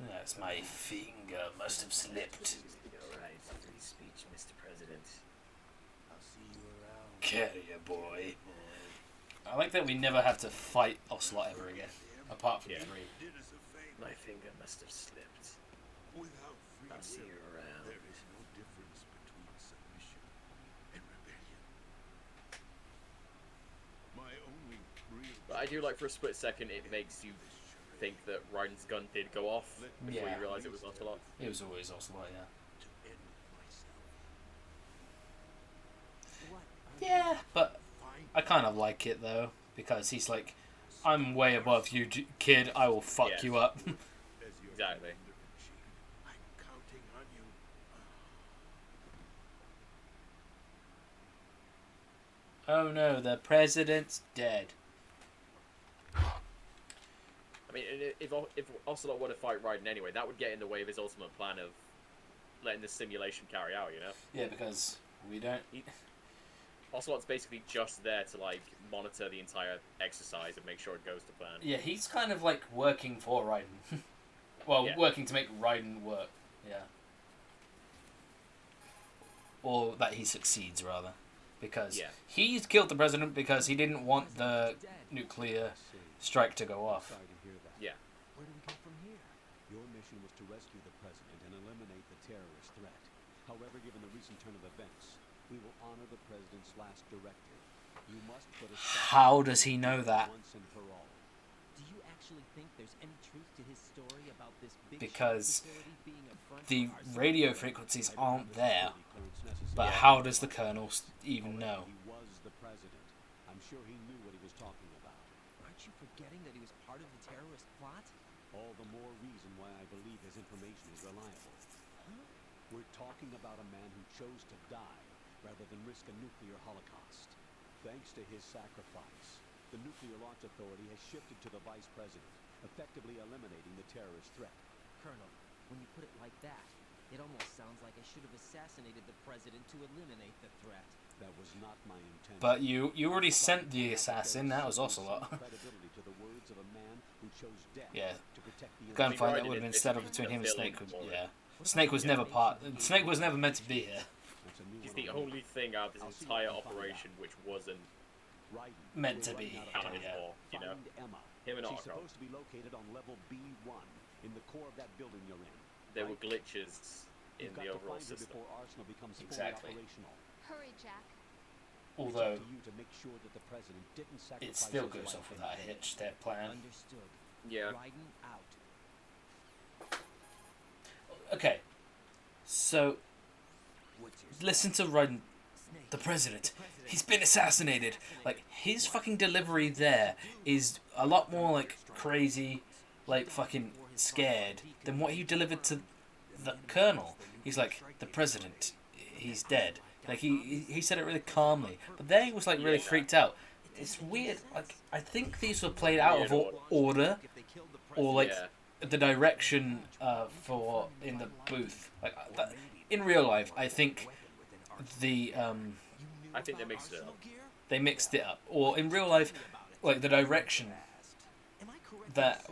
Yes, my finger must have slipped. Your right to free speech, Mr. President. I'll see you around. Carrier boy. I like that we never have to fight Ocelot ever again. Apart from Yeah. 3. Did us a favor. My finger must have slipped. Without free I'll see you will, around. there is no difference between submission and rebellion. My only real But I do like for a split second it makes you think that Ryan's gun did go off before Yeah. you realise it was Ocelot. It was always Ocelot, yeah. to end myself. What are Yeah, but I kind of like it though, because he's like, I'm way above you, kid. I will fuck Yes. you up. Exactly. I'm counting on you. Oh no, the president's dead. I mean, if Ocelot were to fight Raiden anyway, that would get in the way of his ultimate plan of letting this simulation carry out, you know? Yeah, because we don't. Ocelot's basically just there to, like, monitor the entire exercise and make sure it goes to plan. Yeah, he's kind of like working for Raiden. Well, Yeah. working to make Raiden work. Yeah. Or that he succeeds, rather. Because Yeah. he's killed the president because he didn't want the nuclear strike to go off. Sorry to hear that. Yeah. Where do we go from here? Your mission was to rescue the president and eliminate the terrorist threat. However, given the recent turn of events, we will honor the president's last directive. You must put a stop How does he know that? once and for all. Do you actually think there's any truth to his story about this big Because facility being a front the for our radio civilians? frequencies I don't aren't have the there. security clearance necessary. But Yeah. how does the colonel even However, know? He was the president. I'm sure he knew what he was talking about. Aren't you forgetting that he was part of the terrorist plot? All the more reason why I believe his information is reliable. We're talking about a man who chose to die rather than risk a nuclear holocaust. Thanks to his sacrifice, the Nuclear Launch Authority has shifted to the vice president, effectively eliminating the terrorist threat. Colonel, when you put it like that, it almost sounds like I should have assassinated the president to eliminate the threat. That was not my intention. But you already sent the assassin. That was Ocelot. Credibility to the words of a man who chose death Yeah. to protect the Gunfight that Raiden would have been is set up basically between him a and villain Snake. Was, for it. yeah. Snake was never Snake was never meant to be here. That's a new He's one the on me. only thing out of this I'll see entire what I can find operation which wasn't Raiden, Meant we're to running be. out of counted time. Yeah. for, you know? Find Emma. Him and She's Arco. supposed to be located on level B1 in the core of that building you're in. There were Right? glitches in You've got the to overall find her system. before Arsenal becomes Exactly. fully operational. Hurry, Jack. Although It's up to you to make sure that the president didn't sacrifice it still his goes life off in without a vain. hitch. Their plan. Understood. Yeah. Raiden out. Okay. So What's your listen to Raiden. Snake? The president. He's been assassinated. Like his fucking delivery there is a lot more like crazy, like fucking scared than what he delivered to the colonel. He's like, the president, he's dead. Like he said it really calmly, but there he was like really freaked out. It's weird. Like I think these were played out of order, or like Yeah. the direction for in the booth. Like that, in real life, I think the I think they mixed it up. they mixed it up, or in real life, like the direction that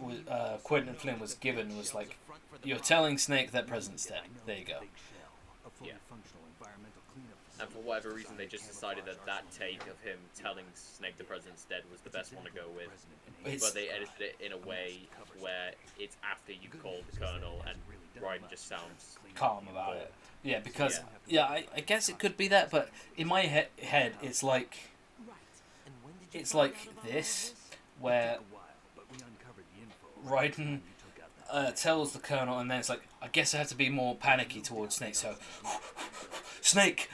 Quentin Flynn was given was like, you're telling Snake that President's dead. There you go. Yeah. And for whatever reason, they just decided that that take of him telling Snake the president's dead was the best one to go with. It's, But they edited it in a way where it's after you called the colonel, and Raiden just sounds calm about it. Yeah, because I guess it could be that, but in my head, it's like this, where Raiden tells the colonel, and then it's like, I guess I have to be more panicky towards Snake. So, Snake,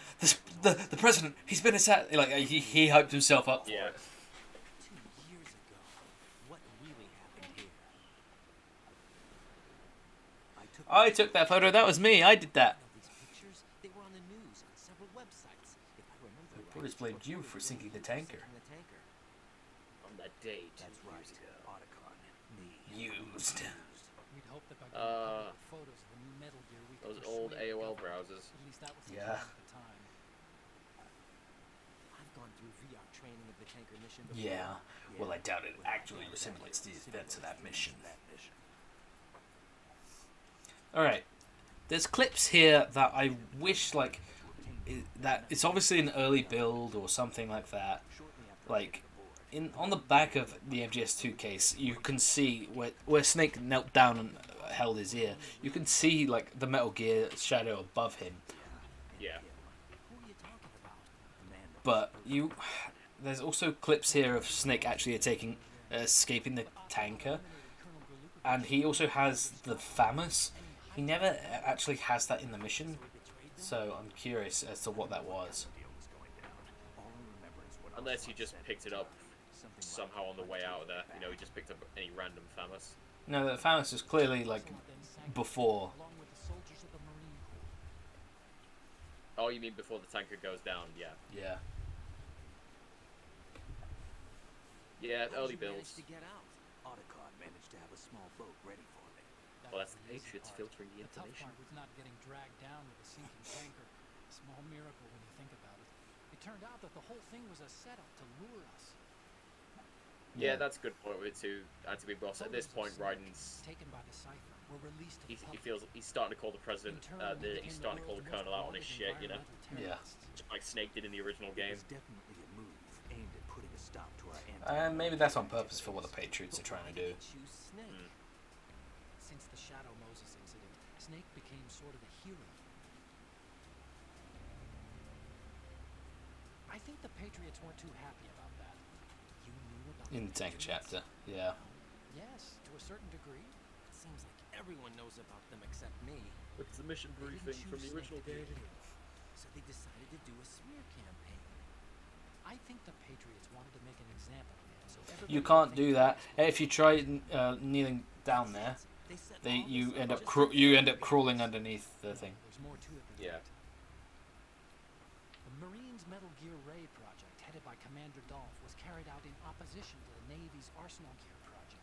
the president, he's been attacked. Like he hyped himself up. Yeah. 2 years ago, what really happened here? I took that photo. That was me. I did that. These pictures, they were on the news on several websites. If I remember right, Reporters blamed you for sinking the tanker. sinking the tanker. On that date. That's right. Otacon, me. Used. We'd hope that by Uh, photos of the new Metal Gear we Those could old persuade AOL government. browsers. At least that was the Yeah. plan at the time. I've gone through VR training of the tanker mission before. Yeah. Well, I doubt it actually simulates the events of that mission. Alright. There's clips here that I wish, like, that it's obviously an early build or something like that. Like, on the back of the MGS2 case, you can see where Snake knelt down and held his ear. You can see, like, the Metal Gear shadow above him. Yeah. Who are you talking about? The man that But there's also clips here of Snake actually escaping the tanker, and he also has the FAMAS. He never actually has that in the mission, so I'm curious as to what that was. Unless you just picked it up Something like somehow on the way out of there. You know, he just picked up any random FAMAS. No, the Thanos is clearly like before. Along with the soldiers of the Marine Corps. Oh, you mean before the tanker goes down? Yeah. Yeah. Yeah, How early did you manage builds. to get out? Otacon managed to have a small boat ready for me. Well, that's was the easy Patriots part. filtering the The tough information. part was not getting dragged down with a sinking tanker. A small miracle when you think about it. It turned out that the whole thing was a setup to lure us. Yeah, that's a good point with it too. Anti-Big Boss. At this point, Raiden's Taken by the cipher were released to the he public. feels he's starting to call the president. In turn, we He's became starting to the call the world's colonel out on most his shit. You know, wanted Yeah. environmental like Snake did in the original It game. was definitely a move aimed at putting a stop to our Maybe that's on purpose for what the Patriots are trying to do. Choose Snake. Mm. Since the Shadow Moses incident, Snake became sort of a hero. I think the Patriots weren't too happy about that. You knew about In the the tank Patriots? chapter, yeah. Yes, to a certain degree. It seems like everyone knows about them except me. It's the mission They didn't briefing from choose the Snake original to be a game. hero, so they decided to do a smear campaign. I think the Patriots wanted to make an example of him. So You everybody can't would think do that. he was If you try kneeling down there, They set they all you this end up up just to you end up make it crawling obvious. underneath the thing. There's more to it than Yeah. that. The Marines' Metal Gear Ray project, headed by Commander Dolph, was carried out in opposition to the Navy's Arsenal Gear project.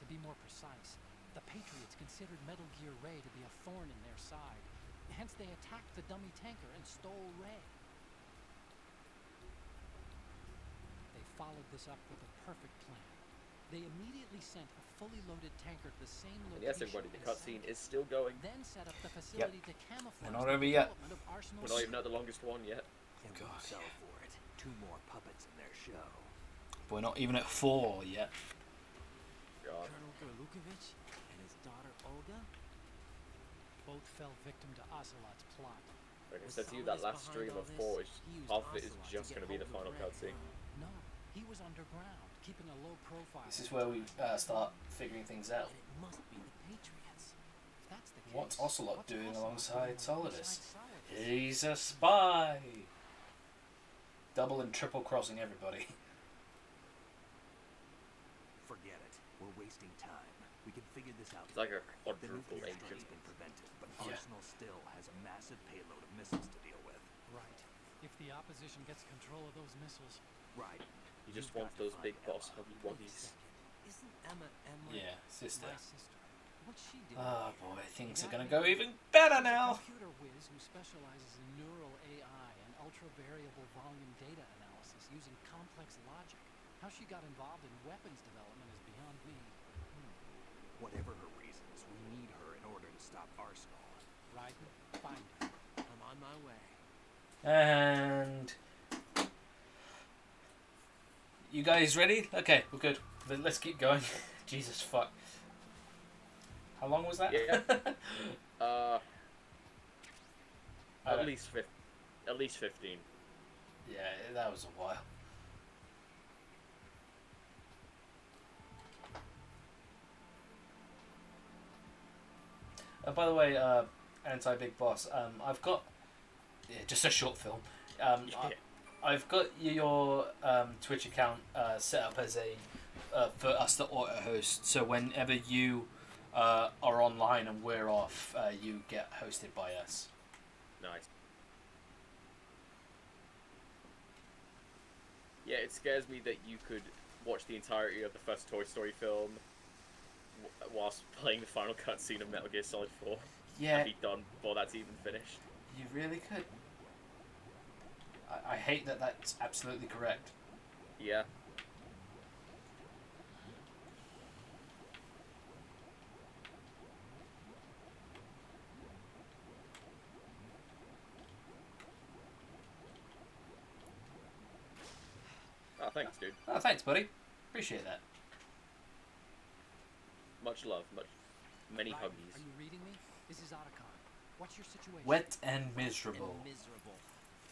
To be more precise, the Patriots considered Metal Gear Ray to be a thorn in their side. Hence, they attacked the dummy tanker and stole Ray. They followed this up with a perfect plan. They immediately sent a fully loaded tanker to the same And location. yes, everybody, the cutscene is still going. Then set up the facility to camouflage They're not the over yet. development of Arsenal We're not even at the longest one yet. And we God. fell for it. 2 more puppets in their show. But we're not even at 4 yet. God. Colonel Gorlukovich and his daughter Olga. Both fell victim to Ocelot's plot. Like I Was said to you, Solidus that last behind stream all of this? 4 is He used half of it is Ocelot to just get going to be the hold of final Ray. cutscene. No, he was underground, keeping a low profile. This is the where whole we time. start figuring things out. And it must be the Patriots. If that's the case, What's Ocelot what's doing Ocelot alongside doing Solidus? Solidus? He's a spy. Double and triple crossing everybody. Forget it. We're wasting time. We can figure this out. It's like a The quadruple nuclear agent. strike's been prevented, but Yeah. Arsenal still has a massive payload of missiles to deal with. Right. If the opposition gets control of those missiles, Right. You just You've want got to those find big boss Emma. huggy Wait a wuggies. second. Isn't Emma Emily? Yeah, sister. my sister. What's she doing? Oh boy, You things are got gonna me. go even better She's a now. computer whiz who specializes in neural AI and ultra-variable volume data analysis using complex logic. How she got involved in weapons development is beyond me. Whatever her reasons, we need her in order to stop Arsenal. Raiden, find her. I'm on my way. And you guys ready? Okay, we're good. Let's keep going. Jesus fuck. How long was that? Yeah. I At don't- least 15. Yeah, that was a while. By the way, Anti-Big Boss, I've got just a short film. Yeah. I've got your Twitch account set up as a for us to auto host. So whenever you are online and we're off, you get hosted by us. Nice. Yeah, it scares me that you could watch the entirety of the first Toy Story film whilst playing the final cutscene of Metal Gear Solid 4 Yeah, and be done before that's even finished. you really could. I hate that that's absolutely correct. Yeah. Oh, thanks, dude. Oh, thanks, buddy. Appreciate that. Much love, many Raiden, huggies. are you reading me? This is Otacon. What's your situation? Wet and miserable. And miserable.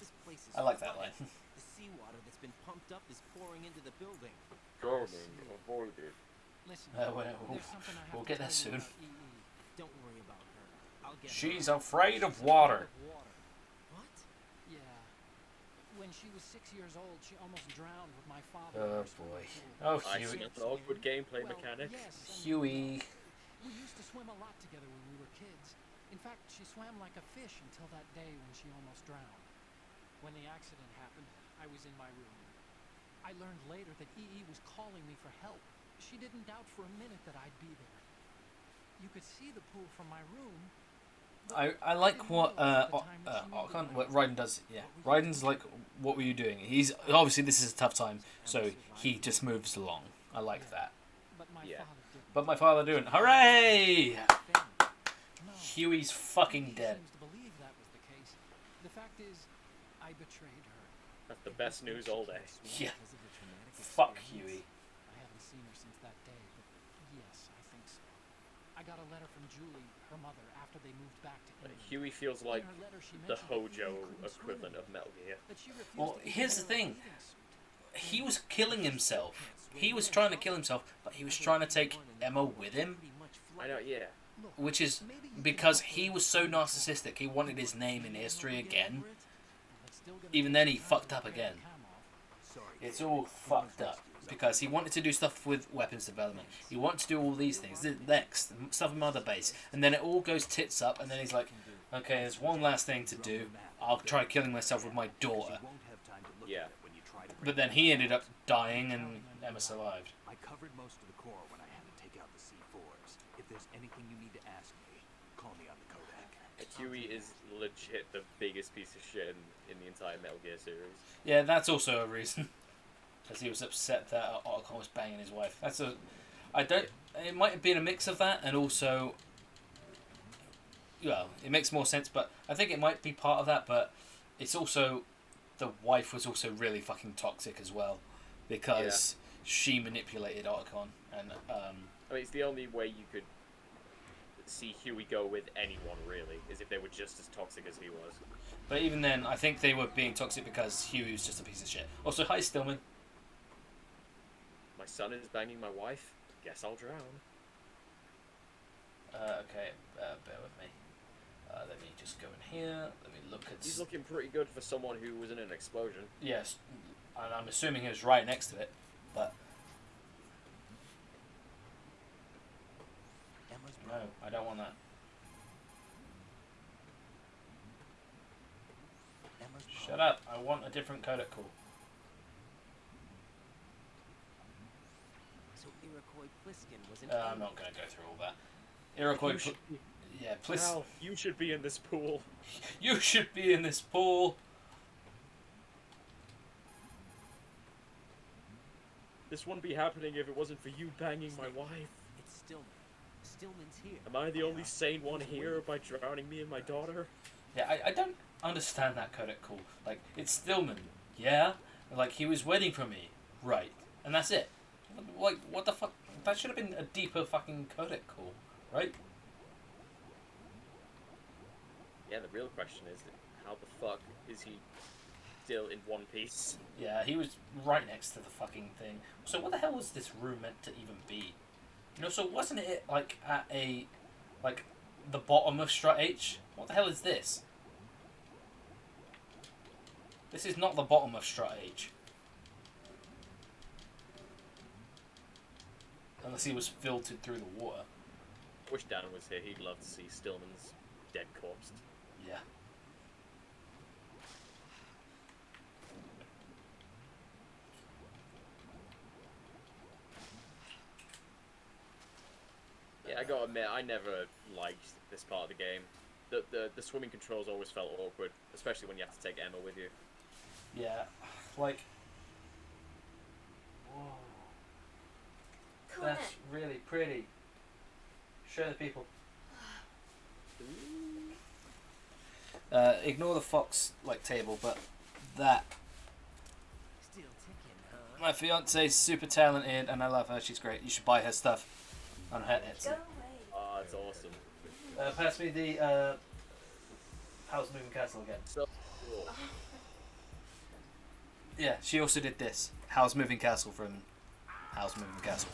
This place is I like that flooded. line. The seawater that's been pumped up is pouring into the building. Drowning, avoided. Listen, Well, there's something I have we'll to get tell there you soon. about EE. Don't worry about her. I'll get She's her. afraid of water. What? When she was 6 years old, she almost drowned with my father. Oh boy. Oh, I Huey. see an awkward gameplay Well, mechanic. yes, and Huey. we used to swim a lot together when we were kids. In fact, she swam like a fish until that day when she almost drowned. When the accident happened, I was in my room. I learned later that EE was calling me for help. She didn't doubt for a minute that I'd be there. You could see the pool from my room. I like what what Raiden does. Yeah, Raiden's like, what were you doing? He's obviously this is a tough time, so he just moves along. I like that. Yeah. But my father didn't. Hooray! Huey's fucking dead. Seems to believe that was the case. The fact is, I betrayed her. That's the best news all day. Yeah. Fuck Huey. I haven't seen her since that day, but yes, I think so. I got a letter from Julie, her mother, after they moved back to England. Huey feels like In her letter, she the mentioned that Hojo Edie couldn't swim equivalent of anymore, Metal Gear. that she refused Well, to be here's the wearing a thing. bathing suit. He was killing himself. He was trying to kill himself, but he was trying to take Emma with him, I know, yeah. which is because he was so narcissistic. He wanted his name in history again. Even then, he fucked up again. It's all fucked up because he wanted to do stuff with weapons development. He wanted to do all these things. The next stuff in Mother Base, and then it all goes tits up. And then he's like, "Okay, there's one last thing to do. I'll try killing myself with my daughter." Yeah. But then he ended up dying, and Emma survived. I covered most of the core when I had to take out the C4s. If there's anything you need to ask me, call me on the Kodak. Huey is legit the biggest piece of shit in the entire Metal Gear series. Yeah, that's also a reason. Because he was upset that Otacon was banging his wife. That's a... I don't... It might have been a mix of that, and also... Well, it makes more sense, but I think it might be part of that, but it's also... The wife was also really fucking toxic as well. Because she manipulated Otacon, and... I mean, it's the only way you could see Huey go with anyone, really, is if they were just as toxic as he was. But even then, I think they were being toxic because Huey was just a piece of shit. Also, hi Stillman. My son is banging my wife. Guess I'll drown. Okay, bear with me. Let me just go in here. Let me look at... He's looking pretty good for someone who was in an explosion. Yes, and I'm assuming he was right next to it, but... No, I don't want that. Shut up, I want a different codec call. So Iroquois Pliskin was an I'm not going to go through all that. Iroquois... Yeah, please. Al, you should be in this pool. You should be in this pool. This wouldn't be happening if it wasn't for you banging my wife. It's Stillman. Stillman's here. Am I the only sane one here by drowning me and my daughter? Yeah, I don't understand that codec call. Like, it's Stillman. Yeah? Like, he was waiting for me. Right. And that's it. Like, what the fuck? That should have been a deeper fucking codec call. Right? Yeah, the real question is, how the fuck is he still in one piece? Yeah, he was right next to the fucking thing. So what the hell was this room meant to even be? You know, so wasn't it like at a... like, the bottom of Strut H? What the hell is this? This is not the bottom of Strut H. Unless he was filtered through the water. I wish Dan was here, he'd love to see Stillman's dead corpse. Yeah. Yeah, I gotta admit, I never liked this part of the game. The swimming controls always felt awkward, especially when you have to take Emma with you. Yeah, like... Whoa. Cool, That's innit? really pretty. Show the people. Ignore the fox like table, but that. Still ticking, huh? My fiance's super talented, and I love her. She's great. You should buy her stuff on her Etsy. Go away. Ah, it's awesome. Pass me the House Moving Castle again. So cool. Yeah, she also did this. House Moving Castle from House Moving Castle.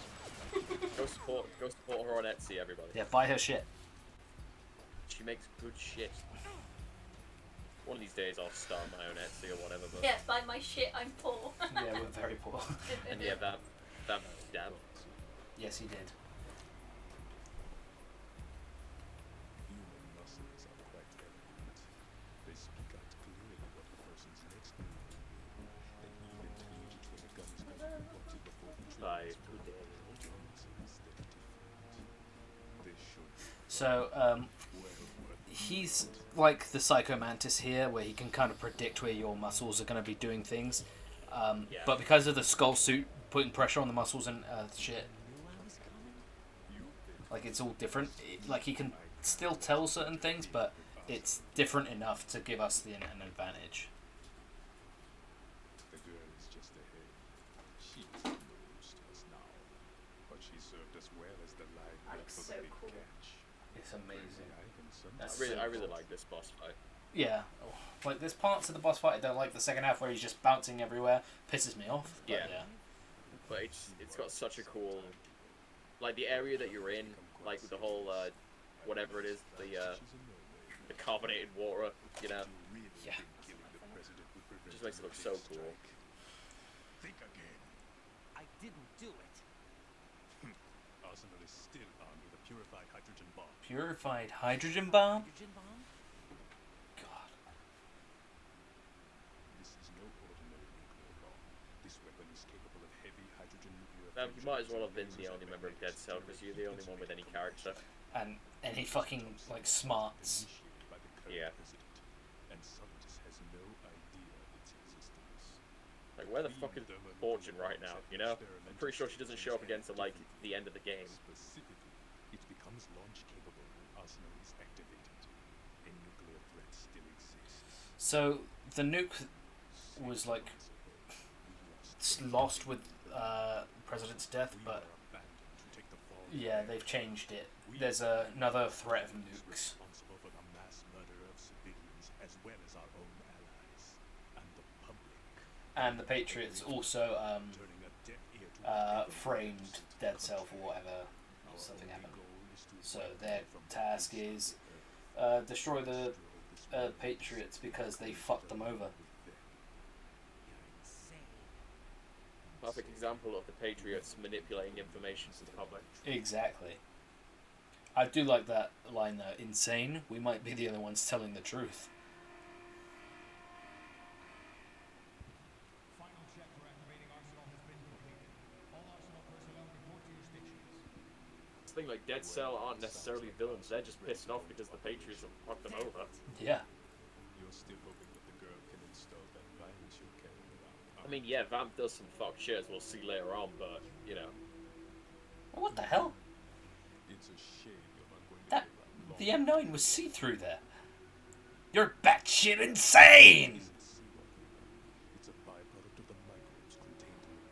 Go support her on Etsy, everybody. Yeah, buy her shit. She makes good shit. One of these days I'll start my own Etsy or whatever. But Yeah, buy my shit, I'm poor. Yeah, we're very poor. and yeah, that damn. Yes, he did. Human muscles are quite eloquent. They speak out clearly what a person's next move will be. They even change it when a gun is going to be pointed before the trigger Bye. is pulled. Muscles that different. They should So, he's like the Psycho Mantis here, where he can kind of predict where your muscles are going to be doing things. Yeah. But because of the skull suit putting pressure on the muscles and shit, like it's all different. Like he can still tell certain things, but it's different enough to give us an advantage. The girl is just ahead. She is no use to us now, but she served us well as the live That bait looks for so the big cool. catch. It's amazing. That's I so really cool. like this boss fight. Yeah, like there's parts of the boss fight I don't like. The second half where he's just bouncing everywhere pisses me off. But Yeah. But it's got such a cool, like the area that you're in, like with the whole whatever it is, the carbonated water, you know. Yeah. It just makes it look so cool. Think again. I didn't do it. Arsenal is still armed with a purified hydrogen bomb. Purified hydrogen bomb. Hydrogen bomb? God. This is no ordinary nuclear bomb. This weapon is capable of heavy hydrogen nuclear You might as well have been the only member of Dead Cell because you're the only one with any character. And any fucking like smarts. initiated by the current Yeah. president, and Solidus has no idea its existence. Like where the fuck is Fortune right now? You know, I'm pretty sure she doesn't show up again till like the end of the game. Specifically, it becomes launch capable when Arsenal is activated. A nuclear threat still exists. So the nuke was like lost with President's death, but yeah, they've changed it. There's another threat of nukes. Responsible for the mass murder of civilians as well as our own allies and the public. And the Patriots also Turning a deaf ear to framed Dead Cell for whatever something happened. So their task is destroy the Patriots because they fucked them over. Perfect example of the Patriots manipulating information to the public. Exactly. I do like that line though. Insane. We might be the only ones telling the truth. Final check for activating Arsenal has been completed. All Arsenal personnel report to your stations. This thing like Dead Cell aren't necessarily villains, they're just pissed off because the Patriots have fucked them over. Yeah. You're still hoping that the girl can install that violence you're carrying around. I mean, yeah, Vamp does some fuck shit as we'll see later on, but, you know. What the hell? It's a shame you're not going to That be around the M9 was see-through there. You're batshit insane. It's a byproduct of the microbes contained in the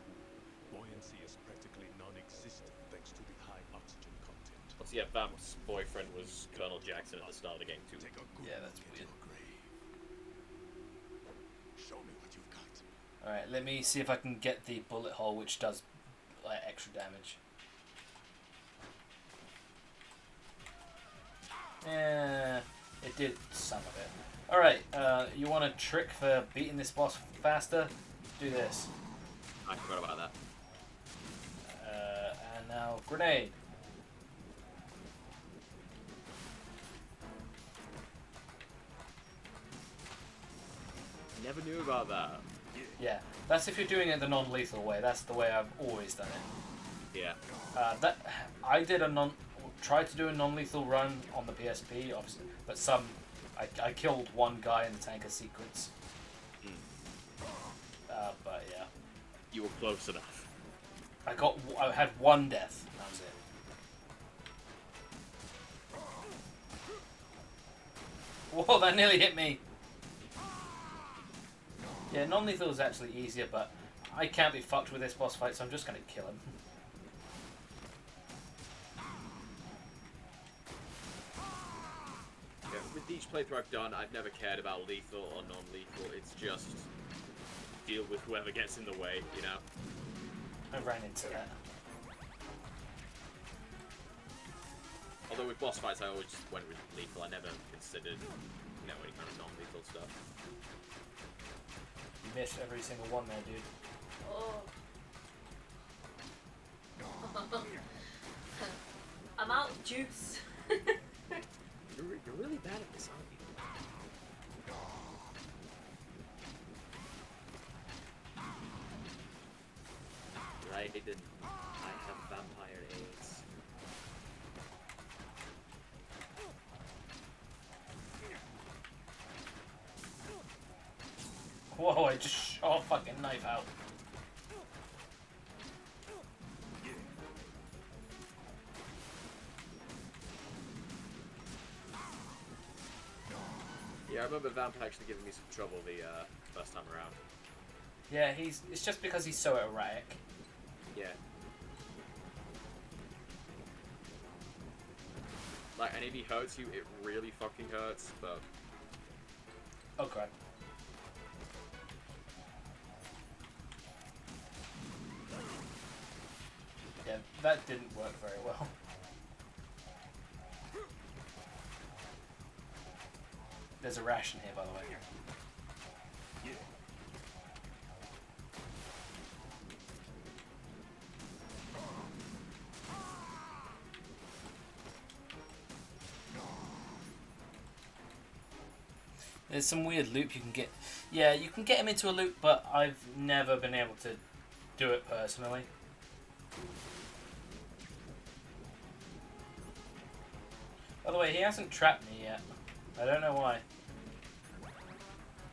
pool. Buoyancy is practically non-existent thanks to the high oxygen content. Plus, yeah, Vamp's boyfriend was Colonel Jackson at the start of the game, too. Take a good Yeah, that's look weird. at your grave. Show me what you've got. Alright, let me see if I can get the bullet hole which does like extra damage. Yeah, it did some of it. Alright, you want a trick for beating this boss faster? Do this. I forgot about that. And now, grenade. Never knew about that. Yeah, that's if you're doing it the non-lethal way. That's the way I've always done it. Yeah. I did tried to do a non-lethal run on the PSP, obviously, but I killed one guy in the tanker sequence. But yeah, You were close enough. I had one death. That was it. Whoa, that nearly hit me. Yeah, non-lethal is actually easier, but I can't be fucked with this boss fight, so I'm just gonna kill him. Yeah, with each playthrough I've done, I've never cared about lethal or non-lethal. It's just deal with whoever gets in the way, you know? I ran into that. Although with boss fights, I always just went with lethal. I never considered any kind of non-lethal stuff. You missed every single one there, dude. Oh. I'm out of juice. You're really bad at this, aren't you? Right, I have vampire AIDS. Whoa, I just shot a fucking knife out. Yeah, I remember Vamp actually giving me some trouble the first time around. Yeah, it's just because he's so erratic. Yeah. Like, and if he hurts you, it really fucking hurts, but... Okay. Yeah, that didn't work very well. There's a ration here, by the way. There's some weird loop you can get. Yeah, you can get him into a loop, but I've never been able to do it personally. By the way, he hasn't trapped me yet. I don't know why.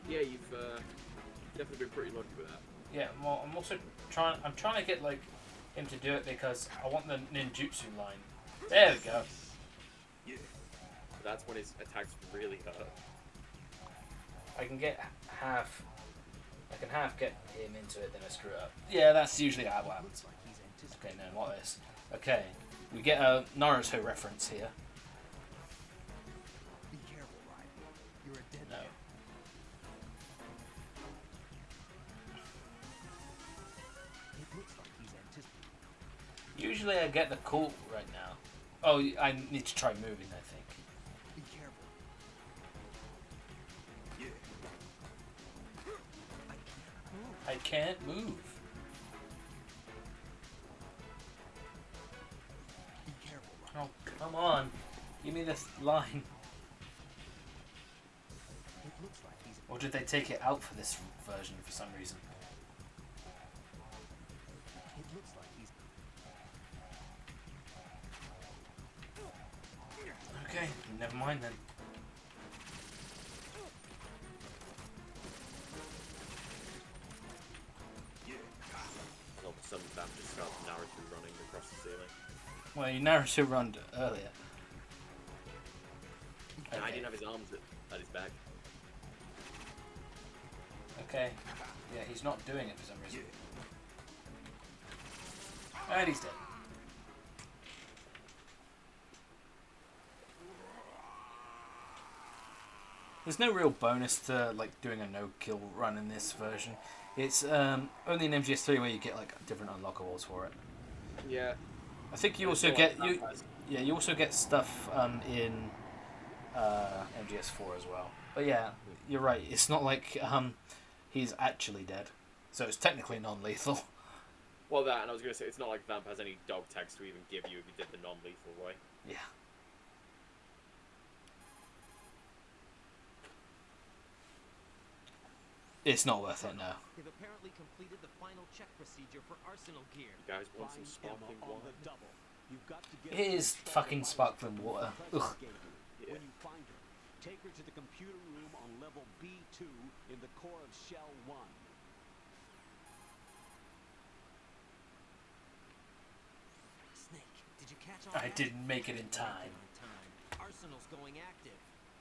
Yeah, you've definitely been pretty lucky with that. Yeah, well, I'm also trying. I'm trying to get like him to do it because I want the ninjutsu line. There we go. That's when his attacks really hurt. I can get half. I can half get him into it, then I screw it up. Yeah, that's usually how it happens. Okay, no, what is? Okay, we get a Naruto reference here. Be careful, Ryan. You're a dead No. man. It looks like he's anticipating. Usually I get the call right now. Oh, I need to try moving, I think. Be careful. I can't move. Be careful, Ryan. Oh, come on. Give me this line. It looks like he's. Or did they take it out for this version for some reason? It looks like he's. Okay, never mind then. And all of a sudden, Vamp just starts Naruto running across the ceiling. Well, you Naruto run earlier. And I didn't have his arms at his back. Okay. Yeah, he's not doing it for some reason. And he's dead. There's no real bonus to like doing a no-kill run in this version. It's only in MGS3 where you get like different unlockables for it. Yeah. I think you It's also more get like vampires. you also get stuff in MGS4 as well. But yeah, you're right. It's not like he's actually dead, so it's technically non-lethal. Well, that, and I was going to say, it's not like Vamp has any dog tags to even give you if you did the non-lethal way. Yeah. It's not worth it now. They've apparently completed the final check procedure for arsenal gear. You guys want some Find Emma sparkling on water? the double. You've got to get It her to is install fucking the sparkling virus water. the Ugh. president gave you. Yeah. When you find her, take her to the computer room on level B2 in the core of Shell 1. Snake, did you catch all I that? didn't make it in time. Arsenal's going active.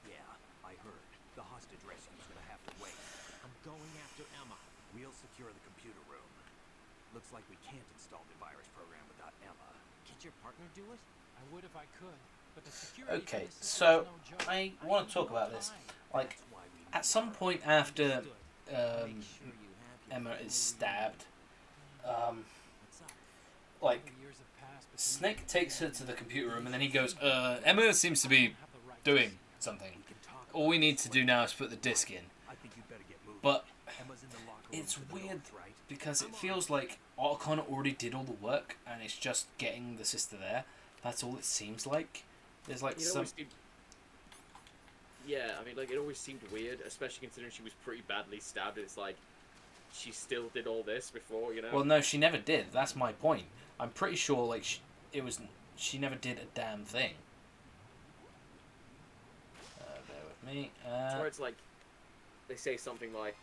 Yeah, I heard. The hostage rescue's gonna have to wait. I'm going after Emma. We'll secure the computer room. Looks like we can't install the virus program without Emma. Can't your partner do it? I would if I could, but the security Okay, for this so system's no joke. I want to talk about this. Like, That's why we at some point after Make sure you have your Emma is family stabbed, What's up? like Years have passed between Snake takes her to the computer room and then he goes, Emma seems to be doing something. all we need to do now is put the disc in. I think you'd better get moving. But Emma's in the locker room it's to the weird north, right? because it feels like Otacon already did all the work, and it's just getting the sister there. That's all it seems like. There's like some. Yeah, I mean, like, it always seemed weird, especially considering she was pretty badly stabbed. It's like, she still did all this before, you know? Well, no, she never did. That's my point. I'm pretty sure, like, she never did a damn thing. Bear with me. It's where it's like, they say something like,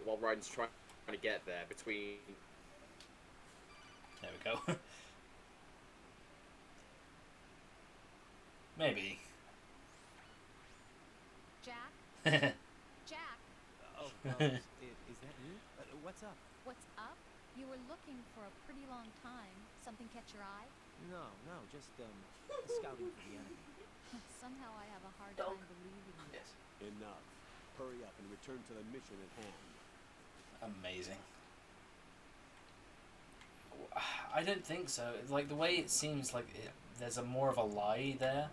while Raiden's trying to get there, between... There we go. Maybe. Jack? Jack? Oh, is that you? What's up? What's up? You were looking for a pretty long time. Something catch your eye? No, just scouting for the enemy. Somehow I have a hard time believing you. Yes. Enough. Hurry up and return to the mission at hand. Amazing. I don't think so. Like, the way it seems like there's more of a lie there,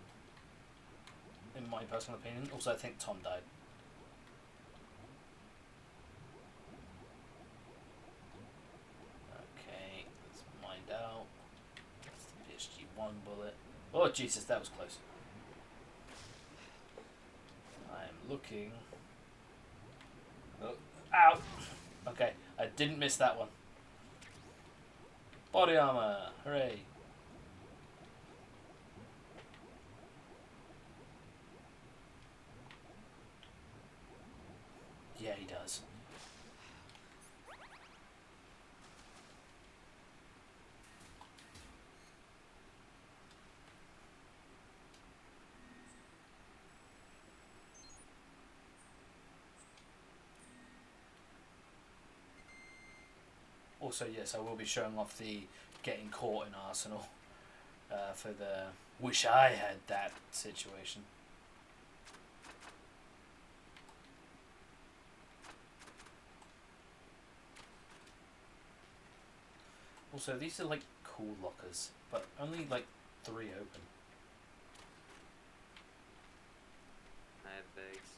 in my personal opinion. Also, I think Tom died. Okay, let's mind out. That's the PSG-1 bullet. Oh, Jesus, that was close. I'm looking. Oh, ow! Okay, I didn't miss that one. Body armor, hooray! Yeah, he does. Also, yes, I will be showing off the getting caught in Arsenal for the wish I had that situation. Also, these are like cool lockers, but only like 3 open. I have bags.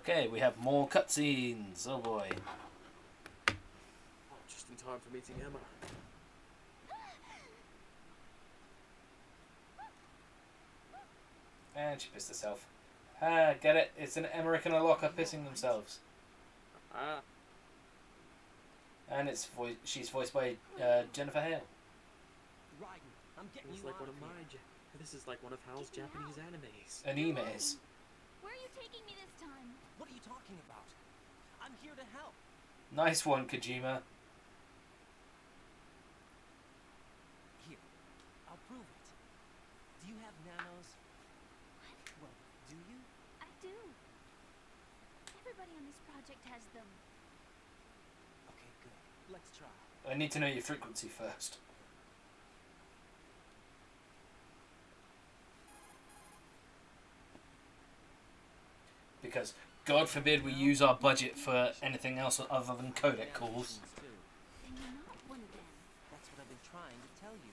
Okay, we have more cutscenes. Oh boy. Just in time for meeting Emma. And she pissed herself. Ah, get it? It's an American locker pissing themselves. Ah. And she's voiced by Jennifer Hale. Raiden, I'm getting This is you like out one of of here. my this is like one of Hal's Japanese animes. Animes. Where are you taking me this time? What are you talking about? I'm here to help. Nice one, Kojima. Here, I'll prove it. Do you have nanos? Well, do you? I do. Everybody on this project has them. Okay, good. Let's try. I need to know your frequency first. Because, God forbid we use our budget for anything else other than codec calls. Then you're not one of them. That's what I've been trying to tell you.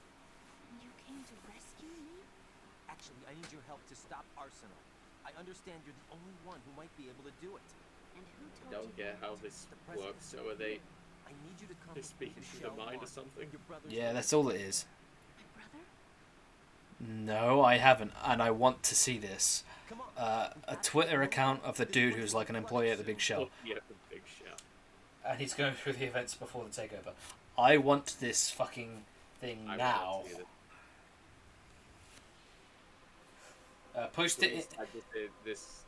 You came to rescue me? Actually, I need your help to stop Arsenal. I understand you're the only one who might be able to do it. And who told Don't you get that? how this The president. works. So are they I need you to come They're with me speaking to through the Shell mind or 1, something? Your brother's Yeah, home. that's all it is. My brother? No, I haven't, and I want to see this. Come on. A Twitter account of the dude who's like an employee at the Big Shell. Yeah, the big shell. And he's going through the events before the takeover. I want this fucking thing I now. want to see Post it. Please tag this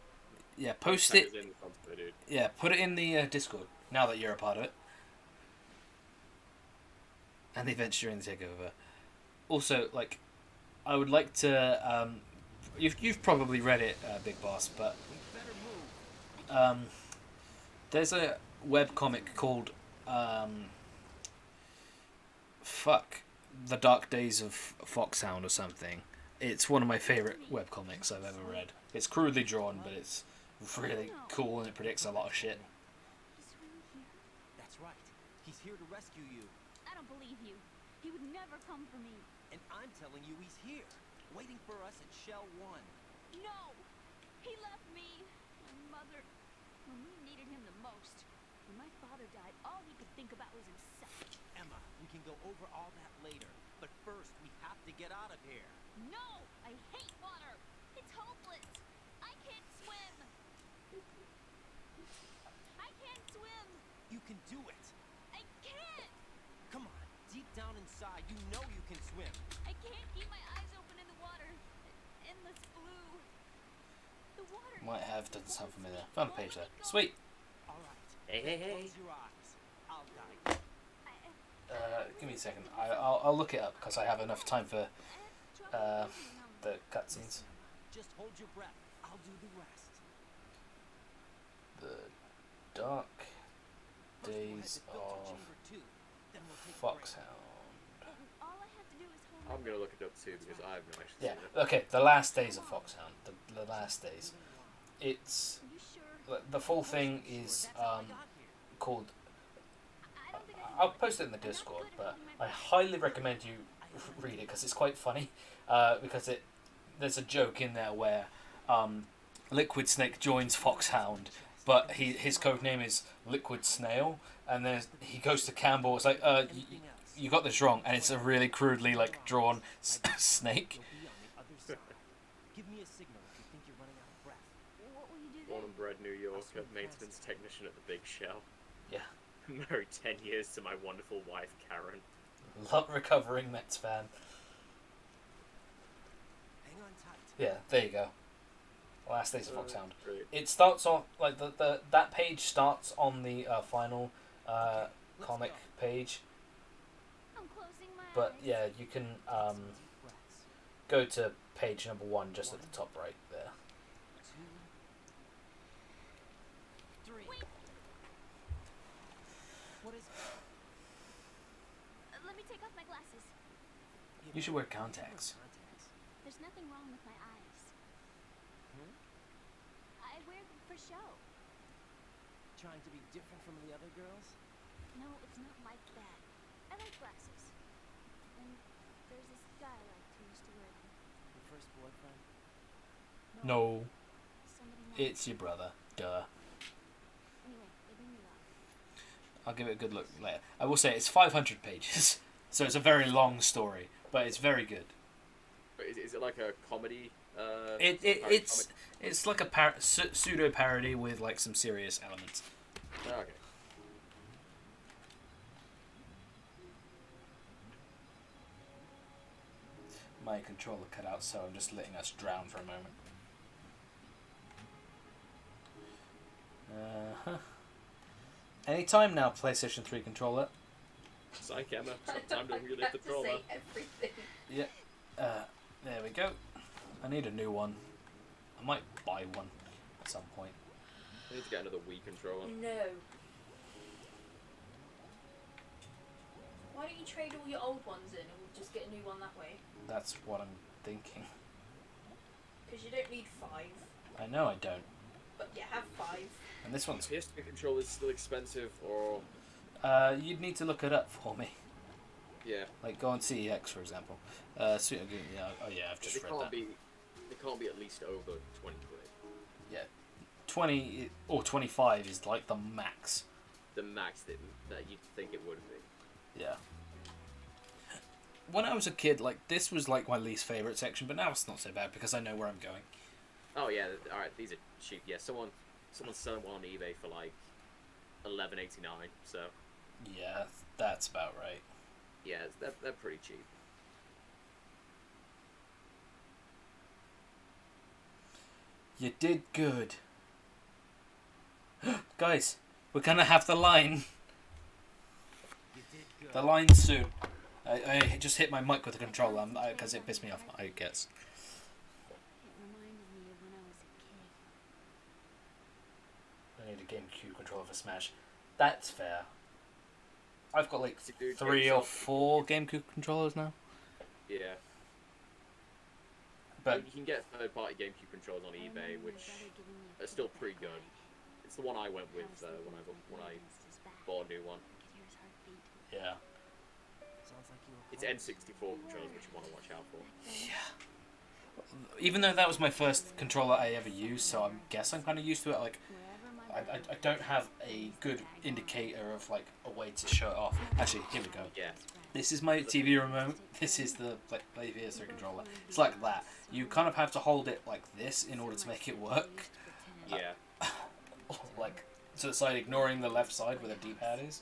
Yeah, post tag it. us in something, dude. Yeah, put it in the Discord now that you're a part of it. And the events during the takeover. Also, like, I would like to. You've probably read it, Big Boss, but there's a webcomic called The Dark Days of Foxhound or something, it's one of my favourite webcomics I've ever read. It's crudely drawn, but it's really cool and it predicts a lot of shit. That's right. He's here to rescue you. I don't believe you. He would never come for me. And I'm telling you he's here, waiting for us at Shell 1. No! He left me. My mother. When we needed him the most. When my father died, all he could think about was himself. Emma, we can go over all that later. But first, we have to get out of here. No! I hate water! It's hopeless! I can't swim! I can't swim! You can do it. I can't! Come on, deep down inside, you know you can swim. I can't keep my eyes open in the water. Endless blue. The water. Might have done something familiar. Found a page there. Sweet. All right. Hey, hey, hey. Close your eyes. I'll guide you. Give me a second. I'll look it up because I have enough time for the cutscenes. Just hold your breath. I'll do the rest. The Dark First, we'll head Days to filter of chamber 2. Then we'll take a break. Foxhound. All I have to do is hold I'm gonna look it up too because I have no actually Yeah. seen it. Okay. The Last Days of Foxhound. The Last Days. It's Are you sure? the full thing is That's how I got here. called. I don't think I can I'll post it in the Discord, but I highly recommend you read it because it's quite funny. Because there's a joke in there where Liquid Snake joins Foxhound, but his code name is Liquid Snail, and then he goes to Campbell. It's like, Anything else? you got this wrong, and it's a really crudely like drawn snake. You'll be on the other side. Give me a signal if you think you're running out of breath. What will you do Born then? and bred New York, maintenance technician at the Big Shell. Yeah. Married 10 years to my wonderful wife, Karen. Love recovering Mets fan. Hang on tight. Yeah, there you go. Last Days of Foxhound. Great. It starts on like that page starts on the final comic page, I'm closing my but eyes. yeah, you can Deep breaths. go to page number 1 just at the top right there. 2, 3. Wait. What is it? Let me take off my glasses. You should wear contacts. There's nothing wrong with my eyes. Hmm? I wear them for show. Trying to be different from the other girls? No, it's not like that. I like glasses. And there's this guy I liked who used to wear them. Your first boyfriend? No, Somebody more. it's your brother. Duh. Anyway, they bring me up. I'll give it a good look later. I will say it's 500 pages, so it's a very long story, but it's very good. But is it like a comedy? It's like a pseudo parody with like some serious elements. Oh, okay. My controller cut out, so I'm just letting us drown for a moment. Anytime now, PlayStation 3 controller. Psych, Emma. I Time to don't relive have the to trauma. say everything. Yeah. There we go. I need a new one. I might buy one at some point. I need to get another Wii controller. No. Why don't you trade all your old ones in and we'll just get a new one that way? That's what I'm thinking. Because you don't need 5. I know I don't. But you have 5. And this one's... PS3 controller is still expensive, or you'd need to look it up for me. yeah, Like, go on CEX, for example. Sweet, yeah, oh yeah, I've just they read that. can't be at least over 20 quid. Yeah. 20 or 25 is like the max. The max that you'd think it would be. Yeah. When I was a kid, like, this was like my least favourite section, but now it's not so bad because I know where I'm going. Oh yeah, all right, these are cheap. Yeah, someone's selling one on eBay for like $11.89. So Yeah, that's about right. yeah, they're pretty cheap. You did good. Guys, we're gonna have the line. You did good. The line soon. I just hit my mic with the controller because it pissed me off, I guess. It reminded me of when I was a kid. I need a GameCube controller for Smash. That's fair. I've got like Dude, 3 or 4 GameCube controllers now. Yeah. But you can get third-party GameCube controllers on eBay, which are still pretty good. It's the one I went with when I bought a new one. yeah. Sounds like you were It's N64 controllers, which you want to watch out for. Yeah. Even though that was my first controller I ever used, so I guess I'm kind of used to it. Like, I don't have a good indicator of like a way to show it off. Actually, here we go. Yeah. This is my TV remote. This is the Play PS3 controller. It's like that. You kind of have to hold it like this in order to make it work. Yeah. Like, so it's like ignoring the left side where the D-pad is.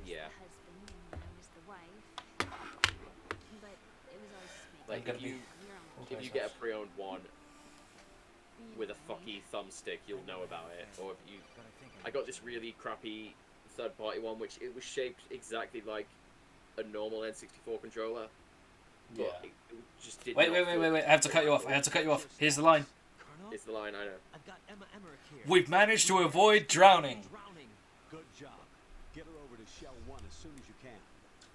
Yeah. Like, Like, if you get a pre-owned one with a fucky thumbstick, you'll know about it. Or if you... I got this really crappy third-party one, which it was shaped exactly like a normal N64 controller. Yeah. But it just did Wait. not feel- I have to cut you off. Here's the line. Colonel, It's the line, I know. I've got Emma Emmerich here. We've managed to avoid drowning. Drowning. Good job. Get her over to Shell 1 as soon as you can.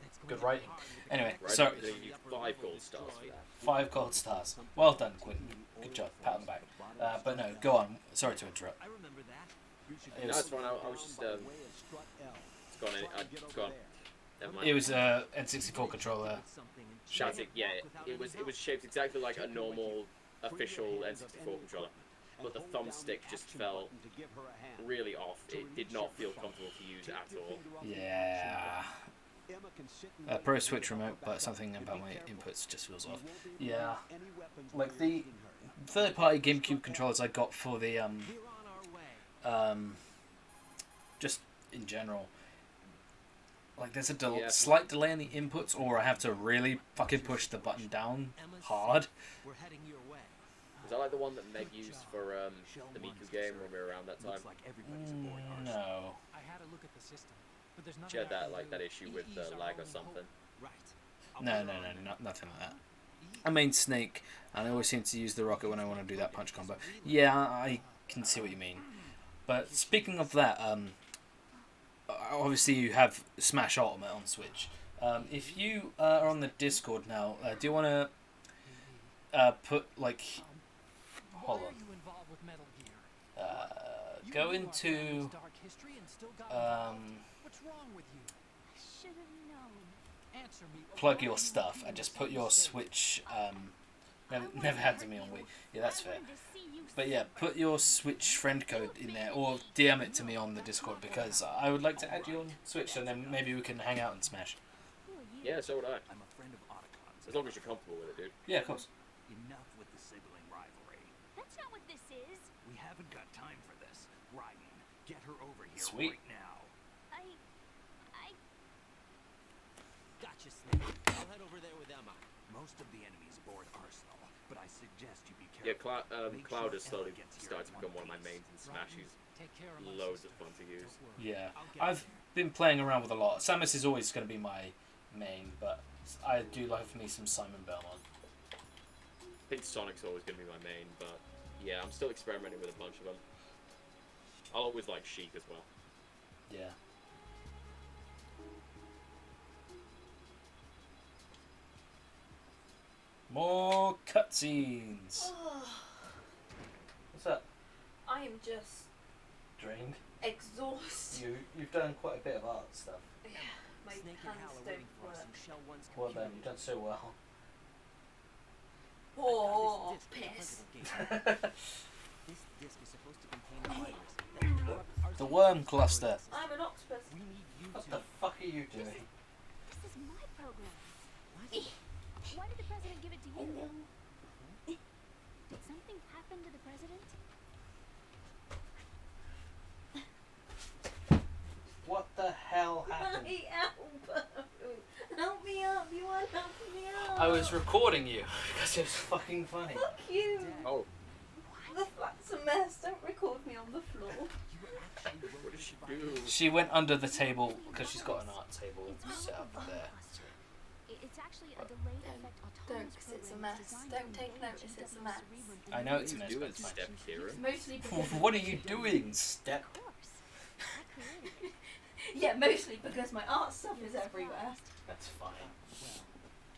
That's going Good to be writing. hard with the Anyway, Right? so I'm gonna give you 5 gold stars for that. 5 gold stars. Well done, Quentin. Good job. Pat on the back. But no, go on. Sorry to interrupt. I remember that. You should It No, was- it's fine. I was just by way of strut L. It's gone. It's gone. Never mind. It was a N64 controller. Something and That's it. Yeah, without it was any shaped exactly like a normal official N64 controller, but the thumbstick just felt really off. It did not feel comfortable to use at all. Yeah. Pro Switch remote, but something about my inputs just feels off. Yeah. Like the third-party GameCube controllers I got for the just in general. Like there's a Yeah. slight delay in the inputs, or I have to really fucking push the button down hard. We're heading your way. Was that like the one that Meg used for the Miku game when we were around that time? Looks like everybody's aboard ours. No. I had a look at the system, but there's nothing She had I that can like do. that issue with Ease our lag or only something. Right. No, nothing like that. I mean Snake, and I always seem to use the rocket when I want to do that punch combo. Yeah, I can see what you mean. But speaking of that, obviously you have Smash Ultimate on Switch. If you are on the Discord now, do you want to put like, hold Why are on, you involved with Metal Gear? go You knew our into family's dark history and still got involved. What's wrong with you? I should have known. Answer me. plug Why your are you stuff making and just this put your mistake? Switch. Never had to me on Wii. Yeah, that's fair. But yeah, put your Switch friend code in there, or DM it to me on the Discord, because I would like to add you on Switch, and then maybe we can hang out and Smash. Yeah, so would I. I'm a friend of Otacon's. As long as you're comfortable with it, dude. Yeah, of course. Enough with the sibling rivalry. That's not what this is. We haven't got time for this. Raiden, get her over here Sweet. right now. I Gotcha, Snake. I'll head over there with Emma. Most of the enemies aboard Arsenal, but I suggest you be Yeah, careful. Cloud has slowly started to become one of my mains in Smash. He's Take care of my loads sister. of fun to use. Don't worry. Yeah, I've been playing around with a lot. Samus is always going to be my main, but I do like me some Simon Belmont. I think Sonic's always going to be my main, but yeah, I'm still experimenting with a bunch of them. I'll always like Sheik as well. Yeah. More cutscenes. What's up? I am just Drained. exhausted. You've done quite a bit of art stuff. Yeah, my Snake and Hal hands are don't waiting for us work. in Shell 1's Well computer then, you've done so well. Oh, I've got this piss. disc in the President gave me. This disc is supposed to contain a virus that can corrupt our The secret worm operating cluster. system. I'm an octopus. We need you What to. the fuck are you doing? This is my program. What? Why did the president give it to you? Did something happen to the president? What the hell happened? My elbow. Help me up. You want to help me up? I was recording you because it was fucking funny. Fuck you. Oh, The flat's a mess. Don't record me on the floor. You were actually what did she virus. do? She went under the table because she's got an art table set up there. It's actually a delayed effect Don't, autonomous 'cause it's a program mess. designed Don't to take engage notice, it's a GW mess. cerebrum I know it's a in mess, Doing but it's fine. Step Kira. It's mostly because What are you doing, Step? Of course. I created it. yeah, mostly because my art stuff is everywhere. That's fine.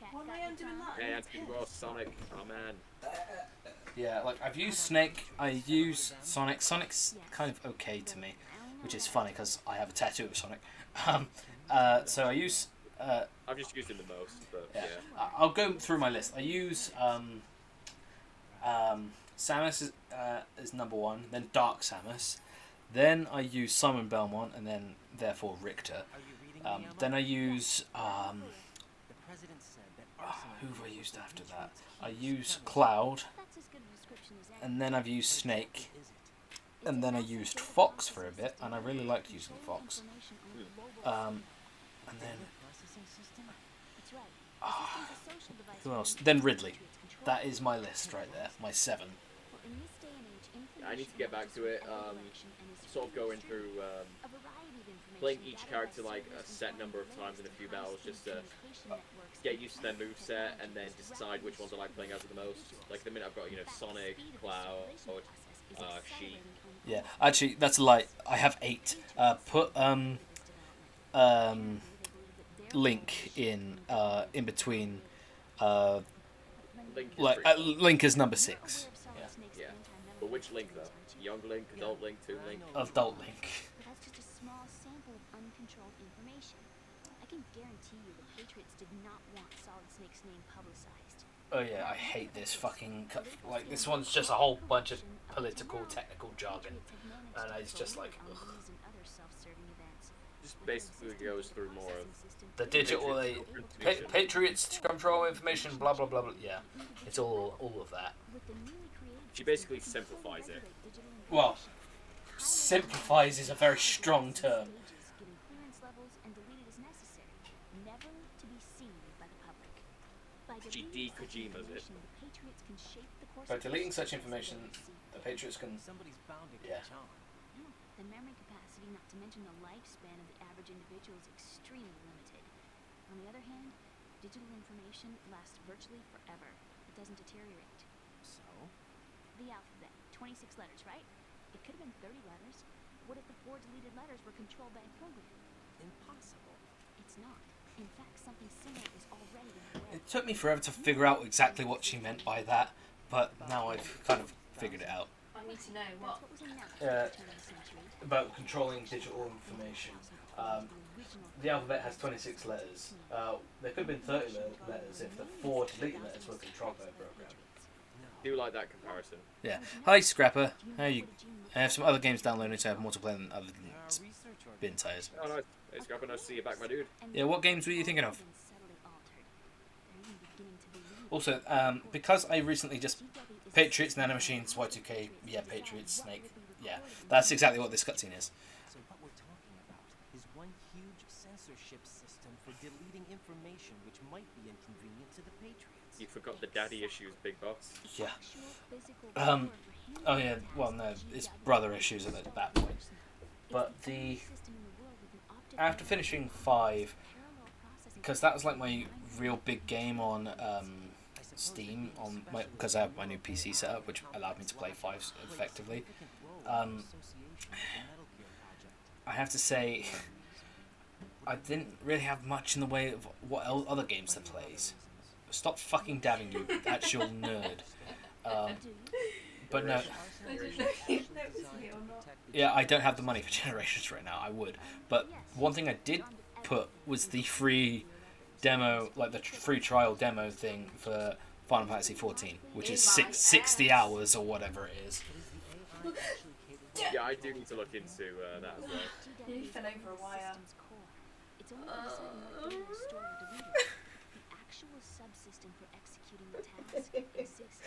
Cat, when I am doing that. Hey, that's good. Well, Sonic. Oh man. Yeah, like I've used Snake. I use Sonic. Sonic's kind of okay to me, which is funny because I have a tattoo of Sonic. So I use. I've just used him the most, but Yeah. yeah. I'll go through my list. I use Samus is number 1, then Dark Samus, then I use Simon Belmont, and then therefore Richter. Then I use who have I used after that? I use Cloud, and then I've used Snake, and then I used Fox for a bit, and I really liked using Fox. And then who else? Then Ridley. That is my list right there. My 7. I need to get back to it. Sort of going through playing each character like a set number of times in a few battles, just to get used to their moveset and then decide which ones I like playing as the most. Like the minute I've got Sonic, Cloud, Sheep. Yeah, actually that's a lie. I have 8. Put Link in between. Link is number 6. Yeah. But which Link though? Young Link, Adult Link, Toon Link? Adult Link. That's just a small sample of uncontrolled information. I can guarantee you the Patriots did not want Solid Snake's name publicized. Oh yeah, I hate this fucking like this one's just a whole bunch of political technical jargon, and it's just like ugh. Just basically goes through more of The digital Patriots control information, blah blah blah blah. Yeah, it's all of that. She basically simplifies it. Well, simplifies is a very strong term. She de-Kojima's it. By deleting such information, the Patriots can. Yeah. The memory capacity, not to mention the lifespan of the average individual, is extremely limited. On the other hand, digital information lasts virtually forever. It doesn't deteriorate. So? The alphabet, 26 letters, right? It could have been 30 letters. What if the 4 deleted letters were controlled by a program? Impossible. It's not. In fact, something similar is already in the way. It took me forever to figure out exactly what she meant by that, but now I've kind of figured it out. I need to know what. About controlling digital information. The alphabet has 26 letters. There could have been 30 letters if the 4 deleted letters were controlled by a program. I do like that comparison. Yeah. Hi, Scrapper. How are you? I have some other games downloaded to have multiplayer than other than bin tires. Oh, nice. Hey, Scrapper, nice to see you back, my dude. Yeah, what games were you thinking of? Also, because I recently just... Patriots, Nanomachines, Y2K, yeah, Patriots, Snake, yeah. That's exactly what this cutscene is. So what we're talking about is one huge censorship system for deleting information which might be inconvenient to the Patriots. You forgot the daddy issues, Big Boss. Yeah. Oh yeah, well no, it's brother issues at that point. But after finishing 5, because that was like my real big game on Steam, because I have my new PC setup, which allowed me to play 5 effectively. I have to say, I didn't really have much in the way of what other games to play. Stop fucking dabbing, you actual nerd. But no. Yeah, I don't have the money for Generations right now. I would, but one thing I did put was the free demo, like the free trial demo thing for Final Fantasy 14, which is 60 hours or whatever it is. Yeah, I do need to look into that as well. You fell over a wire.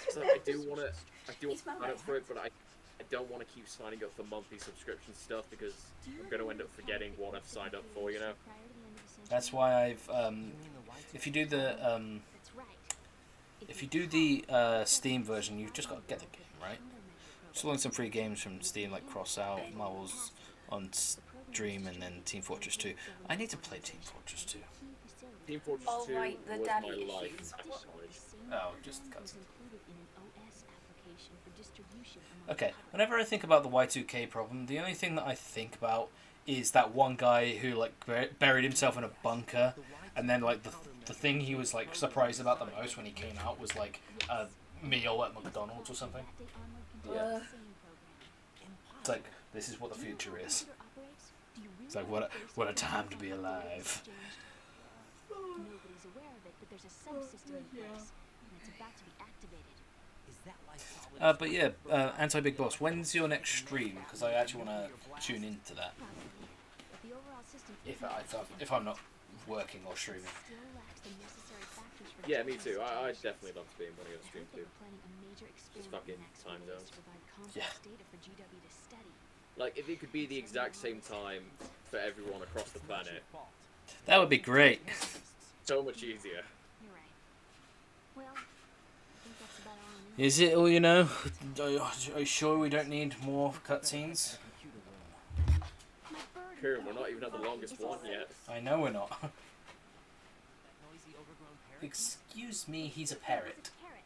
So I do want to sign up for it, but I don't want to keep signing up for monthly subscription stuff because I'm going to end up forgetting what I've signed up for, you know? That's why I've, if you do the Steam version, you've just got to get the game, right? Just load some free games from Steam, like Crossout, Marvel's on Stream, and then Team Fortress 2. I need to play Team Fortress 2. Team Fortress 2 right, the was daddy my life issues. at college. Oh, just cuts. Okay, whenever I think about the Y2K problem, the only thing that I think about is that one guy who like buried himself in a bunker, and then like the the thing he was like surprised about the most when he came out was like a meal at McDonald's or something. Yeah. It's like, this is what the future is. It's like, what a time to be alive. Nobody's aware of it, but there's a subsystem in place, and it's about to be activated. Is that why solid But yeah, Anti-Big Boss, when's your next stream? Because I actually want to tune into that. Probably. But the overall system If I'm not working or streaming. still lacks the necessary factors for Yeah, me justice too. and I'd definitely love to be in one of your I streams heard they too. were planning a major experiment fucking next time release zones. to provide complex Yeah. data for GW to study. Like, if it could be the exact same time for everyone across the planet, That would be great. so much easier. You're right. Well, I think that's about all I need. Is it all you know? Are you sure we don't need more cutscenes? My bird. Kieran, we're not even at the longest one yet. I know we're not. that noisy overgrown parrot? Excuse me, he's a parrot. Parrot.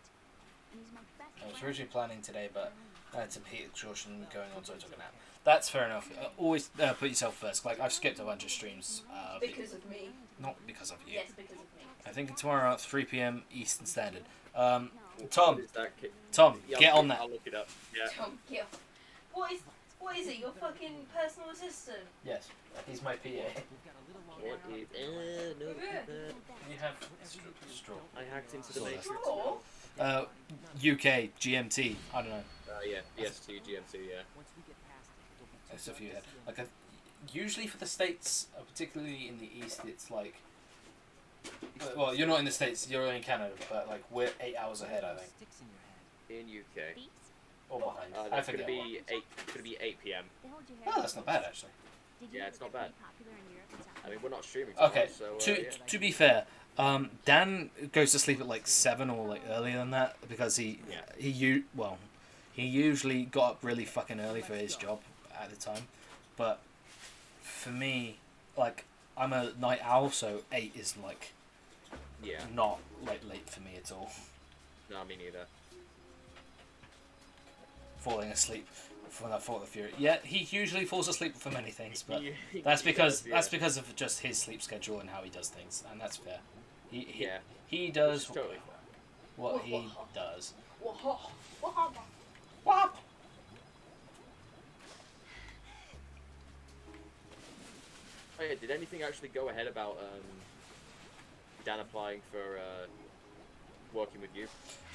And he's my best I was friend. originally planning today, but I had some heat exhaustion going on, so I took a nap. That's fair enough. Always put yourself first. Like, I've skipped a bunch of streams. Because of me. Not because of you. Yes, because of me. I think tomorrow at 3 PM Eastern Standard. What Tom, is that Tom, Yeah, get on that. I'll look it up. Yeah. Tom, yeah. What is it? Your fucking personal assistant? Yes, he's my PA. We've got a little longer What now. is... no, You have straw. I hacked into the Sorry. Matrix. Straw? UK, GMT, I don't know. Yeah, BST, GMT, yeah. Once we get past it, it'll be too That's a few dark head. to see Like, usually for the States, particularly in the East, it's like... Well, you're not in the States, you're in Canada, but like, we're 8 hours ahead, I think. sticks in your head. In UK. Beats? Or behind. I That's gonna forget what. be 8 PM. They hold your hair Oh, that's not bad, actually. Did you Yeah, know it's that not they're bad. pretty popular in Europe and South I mean, America? we're not streaming Okay, tomorrow, so yeah. to be fair, Dan goes to sleep at like 7 or like earlier than that because he usually got up really fucking early for his job at the time, but for me, like, I'm a night owl, so 8 is like Yeah. not like late for me at all. No, me neither. Falling asleep from that Fall of the Fury. Yeah, he usually falls asleep for many things, but He that's because does, yeah. that's because of just his sleep schedule and how he does things, and that's fair. Yeah. He does Which is totally fine. what he does. Oh, yeah, did anything actually go ahead about Dan applying for working with you?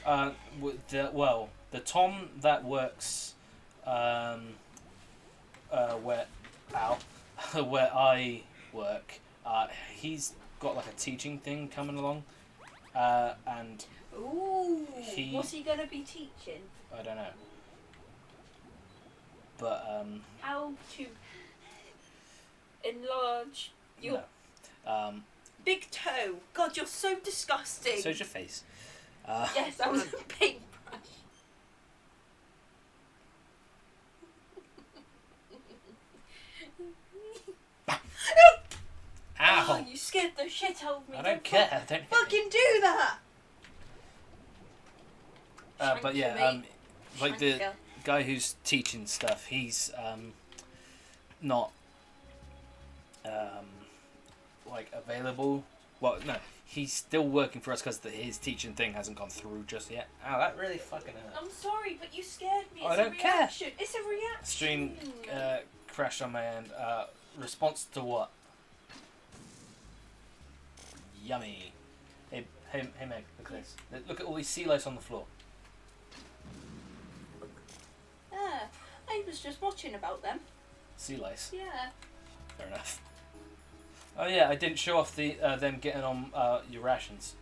The Tom that works where where I work, he's got like a teaching thing coming along, and Ooh. He- What's he gonna be teaching? I don't know, but How to enlarge your no. big toe. God, you're so disgusting. So's your face. Yes, that was a paintbrush. Ow! Oh, you scared the shit out of me. I don't care. Don't hit me. Fucking do that. But yeah, Shank you, like the Shank guy who's teaching stuff, he's not like available. Well, no, he's still working for us because his teaching thing hasn't gone through just yet. Ow, that really fucking hurt. I'm sorry, but you scared me. I It's don't a care. reaction. It's a reaction. Stream crashed on my end. Response to what? Yummy. Hey Meg, look at this. Look at all these sea lice on the floor. Ah, I was just watching about them. Sea lice. Yeah. Fair enough. Oh yeah, I didn't show off the them getting on your rations.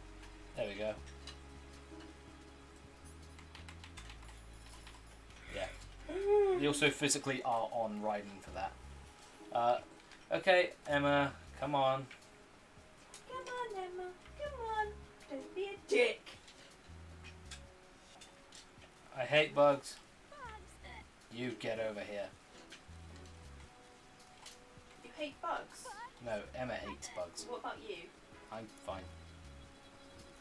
There we go. Yeah. They also physically are on riding for that. Okay, Emma, come on. Come on, Emma. Come on. Don't be a dick. I hate bugs. You get over here. You hate bugs. No, Emma hates bugs. What about you? I'm fine.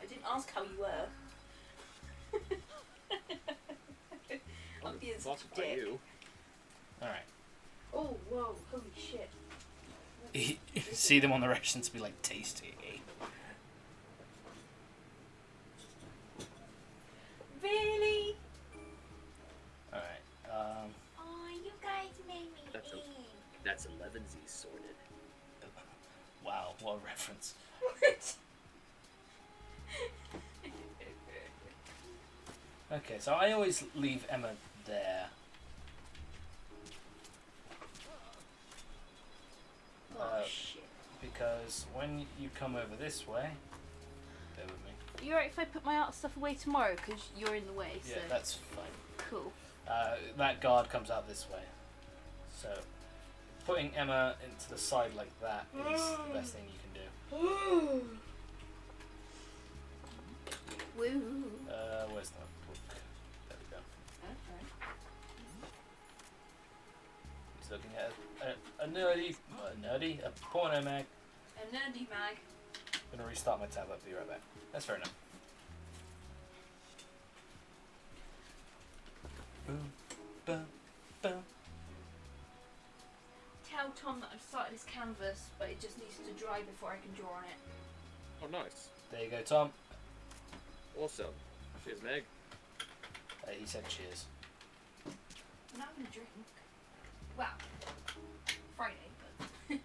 I didn't ask how you were. I'm being such Fuck a dick. you. Alright. Oh, whoa, holy shit. See them on the rations be like, tasty. That's 11Z's sorted. Wow, what a reference. Okay, so I always leave Emma there. Shit. Because when you come over this way, bear with me. You alright if I put my art stuff away tomorrow? Because you're in the way, so... Yeah, that's fine. Cool. That guard comes out this way. So, putting Emma into the side like that is the best thing you can do. Woo. Where's the book? There we go. He's looking at a porno mag. A nerdy mag. I'm gonna restart my tab. I'll be right back. That's fair enough. Boom, boom, boom. Tell Tom that I've started his canvas, but it just needs to dry before I can draw on it. Oh, nice. There you go, Tom. Awesome. Cheers, Meg. He said cheers. I'm not gonna drink. Well, Friday, but. Hopefully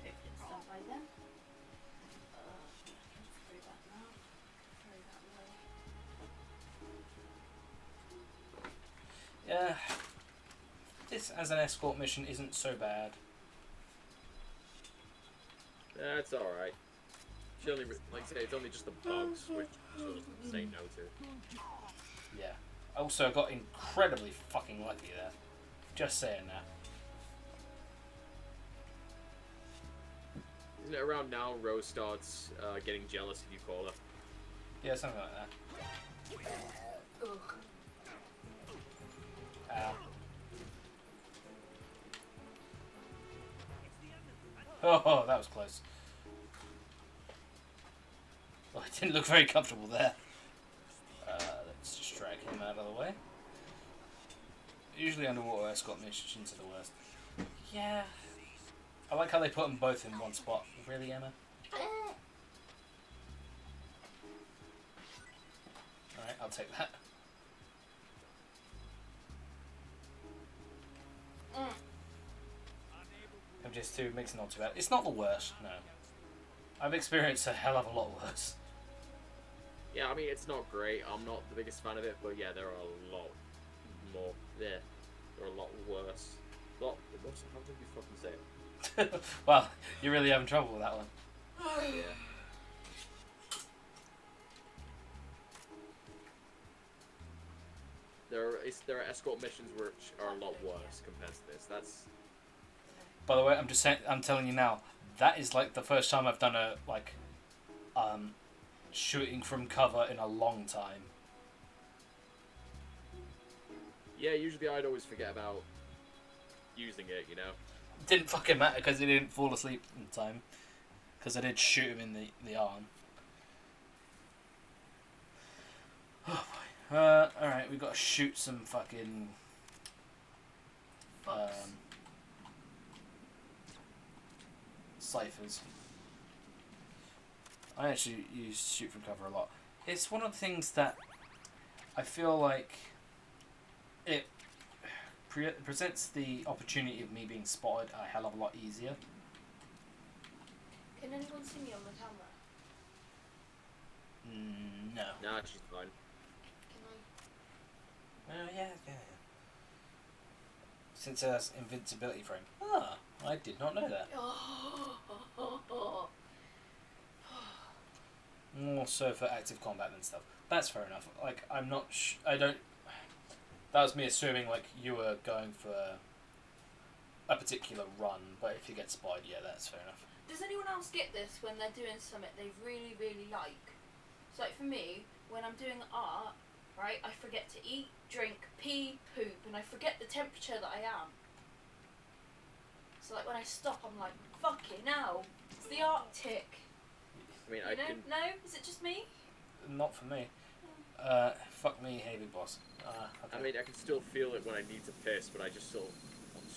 it's done by then. Throw that now. Throw that away. Yeah. This as an escort mission isn't so bad. That's alright. She only, like I say, it's only just the bugs, which she'll just say no to. Yeah. Also, I got incredibly fucking lucky there. Just saying that. Isn't it around now Rose starts getting jealous if you call her? Yeah, something like that. Ow. Oh, that was close. Well, it didn't look very comfortable there. Let's just drag him out of the way. Usually underwater escort missions are the worst. Yeah. I like how they put them both in one spot. Really, Emma? Alright, I'll take that. MGS2 makes it not too bad. It's not the worst, no. I've experienced a hell of a lot worse. Yeah, I mean, it's not great. I'm not the biggest fan of it, but yeah, there are a lot more. Yeah, there are a lot worse. How did you fucking say it? Well, you're really having trouble with that one. Yeah. There are escort missions which are a lot worse compared to this. That's. By the way, I'm telling you now, that is like the first time I've done a shooting from cover in a long time. Yeah, usually I'd always forget about using it, you know. Didn't fucking matter because he didn't fall asleep in time. Because I did shoot him in the arm. Oh boy. Alright, we've got to shoot some fucking ciphers. I actually use shoot from cover a lot. It's one of the things that I feel like it presents the opportunity of me being spotted a hell of a lot easier. Can anyone see me on the camera? No. Nah, she's fine. Can I? Yeah. Since it has invincibility frame. Ah, I did not know that. More so for active combat and stuff. That's fair enough. Like, I'm not I don't... That was me assuming, like, you were going for a particular run, but if you get spotted, yeah, that's fair enough. Does anyone else get this when they're doing something they really, really like? So, like, for me, when I'm doing art, right, I forget to eat, drink, pee, poop, and I forget the temperature that I am. So, like, when I stop, I'm like, fucking hell, it's the Arctic. I mean, No? Is it just me? Not for me. Fuck me, hey big boss. Okay. I mean, I can still feel it when I need to piss, but I'm sort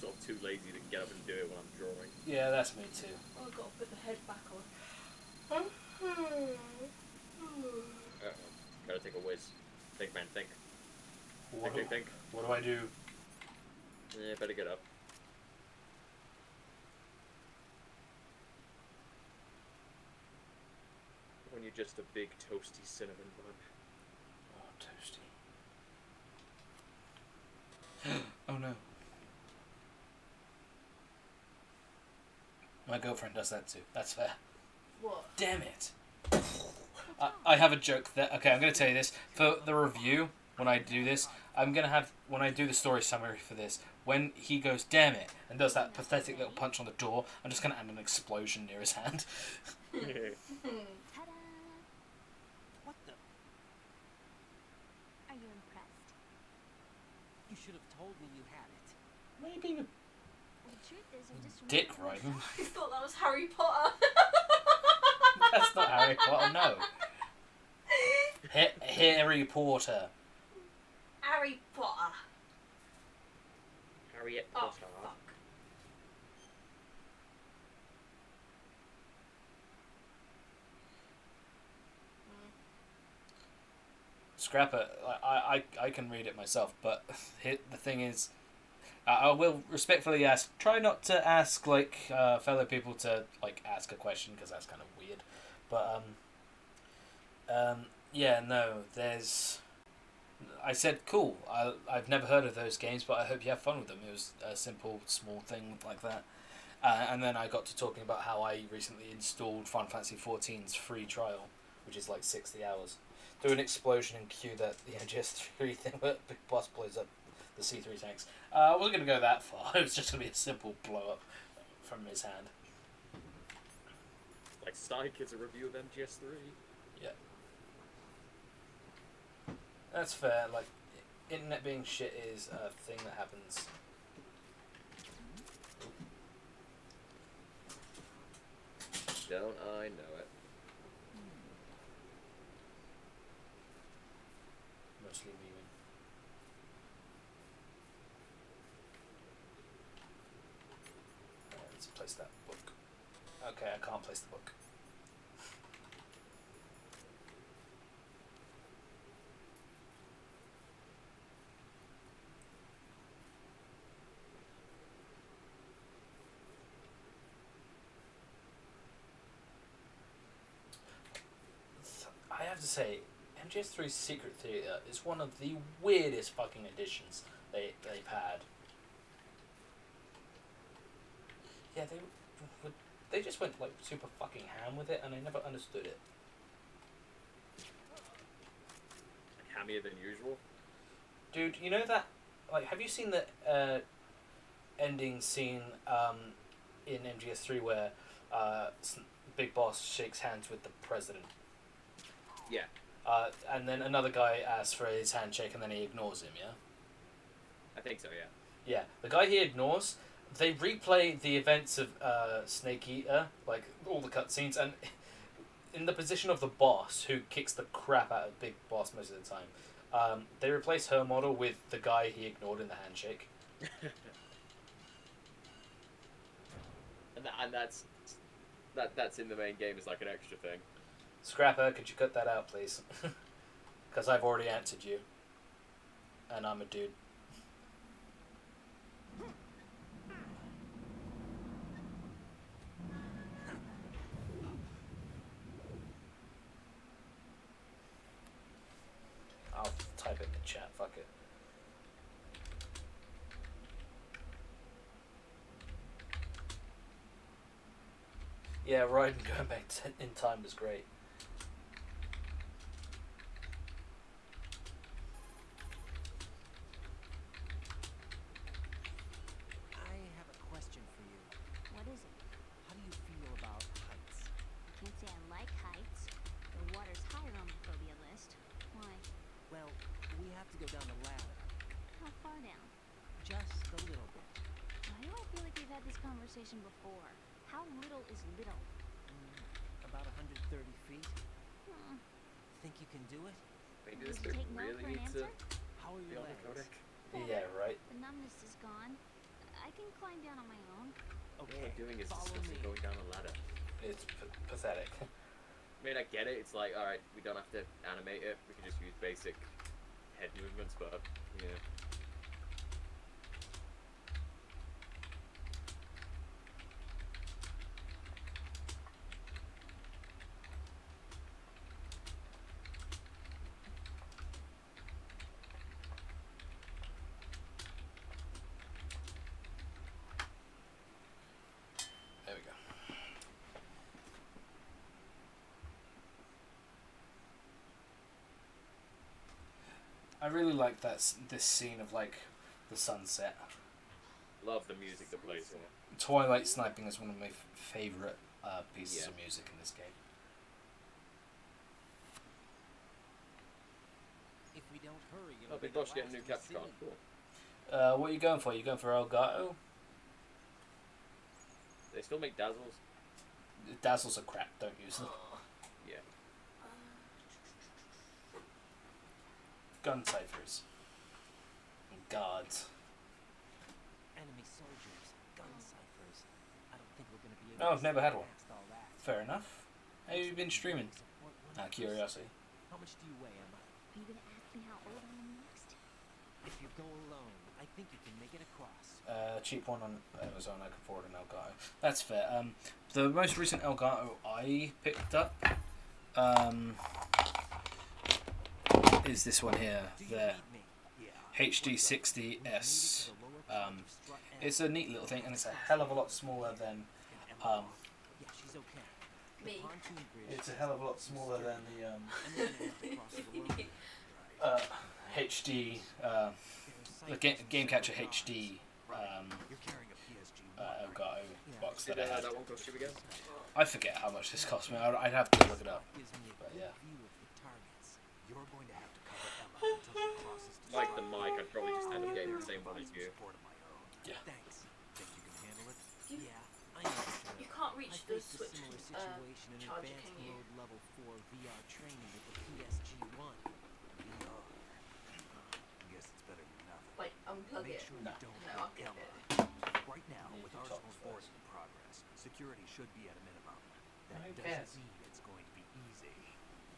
of too lazy to get up and do it when I'm drawing. Yeah, that's me too. Oh, I've got to put the head back on. Gotta take a whiz. Think, man, think. What Think. do I do? Yeah, better get up. When you're just a big toasty cinnamon bun. Oh, toasty. Oh no. My girlfriend does that too. That's fair. What? Damn it. I have a joke that... Okay, I'm going to tell you this. For the review, when I do this, I'm going to have... When I do the story summary for this, when he goes, damn it, and does that pathetic little punch on the door, I'm just going to add an explosion near his hand. Ta-da! What the? Are you impressed? You should have told me you had it. Maybe The truth is, I just dick remembered riding. I thought that was Harry Potter. That's not Harry Potter, no. Harry Potter. Harry Potter. Harriet Oh, Potter. fuck. Scrapper, I can read it myself, but the thing is, I will respectfully ask, try not to ask, like, fellow people to, like, ask a question, because that's kind of weird. But, yeah, no, there's... I said, cool, I've never heard of those games, but I hope you have fun with them. It was a simple, small thing like that. And then I got to talking about how I recently installed Final Fantasy XIV's free trial, which is like 60 hours. Do an explosion and cue that the MGS3 thing where Big Boss blows up the C3 tanks. I wasn't going to go that far. It was just going to be a simple blow up from his hand. Like Stein Kids a review of MGS3. Yeah. That's fair. Like, internet being shit is a thing that happens. Don't I know it? Mostly viewing. Let's place that book. Okay, I can't place the book. I have to say, MGS3's Secret Theater is one of the weirdest fucking additions they've had. Yeah, they just went like super fucking ham with it, and I never understood it. Hammier than usual. Dude, you know that? Like, have you seen the ending scene in MGS3 where Big Boss shakes hands with the president? Yeah. And then another guy asks for his handshake, and then he ignores him. Yeah. I think so, yeah. Yeah, the guy he ignores. They replay the events of Snake Eater, like all the cutscenes, and in the position of the boss who kicks the crap out of Big Boss most of the time. They replace her model with the guy he ignored in the handshake. and that's in the main game as like an extra thing. Scrapper, could you cut that out, please? Because I've already answered you, and I'm a dude. I'll type it in the chat, fuck it. Yeah, Raiden going back in time was great. I have a question for you. What is it? How do you feel about heights? I can't say I like heights. The water's higher on the phobia list. Why? Well, we have to go down the ladder. How far down? Just a little bit. Why do I feel like we've had this conversation before? How little is little? About 130 feet. Hmm. Think you can do it? Wait, Would does you this take no really for an need to answer? How are be your on the legs? codec? Yeah, right. The numbness is gone. I can climb down on my own. All Okay, we're doing is follow discussing me. going down a ladder. It's pathetic. I mean, I get it. It's like, alright, we don't have to animate it. We can just use basic head movements, but, yeah. I really like this scene of like the sunset. Love the music that plays here. Twilight Sniping is one of my favorite pieces of music in this game. If we don't hurry, Oh, Big Boss getting a new capture card. Cool. What are you going for? You going for Elgato? They still make Dazzles? Dazzles are crap. Don't use them. Yeah. Gun ciphers. And guards. Enemy soldiers, gun ciphers. I don't think we're gonna be able No, to I've never had one. past all that. Fair enough. How have you been streaming? Support one Out of person. curiosity. How much do you weigh, Emma? Are you gonna ask me how old I am next? If you go alone, I think you can make it across. Cheap one on Amazon. I can afford an Elgato. That's fair. The most recent Elgato I picked up is this one here, the HD60S. It's a neat little thing, and it's a hell of a lot smaller than Yeah, she's okay. Me. it's a hell of a lot smaller than the And we're gonna have to cross the road. HD the Game Catcher HD You're carrying a PSG. Elgato box that Did I had. that one cost you again? I forget how much this cost me. I'd have to look it up. Gives me a But good yeah. view of the targets. You're going to have to cover Emma until she crosses the Like the mic, I'd probably just end up getting the same one as you. support of my own. Yeah. Thanks. Think you can handle it? You- Yeah, I know. You can't I reach the faced a switch similar situation in charger, advanced can you? mode level 4 VR training with the PSG-1. VR. Guess it's better than nothing. Like unplug Make it. sure No. you don't No, hurt I'll get Emma. it. Right now, You with need to Arsenal talk Force first. in progress, security should be at a minimum. That Who doesn't cares? mean it's going to be easy.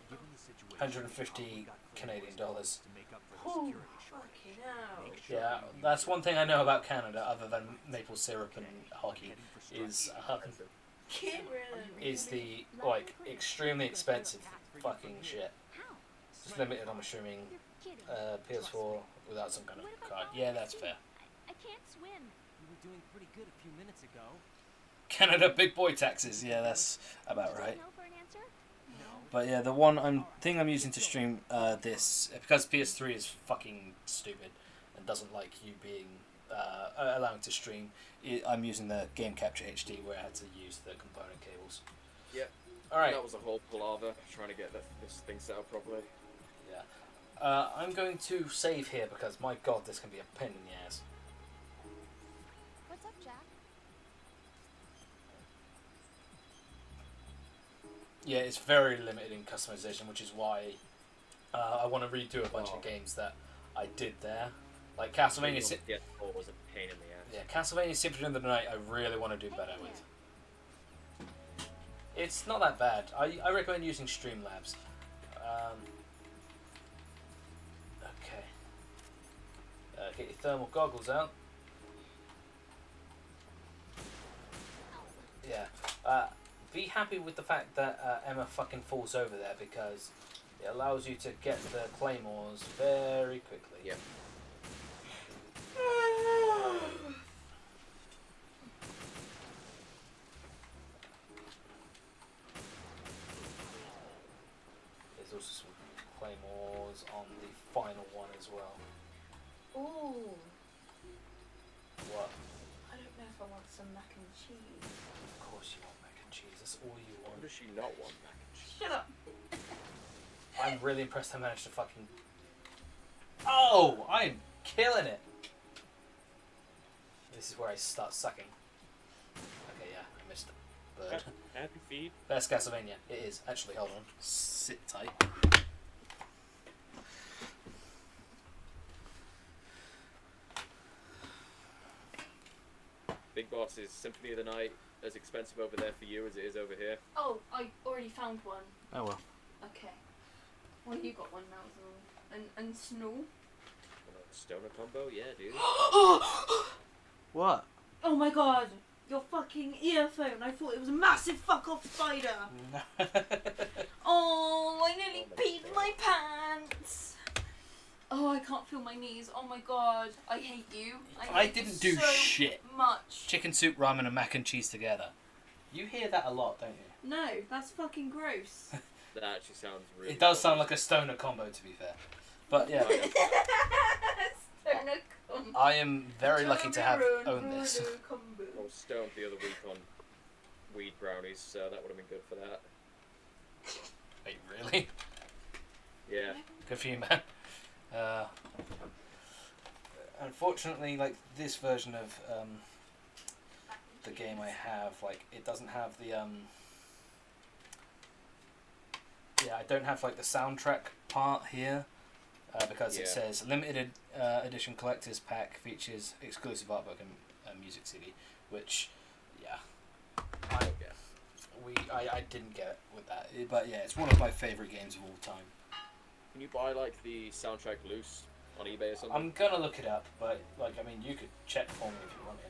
Given the situation, 150 we got Canadian Claymores dollars. to make up for the Oh, security shortage. fucking hell. Make sure Yeah, you use that's your one thing I know about Canada, other than maple syrup and hockey, is Kieran. is the like extremely expensive fucking shit. How? It's limited, I'm assuming. You're kidding. PS4 without some kind of What if I card. fall Yeah, in the that's sea? fair. I can't swim. You were doing pretty good a few minutes ago. Canada big boy taxes. Yeah, that's about Just right. no for an answer? But yeah, the one I'm using to stream this, because PS3 is fucking stupid and doesn't like you being allowing to stream. I'm using the Game Capture HD where I had to use the component cables. Yep. All right. That was a whole palaver trying to get this thing set up properly. Yeah. I'm going to save here because my god, this can be a pain in the ass. What's up, Jack? Yeah, it's very limited in customization, which is why I want to redo a bunch of games that I did there. Like Castlevania. Yeah, was a pain in the ass. Yeah, Castlevania Symphony of the Night. I really want to do better with. It's not that bad. I recommend using Streamlabs. Okay. Get your thermal goggles out. Yeah. Be happy with the fact that Emma fucking falls over there because it allows you to get the claymores very quickly. Yep. There's also some claymores on the final one as well. Ooh. What? I don't know if I want some mac and cheese. Of course you want mac and cheese. That's all you Why want. does she not want mac and cheese? Shut up. I'm really impressed I managed to fucking... Oh! I'm killing it! This is where I start sucking. Okay, yeah, I missed it. Bird. Happy feet. Best Castlevania. It is. Actually, hold on. Sit tight. Big Boss, is Symphony of the Night as expensive over there for you as it is over here? Oh, I already found one. Oh well. Okay. Well, you got one now as well. And Snow. Stoner combo? Yeah, dude. What? Oh my god! Your fucking earphone! I thought it was a massive fuck off spider! Oh, I nearly peed my pants! Oh, I can't feel my knees. Oh my god. I hate you. I hate didn't you do so shit. much. Chicken soup, ramen, and mac and cheese together. You hear that a lot, don't you? No, that's fucking gross. That actually sounds really It does sound like a stoner combo, to be fair. But yeah, Stoner combo. I am very lucky to have owned this. I was stoned the other week on weed brownies, so that would have been good for that. Wait, really? Yeah. Good for you, man. Unfortunately, like this version of the game I have, like it doesn't have the yeah, I don't have like the soundtrack part here because it says limited edition collector's pack features exclusive artwork and music CD, which I didn't get with that, but yeah, it's one of my favorite games of all time. Can you buy like the soundtrack loose on eBay or something? I'm gonna look it up, but like I mean, you could check for me if you wanted.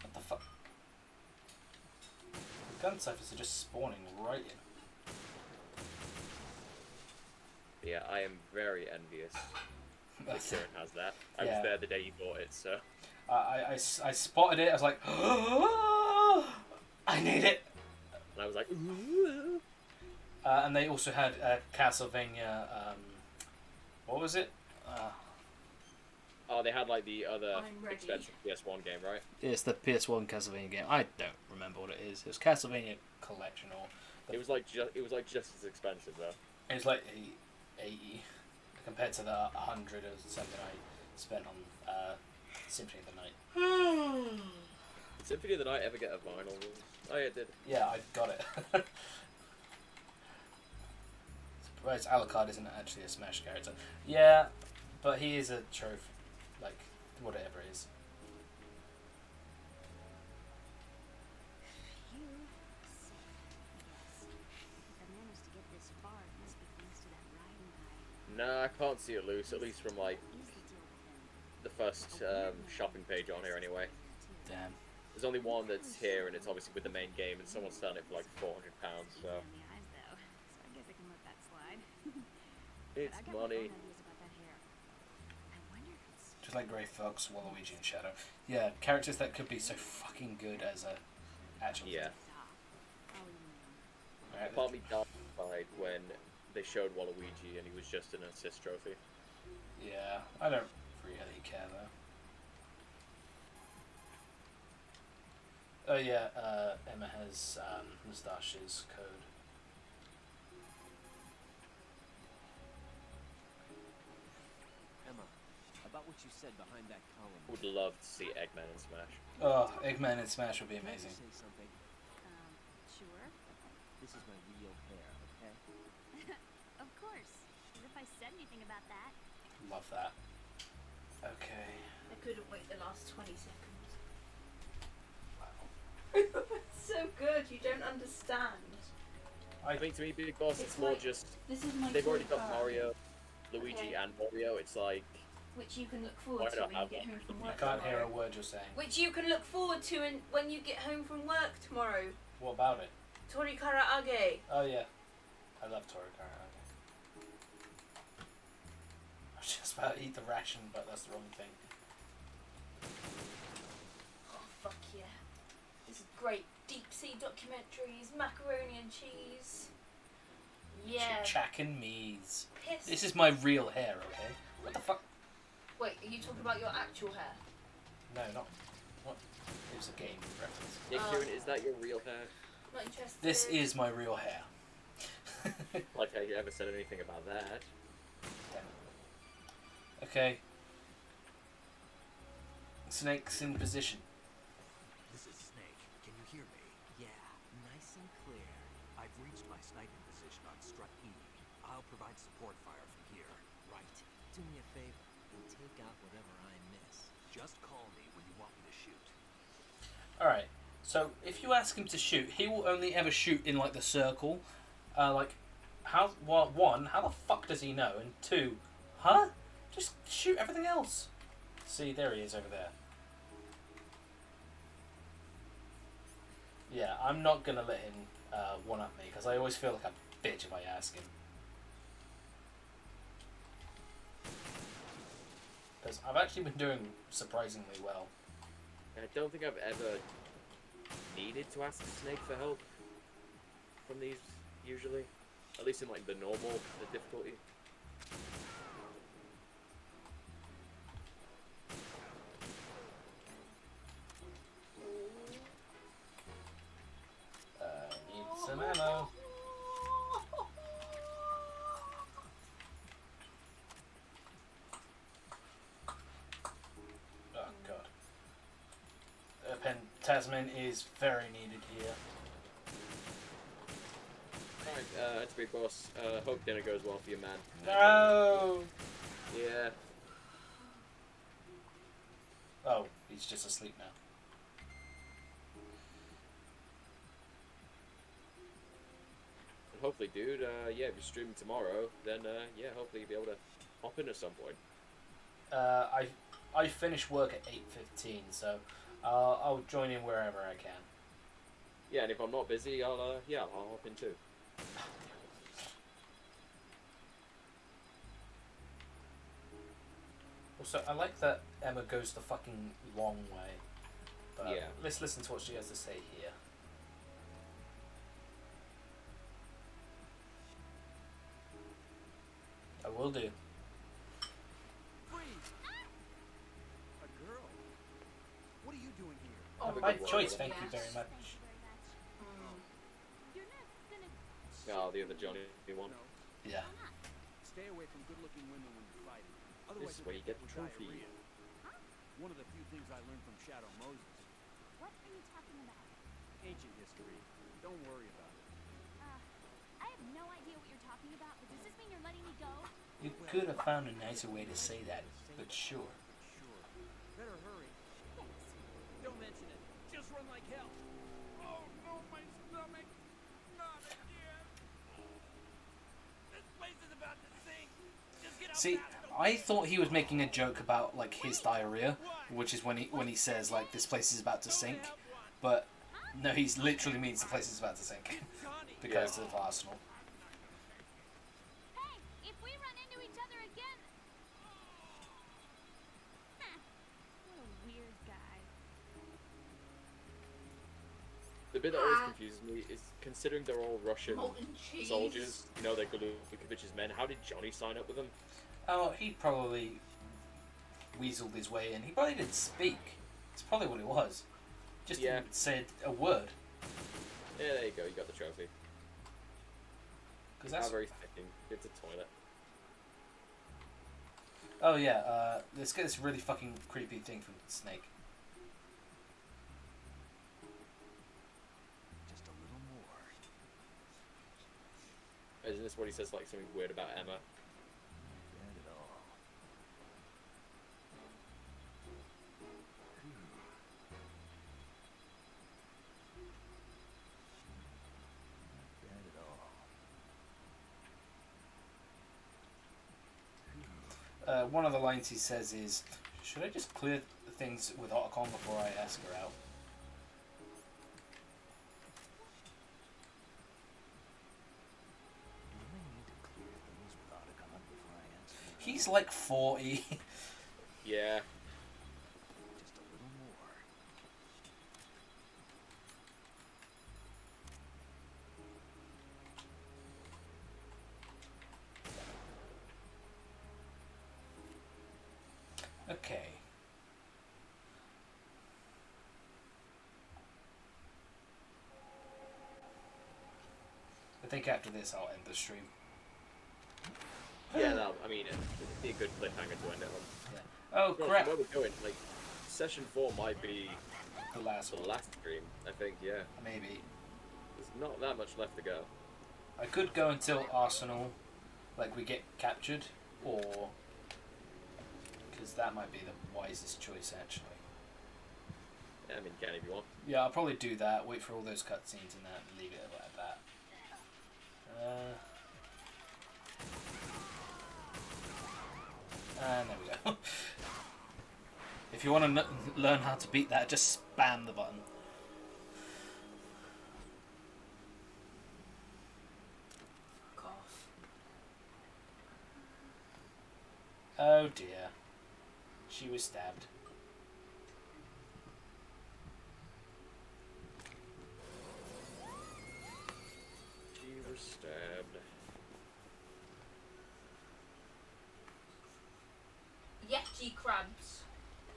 What the fuck? The gun ciphers are just spawning right in. Yeah, I am very envious that Kieran has that. I Yeah. was there the day you bought it, so... I spotted it, I was like, I need it! And I was like, ooh. And they also had Castlevania, what was it? Oh, they had like the other I'm ready. expensive PS1 game, right? It's the PS1 Castlevania game. I don't remember what it is. It was Castlevania Collection, or It was like just as expensive though. it was like 80 compared to the 100 or something I spent on Symphony of the Night. Symphony of the Night ever get a vinyl release? Oh yeah, it did. Yeah, I got it. Surprised Alucard isn't actually a Smash character. Yeah, but he is a trophy, like whatever it is. Nah, I can't see it loose, at least from like the first shopping page on here anyway. Damn. There's only one that's here and it's obviously with the main game and someone's selling it for like £400, so... It's money. Just like Grey Fox, Waluigi, and Shadow. Yeah, characters that could be so fucking good as a actual. Yeah. Right, Part of me died when they showed Waluigi and he was just an assist trophy. yeah, I don't really care though. Oh yeah, Emma has Moustache's code. Emma, about what you said behind that column. Would love to see Eggman in Smash. Oh, Eggman in Smash would be Can I amazing. say something? Sure. This is my real hair, okay? Of course. As if I said anything about that. Love that. Okay. I couldn't wait the last 20 seconds. Wow. It's so good, you don't understand. I think to me, Big Boss, it's more like- just... This is my They've already toy got car, Mario, Luigi, Okay. and Mario. It's like... which you can look Why forward to not when you have get one? home from I work can't hear a tomorrow. word you're saying. Which you can look forward to when you get home from work tomorrow. What about it? Tori Karaage. Oh yeah, I love Tori Karaage. I was just about to eat the ration, but that's the wrong thing. Oh fuck yeah. This is great. Deep sea documentaries, macaroni and cheese. Yeah. Chak and Me's. Piss. This is my real hair, okay? What the fuck? Wait, are you talking about your actual hair? No, not. What? It was a game reference. Yeah, Kieran, is that your real hair? Not interested. This is my real hair. Like how you ever said anything about that. Okay. Snake's in position. This is Snake. Can you hear me? Yeah, nice and clear. I've reached my sniping position on Strut E. I'll provide support fire from here. Right. Do me a favor and take out whatever I miss. Just call me when you want me to shoot. Alright, so if you ask him to shoot, he will only ever shoot in like the circle. Like, how, well, one, how the fuck does he know? And two, huh? Just shoot everything else. See, there he is over there. Yeah, I'm not gonna let him one-up me, because I always feel like a bitch if I ask him. because I've actually been doing surprisingly well. I don't think I've ever needed to ask Snake for help from these, usually. At least in, like, the normal difficulty. Need some ammo. Oh god. Pentasmin is very needed here. Alright, it's big boss. Hope dinner goes well for you, man. No! Yeah. Oh, he's just asleep now. And hopefully, dude, yeah, if you're streaming tomorrow, then, yeah, hopefully you'll be able to hop in at some point. I finish work at 8:15, so I'll join in wherever I can. Yeah, and if I'm not busy, I'll hop in too. Also, I like that Emma goes the fucking long way. But Yeah. let's listen to what she has to say here. I will do. Freeze! A girl? What are you doing here? Oh, a by good one. choice, thank you very much. Oh, the other Johnny one. No. Yeah. Stay away from good-looking women when you're fighting. Otherwise, This is where you get the you'll trophy. diarrhea. One of the few things I learned from Shadow Moses. What are you talking about? Ancient history. Don't worry about it. I have no idea what you're talking about, but does this mean you're letting me go? You could have found a nicer way to say that, but sure. Sure. Better hurry. Don't mention it. Just run like hell. Oh no, my stomach! Not again. This place is about to sink. Just get out See, fast. I thought he was making a joke about like his diarrhea, which is when he says like this place is about to sink, but no, he literally means the place is about to sink because of Arsenal. Hey, if we run into each other again... What a weird guy. The bit that always confuses me is, considering they're all Russian Molten cheese. soldiers, you know, they're Gulukovich's men, how did Johnny sign up with them? Oh, he probably weaseled his way in. He probably didn't speak. It's probably what it was. Just didn't say a word. Yeah, there you go, you got the trophy. Cause How that's... very fitting. It's a toilet. Oh yeah, let's get this really fucking creepy thing from Snake. Just a little more. Isn't this what he says, like, something weird about Emma? Get it all. Get it all. One of the lines he says is, "Should I just clear things with Otacon before I ask her out?" You may need to clear things with Otacon before I answer. He's like 40. Yeah. Just a little more. Okay. I think after this I'll end the stream. Yeah, no, I mean, it'd be a good cliffhanger to end it on. Yeah. Oh Well, crap! where we're going, like, session 4 might be The last the one. last stream, I think, yeah. Maybe. There's not that much left to go. I could go until Arsenal, like we get captured, or because that might be the wisest choice actually. Yeah, I mean, can if you want. Yeah, I'll probably do that. Wait for all those cutscenes and that, and leave it like that. And there we go. If you want to learn how to beat that, just spam the button. Cough. Oh dear. She was stabbed. She was stabbed. Yeti crabs.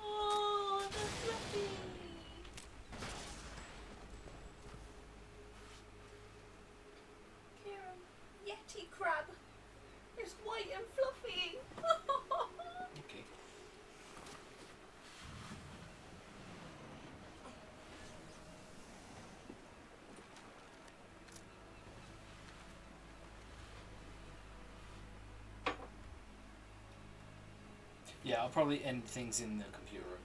Oh, they're fluffy. Kieran, Yeti crab. It's white and fluffy. Okay. Yeah, I'll probably end things in the computer room.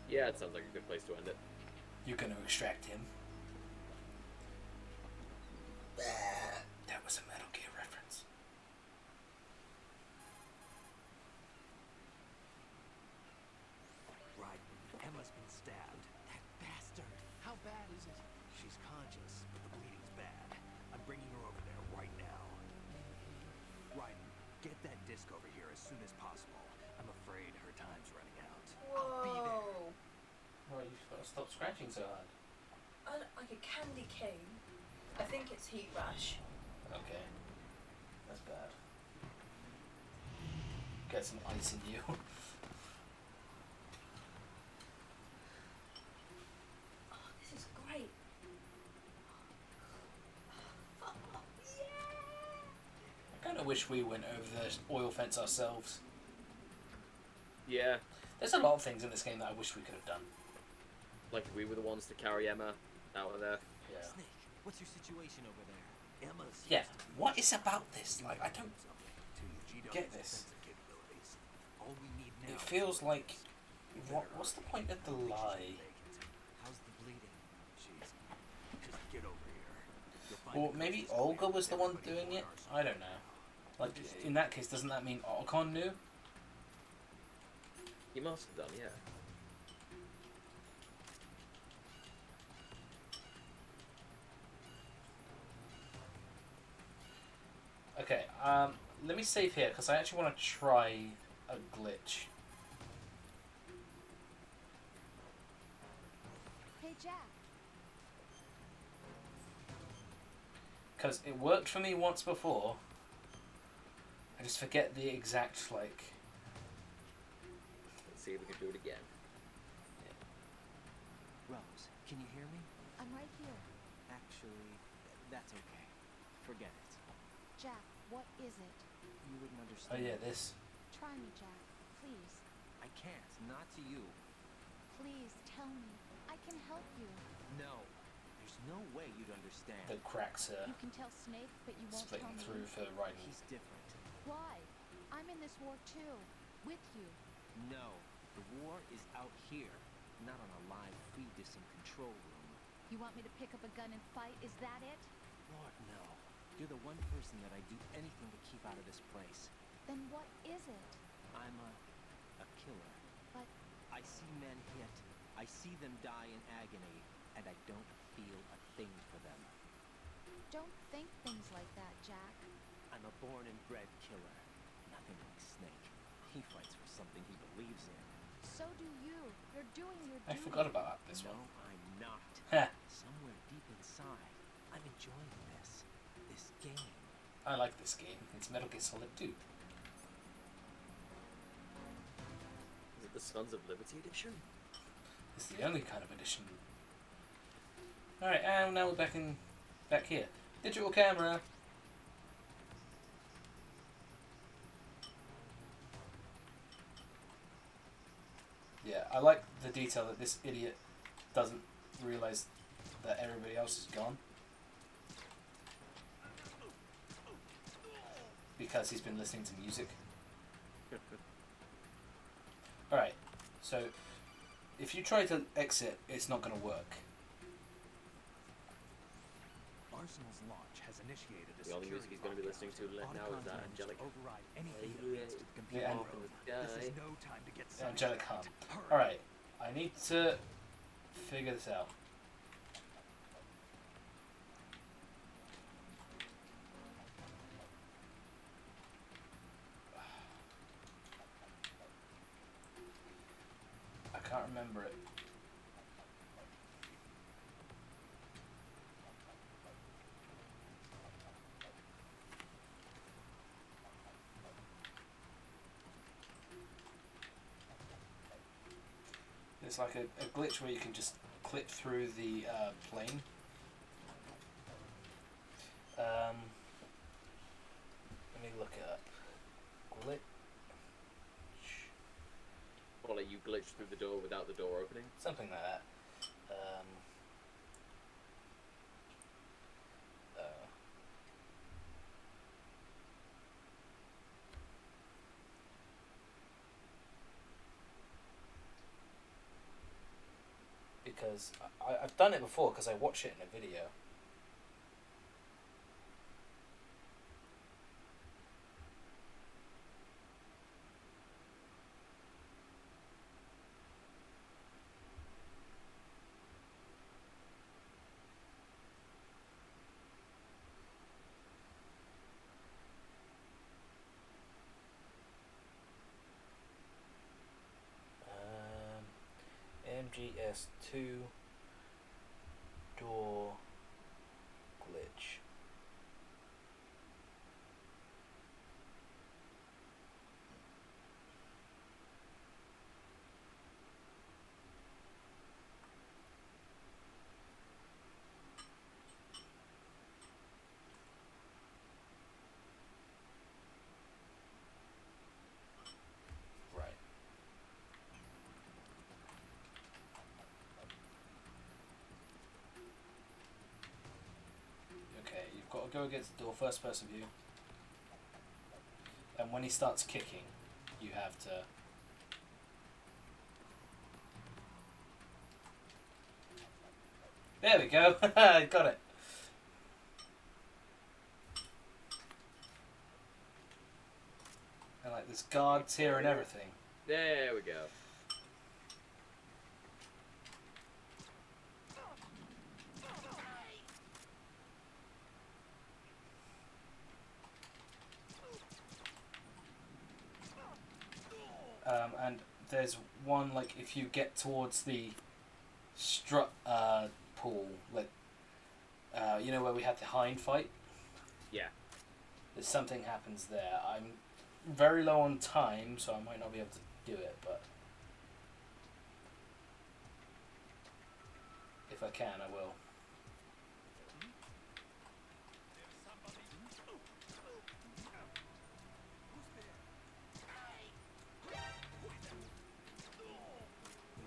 Yeah, it sounds like a good place to end it. You're going to extract him. That was a Metal Gear reference. Right. Emma's been stabbed. That bastard. How bad is it? She's conscious, but the bleeding's bad. I'm bringing her over there right now. Ryden, get that disc over here as soon as possible. I'm afraid her time's running out. I'll be there. Oh, you've got to stop scratching so hard. I look like a candy cane. I think it's heat rash. Okay. That's bad. Get some ice in you. Oh, this is great. I kind of wish we went over the oil fence ourselves. Yeah, There's a lot of things in this game that I wish we could have done. like we were the ones to carry Emma out of there. Yeah. Snake, what's your situation over there? Emma's Yeah. used to be What is about this? Like, I don't to get this. defensive capabilities. All we need now It is feels a like... fix. What's the point of the lie? How's the bleeding? She's just get over here. You'll find Or the maybe closest Olga man was the one everybody doing in it? our I don't know. Like, in that case, doesn't that mean Otacon knew? You must have done, yeah. Okay, let me save here, because I actually want to try a glitch. Hey, Jack. Because it worked for me once before. I just forget the exact, like... Let's see if we can do it again. Rose, can you hear me? I'm right here. Actually, that's okay. Forget it. Jack, what is it? You wouldn't Oh understand. yeah, this. Try me, Jack. Please. I can't. Not to you. Please, tell me. I can help you. No. There's no way you'd understand. The cracks are You can tell Snake, but you won't splitting tell me. through for writing. He's different. Why? I'm in this war too. With you. No. The war is out here, not on a live feed to some control room. You want me to pick up a gun and fight? Is that it? Lord, no. You're the one person that I'd do anything to keep out of this place. Then what is it? I'm a killer. But I see men hit. I see them die in agony, and I don't feel a thing for them. don't think things like that, Jack. I'm a born and bred killer. Nothing like Snake. He fights for something he believes in. So do you. You're doing your I duty. forgot about this No, one. I'm not. Heh. Somewhere deep inside, I'm enjoying this. This game. I like this game. It's Metal Gear Solid 2. Is it the Sons of Liberty edition? It's the only kind of edition. Alright, and now we're back here. Digital camera. Yeah, I like the detail that this idiot doesn't realise that everybody else is gone. Because he's been listening to music. Alright, so if you try to exit, it's not going to work. Arsenal's launch has initiated a The only music he's going to be listening to now is that angelic. override anything that Yeah, leads to the yeah, computer and- room. This is no time to get Angelic hum. sidetracked. Hurry. Alright, I need to figure this out. can't remember it. It's like a glitch where you can just clip through the plane. Let me look it up. Glitch. Or like you glitch through the door without the door opening. Something like that. Because I've done it before because I watched it in a video. MGS2 door glitch. Right. Okay, you've got to go against the door, first person view. And when he starts kicking, you have to... There we go! I got it! And like there's guards here and everything. There we go. And there's one, like, if you get towards the strut pool, like, you know where we had the hind fight? Yeah. There's something happens there. I'm very low on time, so I might not be able to do it, but if I can, I will.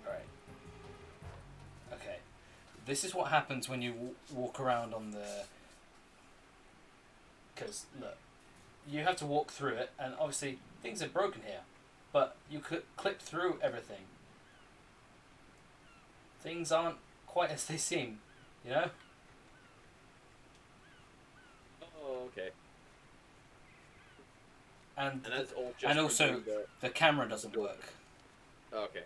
Right. Okay. This is what happens when you walk around on the... Because, look, you have to walk through it, and obviously things are broken here, but you could clip through everything. Things aren't quite as they seem, you know? Oh, okay. And that's all just and also from doing the camera doesn't work. Oh, okay.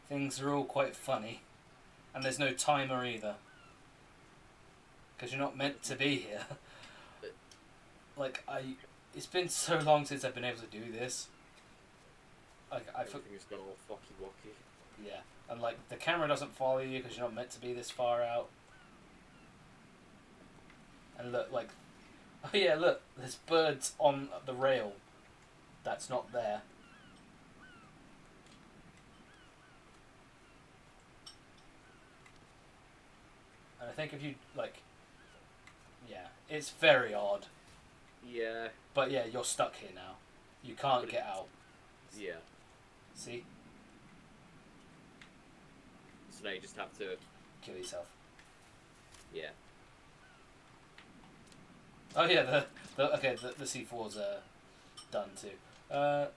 Things are all quite funny, and there's no timer either, because you're not meant to be here. Like, it's been so long since I've been able to do this. Like, Everything's gone all fucky wacky. Yeah, and like the camera doesn't follow you because you're not meant to be this far out. And look, like, oh yeah, look, there's birds on the rail. That's not there. And I think if you like, yeah, it's very odd. Yeah. But yeah, you're stuck here now. You can't get out. Yeah. See? So now you just have to Kill yourself. Yeah. Oh yeah, the C4's done too. Oh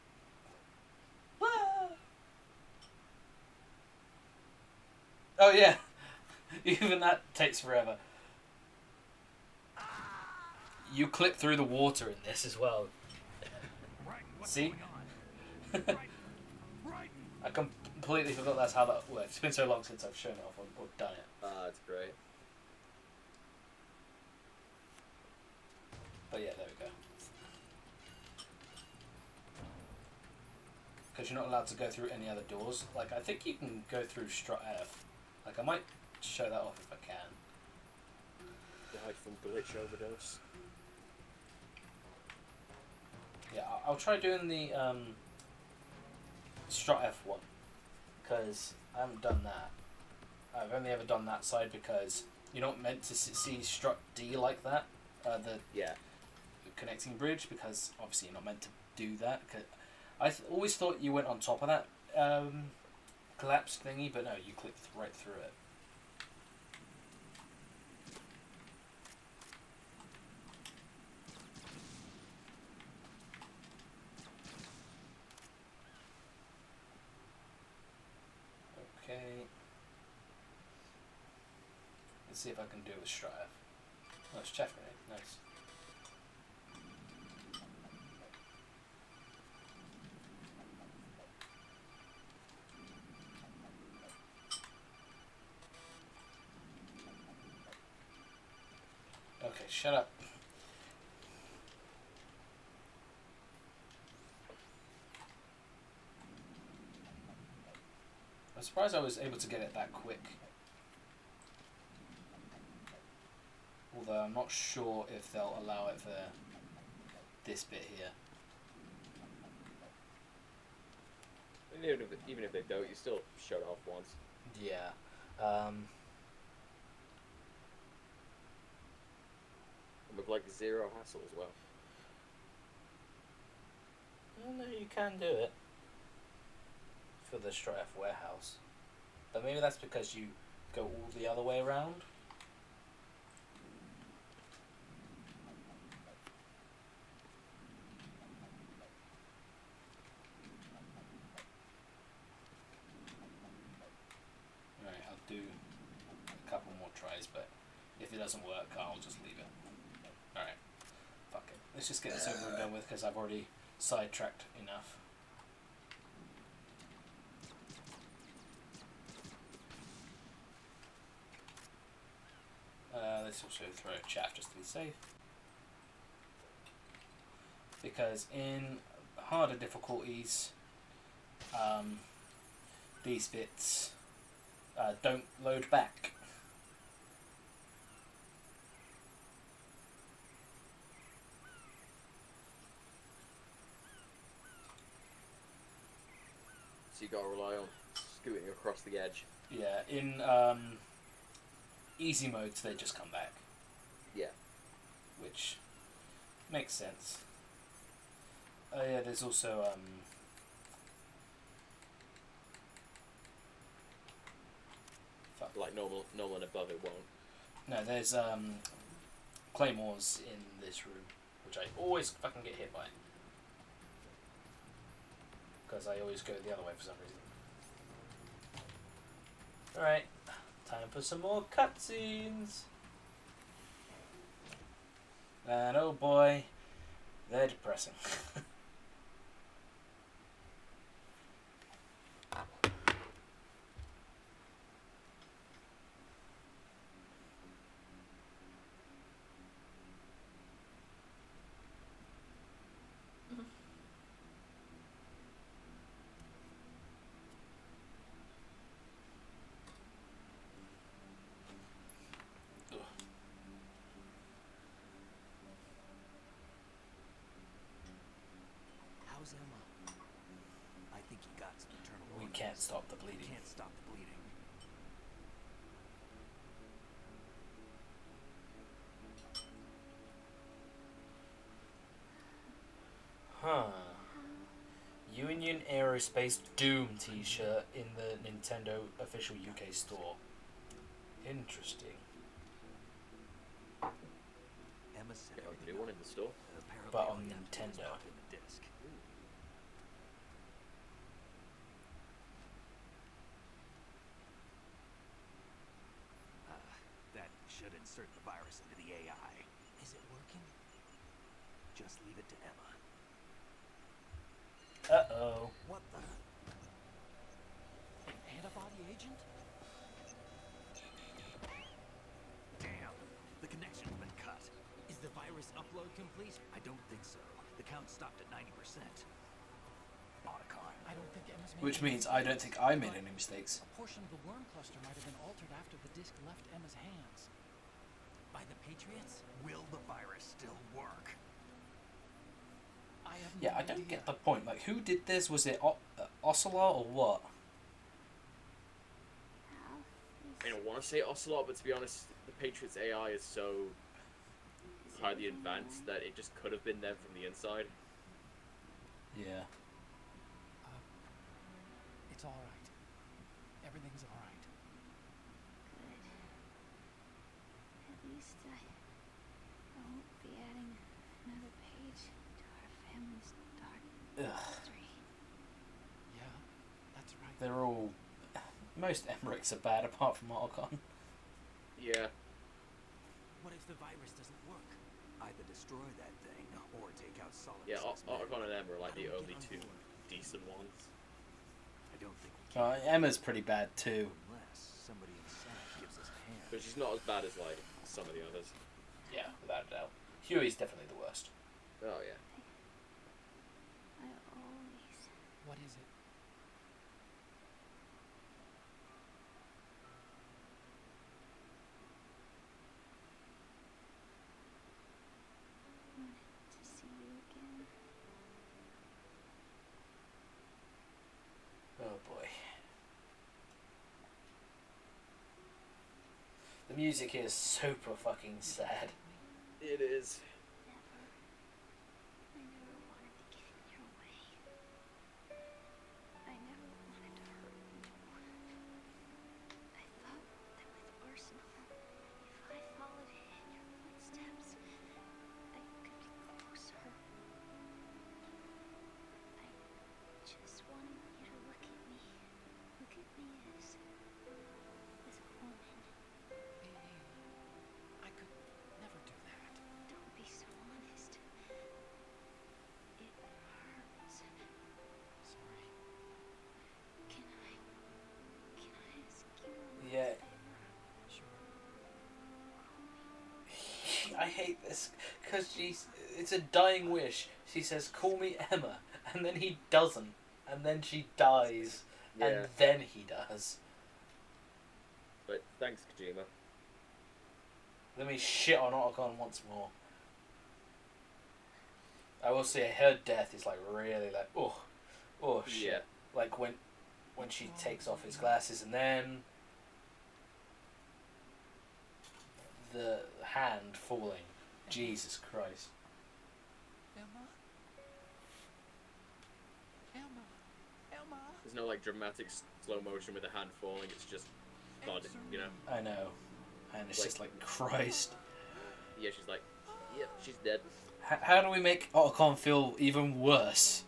yeah, even that takes forever. You clip through the water in this as well. See? I completely forgot that's how that works. It's been so long since I've shown it off or done it. That's great. But yeah, there we go. because you're not allowed to go through any other doors. Like, I think you can go through Strut F. Like, I might show that off if I can. Died from glitch overdose. Yeah, I'll try doing the Strut F one, because I haven't done that. I've only ever done that side because you're not meant to see Strut D like that. The connecting bridge, because obviously you're not meant to do that. Cause I always thought you went on top of that collapse thingy, but no, you clicked right through it. Okay. Let's see if I can do it with Strive. Oh, it's Chaff Grenade. Nice. Okay, shut up. I'm surprised I was able to get it that quick. Although I'm not sure if they'll allow it for this bit here. Even if they don't, you still shut off once. Yeah. With like zero hassle as well. No, you can do it for the Strife warehouse, but maybe that's because you go all the other way around. Alright, I'll do a couple more tries, but if it doesn't work, I'll just leave it. Alright, fuck it. Let's just get this over and done with, because I've already sidetracked enough. Let's also throw a chaff just to be safe. Because in harder difficulties, these bits don't load back. So you gotta rely on scooting across the edge. Yeah, in easy modes they just come back. Yeah. Which makes sense. Oh yeah, there's also like normal and above it won't. No, there's claymores in this room, which I always fucking get hit by. Because I always go the other way for some reason. Alright, time for some more cutscenes. And oh boy, they're depressing. How's Emma? I think he got some internal We organs. can't stop the bleeding. Can't stop the bleeding. Huh. Union Aerospace Doom t-shirt in the Nintendo official UK store. Interesting. Emma said Yeah, new one in the store. apparently But all on you have to do is Nintendo. pop in the disc. That should insert the virus into the AI. Is it working? Just leave it to Emma. Uh-oh. What the? An antibody agent? Damn, the connection's been cut. Is the virus upload complete? I don't think so. The count stopped at 90%. Otacon, I don't think Emma's made Which any means I don't mistakes, think I made but any mistakes. A portion of the worm cluster might have been altered after the disc left Emma's hands. By the Patriots? Will the virus still work? I have Yeah, no I don't idea. get the point. Like, who did this? Was it Ocelot or what? I don't want to say Ocelot, but to be honest, the Patriots AI is so highly advanced that it just could have been them from the inside. Yeah. It's all right. Everything's all right. Good. At least I won't be adding another page to our family's dark history. Yeah, that's right. They're all... Most Emmerichs are bad, apart from Otacon. Yeah. What if the virus doesn't work? Either destroy that thing or take out Solid. Yeah, Otacon and Emma are like the only two decent ones. I don't think we can. Emma's pretty bad too. Unless somebody inside gives us a hand. But she's not as bad as like some of the others. Yeah, without a doubt. Huey's definitely the worst. Oh yeah. I always... What is it? wanted to see you again. Oh boy. The music here is super fucking sad. It is. I never wanted to get in your way. I never wanted to hurt you. I thought that with Arsenal, if I followed in your footsteps, I could be closer. I just wanted you to look at me. Look at me as a woman. I could never do that. Don't be so honest. It hurts. Sorry. Can I ask you a Yeah. Sure. I hate this because it's a dying wish. She says, "Call me Emma," and then he doesn't, and then she dies, Yeah. and then he does. But thanks, Kojima. Let me shit on Otacon once more. I will say her death is like really like oh shit. Yeah. Like when she takes off his glasses and then the hand falling. Jesus Christ. Emma? Emma? Emma? There's no like dramatic slow motion with the hand falling. It's just thud, you know. I know. And it's Like- just like Christ. Yeah, she's like, yep, she's dead. How do we make Otacon feel even worse?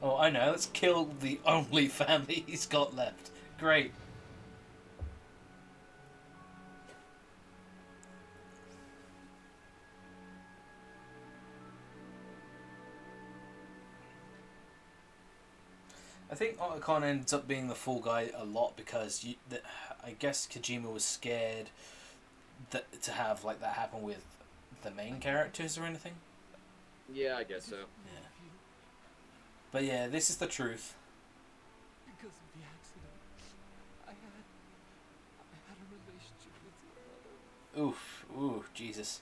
Oh, I know. Let's kill the only family he's got left. Great. I think Otacon ends up being the fall guy a lot because I guess Kojima was scared that to have like that happen with the main characters or anything. Yeah, I guess so. Yeah. But yeah, this is the truth. Because of the accident, I had a relationship with your mother. Oof. Ooh, Jesus.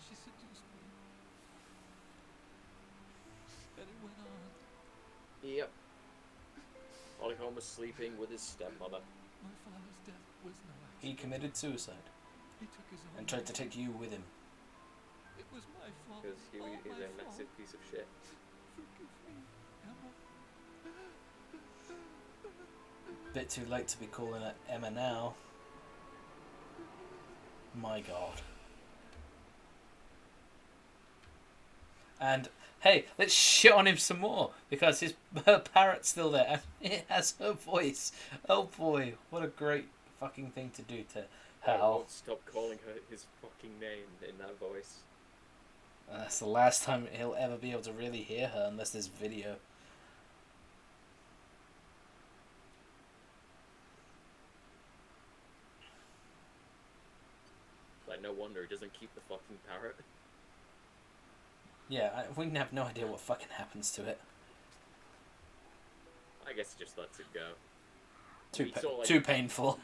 She seduced me. And it went on. Yep. Otacon was sleeping with his stepmother. My father's death was no accident. He committed suicide He took his own and tried to life. take you with him. It was my fault. Because he All is my a fault. massive piece of shit. Forgive me, Emma. Bit too late to be calling her Emma now. My God. And hey, let's shit on him some more because her parrot's still there and it has her voice. Oh boy, what a great fucking thing to do to I Hal. won't stop calling her his fucking name in that voice. That's the last time he'll ever be able to really hear her unless there's video. Like, no wonder he doesn't keep the fucking parrot. Yeah, we have no idea what fucking happens to it. I guess he just lets it go. Too painful.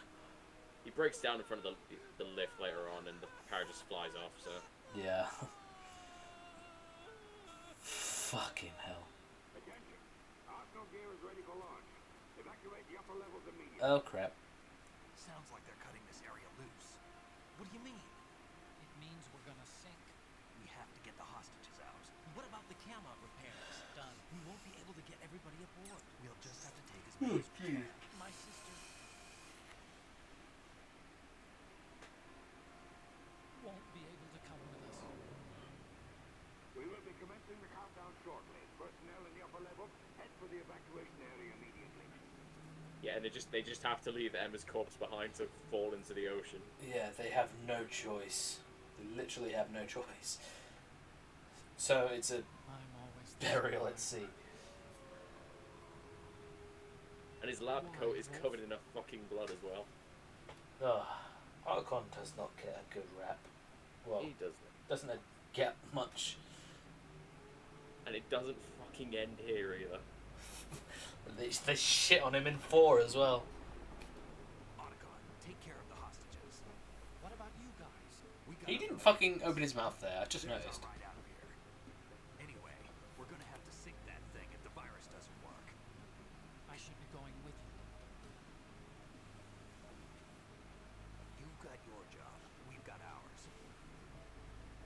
He breaks down in front of the lift later on, and the car just flies off. So Yeah. Fucking hell. Attention. Arsenal gear is ready for launch. Evacuate the upper levels immediately. Oh crap. Sounds like they're cutting this area loose. What do you mean? It means we're gonna sink. We have to get the hostages out. What about the camera repairs? Done. We won't be able to get everybody aboard. We'll just have to take as many as we can. My sister won't be able to come with us. We will be commencing the countdown shortly. Personnel in the upper levels, head for the evacuation area immediately. yeah, and they just have to leave Emma's corpse behind to fall into the ocean. Yeah, they have no choice. They literally have no choice. So it's a I'm always burial at sea. And his lab coat is covered in a fucking blood as well. Ugh. Archon does not get a good rap. Well, He doesn't. doesn't get much. And it doesn't fucking end here either. They shit on him in 4 as well. Otacon, take care of the hostages. What about you guys? We got He didn't fucking open his mouth there, I just There's noticed. our ride out of here. Anyway, we're gonna have to sink that thing if the virus doesn't work. I should be going with you. You've got your job. We've got ours.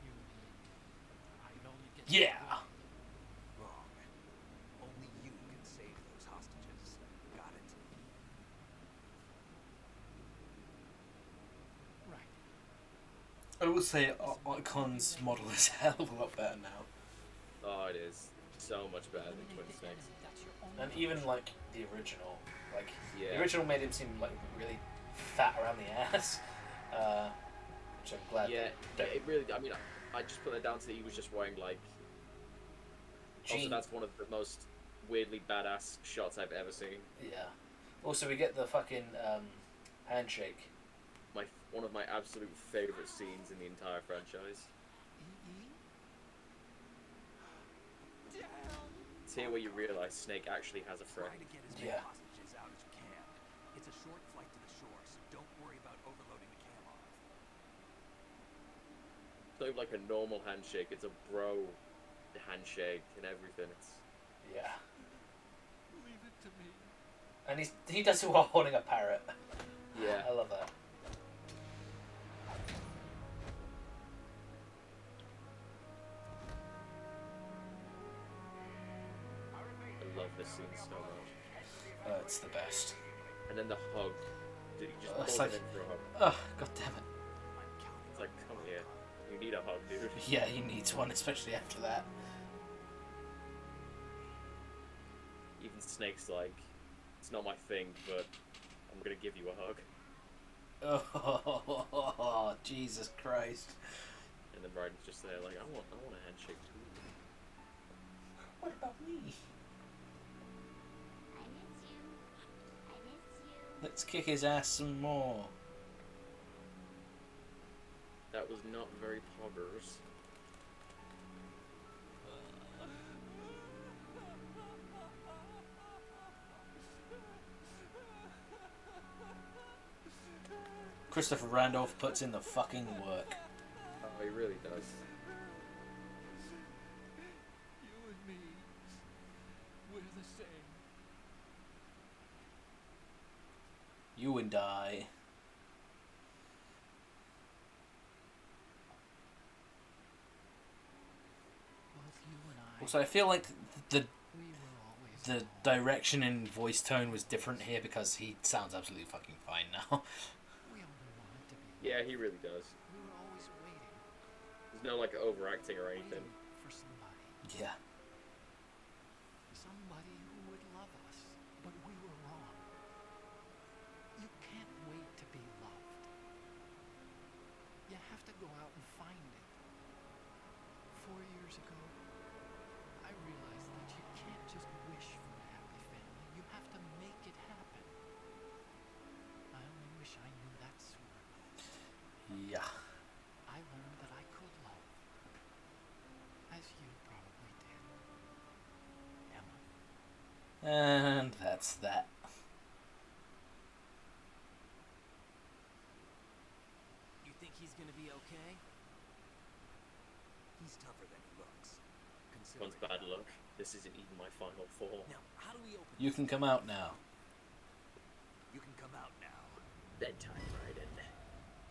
You mean I'd only get Yeah! Wrong. Only you can save those hostages. Got it? right. I will say Archon's model is a hell of a lot better now. Oh, it is so much better than Twin Snakes. That's your only And even like the original. Like Yeah. the original made him seem like really fat around the ass. Which I'm glad Yeah, they it really. I mean, I just put that down to that he was just wearing like. Also, Jean- that's one of the most weirdly badass shots I've ever seen. Yeah. Also, we get the fucking handshake. One of my absolute favorite scenes in the entire franchise. It's here where you realize Snake actually has a Try friend. to get as many Yeah. hostages out as you can. It's a short flight to the shore, so don't worry about overloading the cam off. It's not even like a normal handshake. It's a bro handshake and everything. It's Yeah. Leave it to me. And he does it while holding a parrot. yeah. I love that. I love this scene so much. It's the best. And then the hug. Dude, he just It's pulls like- him in for a hug. Oh, god damn it. I'm counting It's like, come here. You need a hug, dude. Yeah, he needs one, especially after that. Even Snake's like, it's not my thing, but I'm gonna give you a hug. Oh, Jesus Christ. And then Raiden's just there like, I want a handshake too. What about me? I miss you. I miss you. Let's kick his ass some more. That was not very poggers. Christopher Randolph puts in the fucking work. Oh, he really does. You and me, we're the same. You and I. Both you and I. Also, I feel like the We were always the alone. direction and voice tone was different here because he sounds absolutely fucking fine now. We only wanted to be. Yeah, he really does. We were always waiting. There's no like overacting or anything. Waiting for somebody. Yeah. Somebody who would love us. But we were wrong. You can't wait to be loved. You have to go out and find it. 4 years ago, I realized that you can't just wish for a happy family. You have to make it happen. I only wish I knew that sooner. Yeah. I learned that I could love. As you And that's that. You think he's gonna be okay? He's tougher than he looks. One's bad luck. This isn't even my final form. Now, how do we open You this can come out now. You can come out now. Bedtime, Raiden.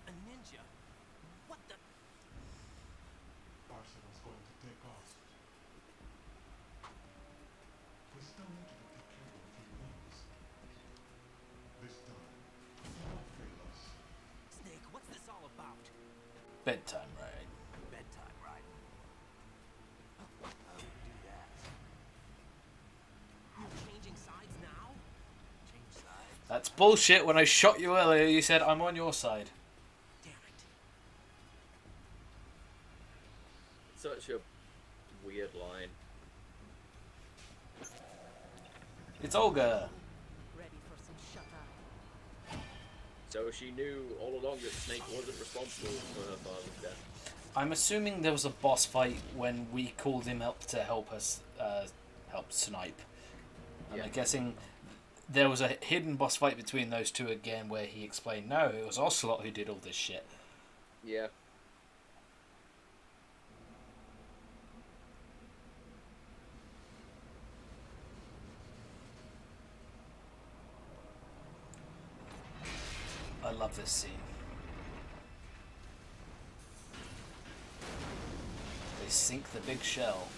A ninja? What the? Arsenal's going to take off. We still need you to take care of a few things. This time, don't fail us. Snake, what's this all about? Bedtime, right? Bedtime, right? How do we do that? You're changing sides now? Change sides? That's bullshit. When I shot you earlier, you said I'm on your side. Damn it. Such a weird line. It's Olga. Ready for some shut eye. So she knew all along that Snake wasn't responsible for her father's death. I'm assuming there was a boss fight when we called him up to help us, help snipe. And I'm guessing there was a hidden boss fight between those two again where he explained, no, it was Ocelot who did all this shit. Yeah. I love this scene. They sink the big shell.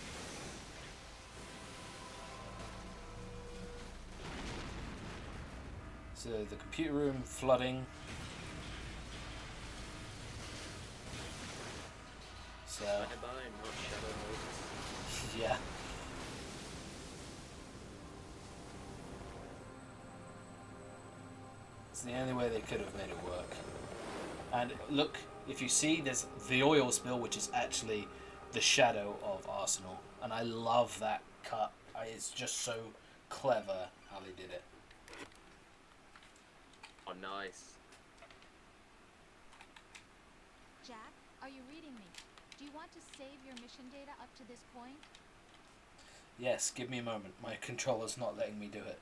So the computer room flooding. So Bye bye, not Shadow Moses. yeah. It's the only way they could have made it work. And look, if you see, there's the oil spill, which is actually the shadow of Arsenal. And I love that cut. It's just so clever how they did it. Oh, nice. Jack, are you reading me? Do you want to save your mission data up to this point? Yes, give me a moment. My controller's not letting me do it.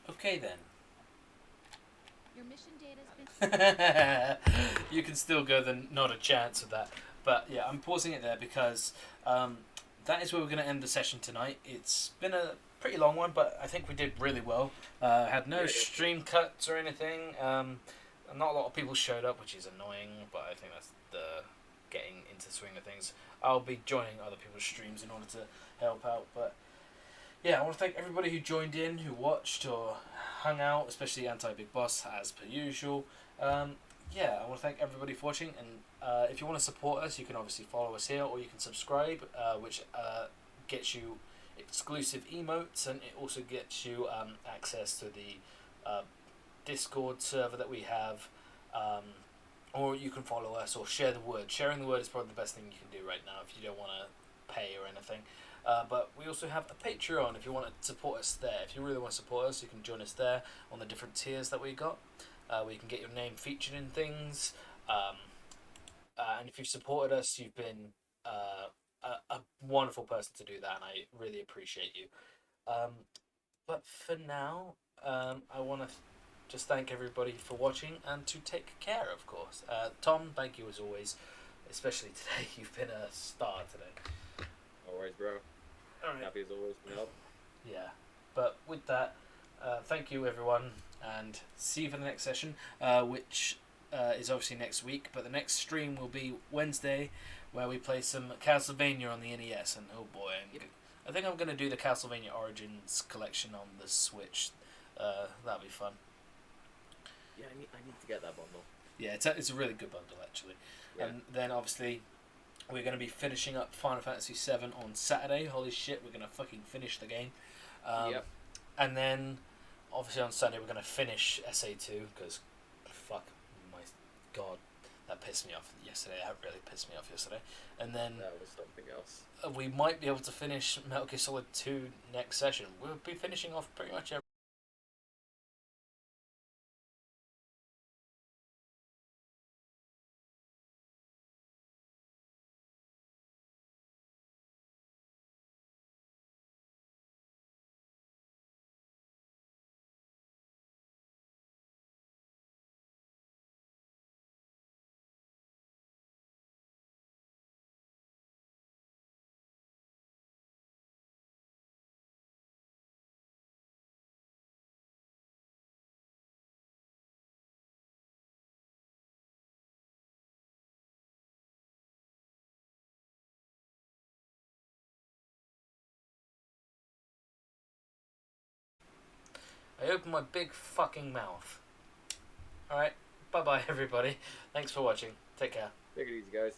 Okay then. Your mission data's been... You can still go the not a chance of that. But yeah, I'm pausing it there because that is where we're going to end the session tonight. It's been a pretty long one, but I think we did really well. Had no stream cuts or anything. Not a lot of people showed up, which is annoying, but I think that's the getting into the swing of things. I'll be joining other people's streams in order to help out, but yeah, I want to thank everybody who joined in, who watched or hung out, especially Anti-Big Boss, as per usual. Yeah, I want to thank everybody for watching, and if you want to support us, you can obviously follow us here, or you can subscribe, which gets you exclusive emotes, and it also gets you access to the Discord server that we have, or you can follow us, or share the word. Sharing the word is probably the best thing you can do right now if you don't want to pay or anything. But we also have a Patreon if you want to support us there. If you really want to support us, you can join us there on the different tiers that we got. Where you can get your name featured in things. And if you've supported us, you've been a wonderful person to do that, and I really appreciate you. But for now, I want to just thank everybody for watching and to take care, of course. Tom, thank you as always, especially today. You've been a star today. Always, bro. All right. Happy as always for help. Yeah, but with that, thank you everyone, and see you for the next session, which is obviously next week, but the next stream will be Wednesday, where we play some Castlevania on the NES, and oh boy, I think I'm going to do the Castlevania Origins collection on the Switch. That'll be fun. Yeah, I need to get that bundle. Yeah, it's a really good bundle, actually. Yeah. And then, obviously, we're going to be finishing up Final Fantasy VII on Saturday. Holy shit, we're going to fucking finish the game. Yep. And then, obviously, on Sunday, we're going to finish SA2, because, fuck, my god, That pissed me off yesterday. That really pissed me off yesterday. And then That was something else. we might be able to finish Metal Gear Solid 2 next session. We'll be finishing off pretty much every. I opened my big fucking mouth. Alright, bye bye everybody. Thanks for watching. Take care. Take it easy, guys.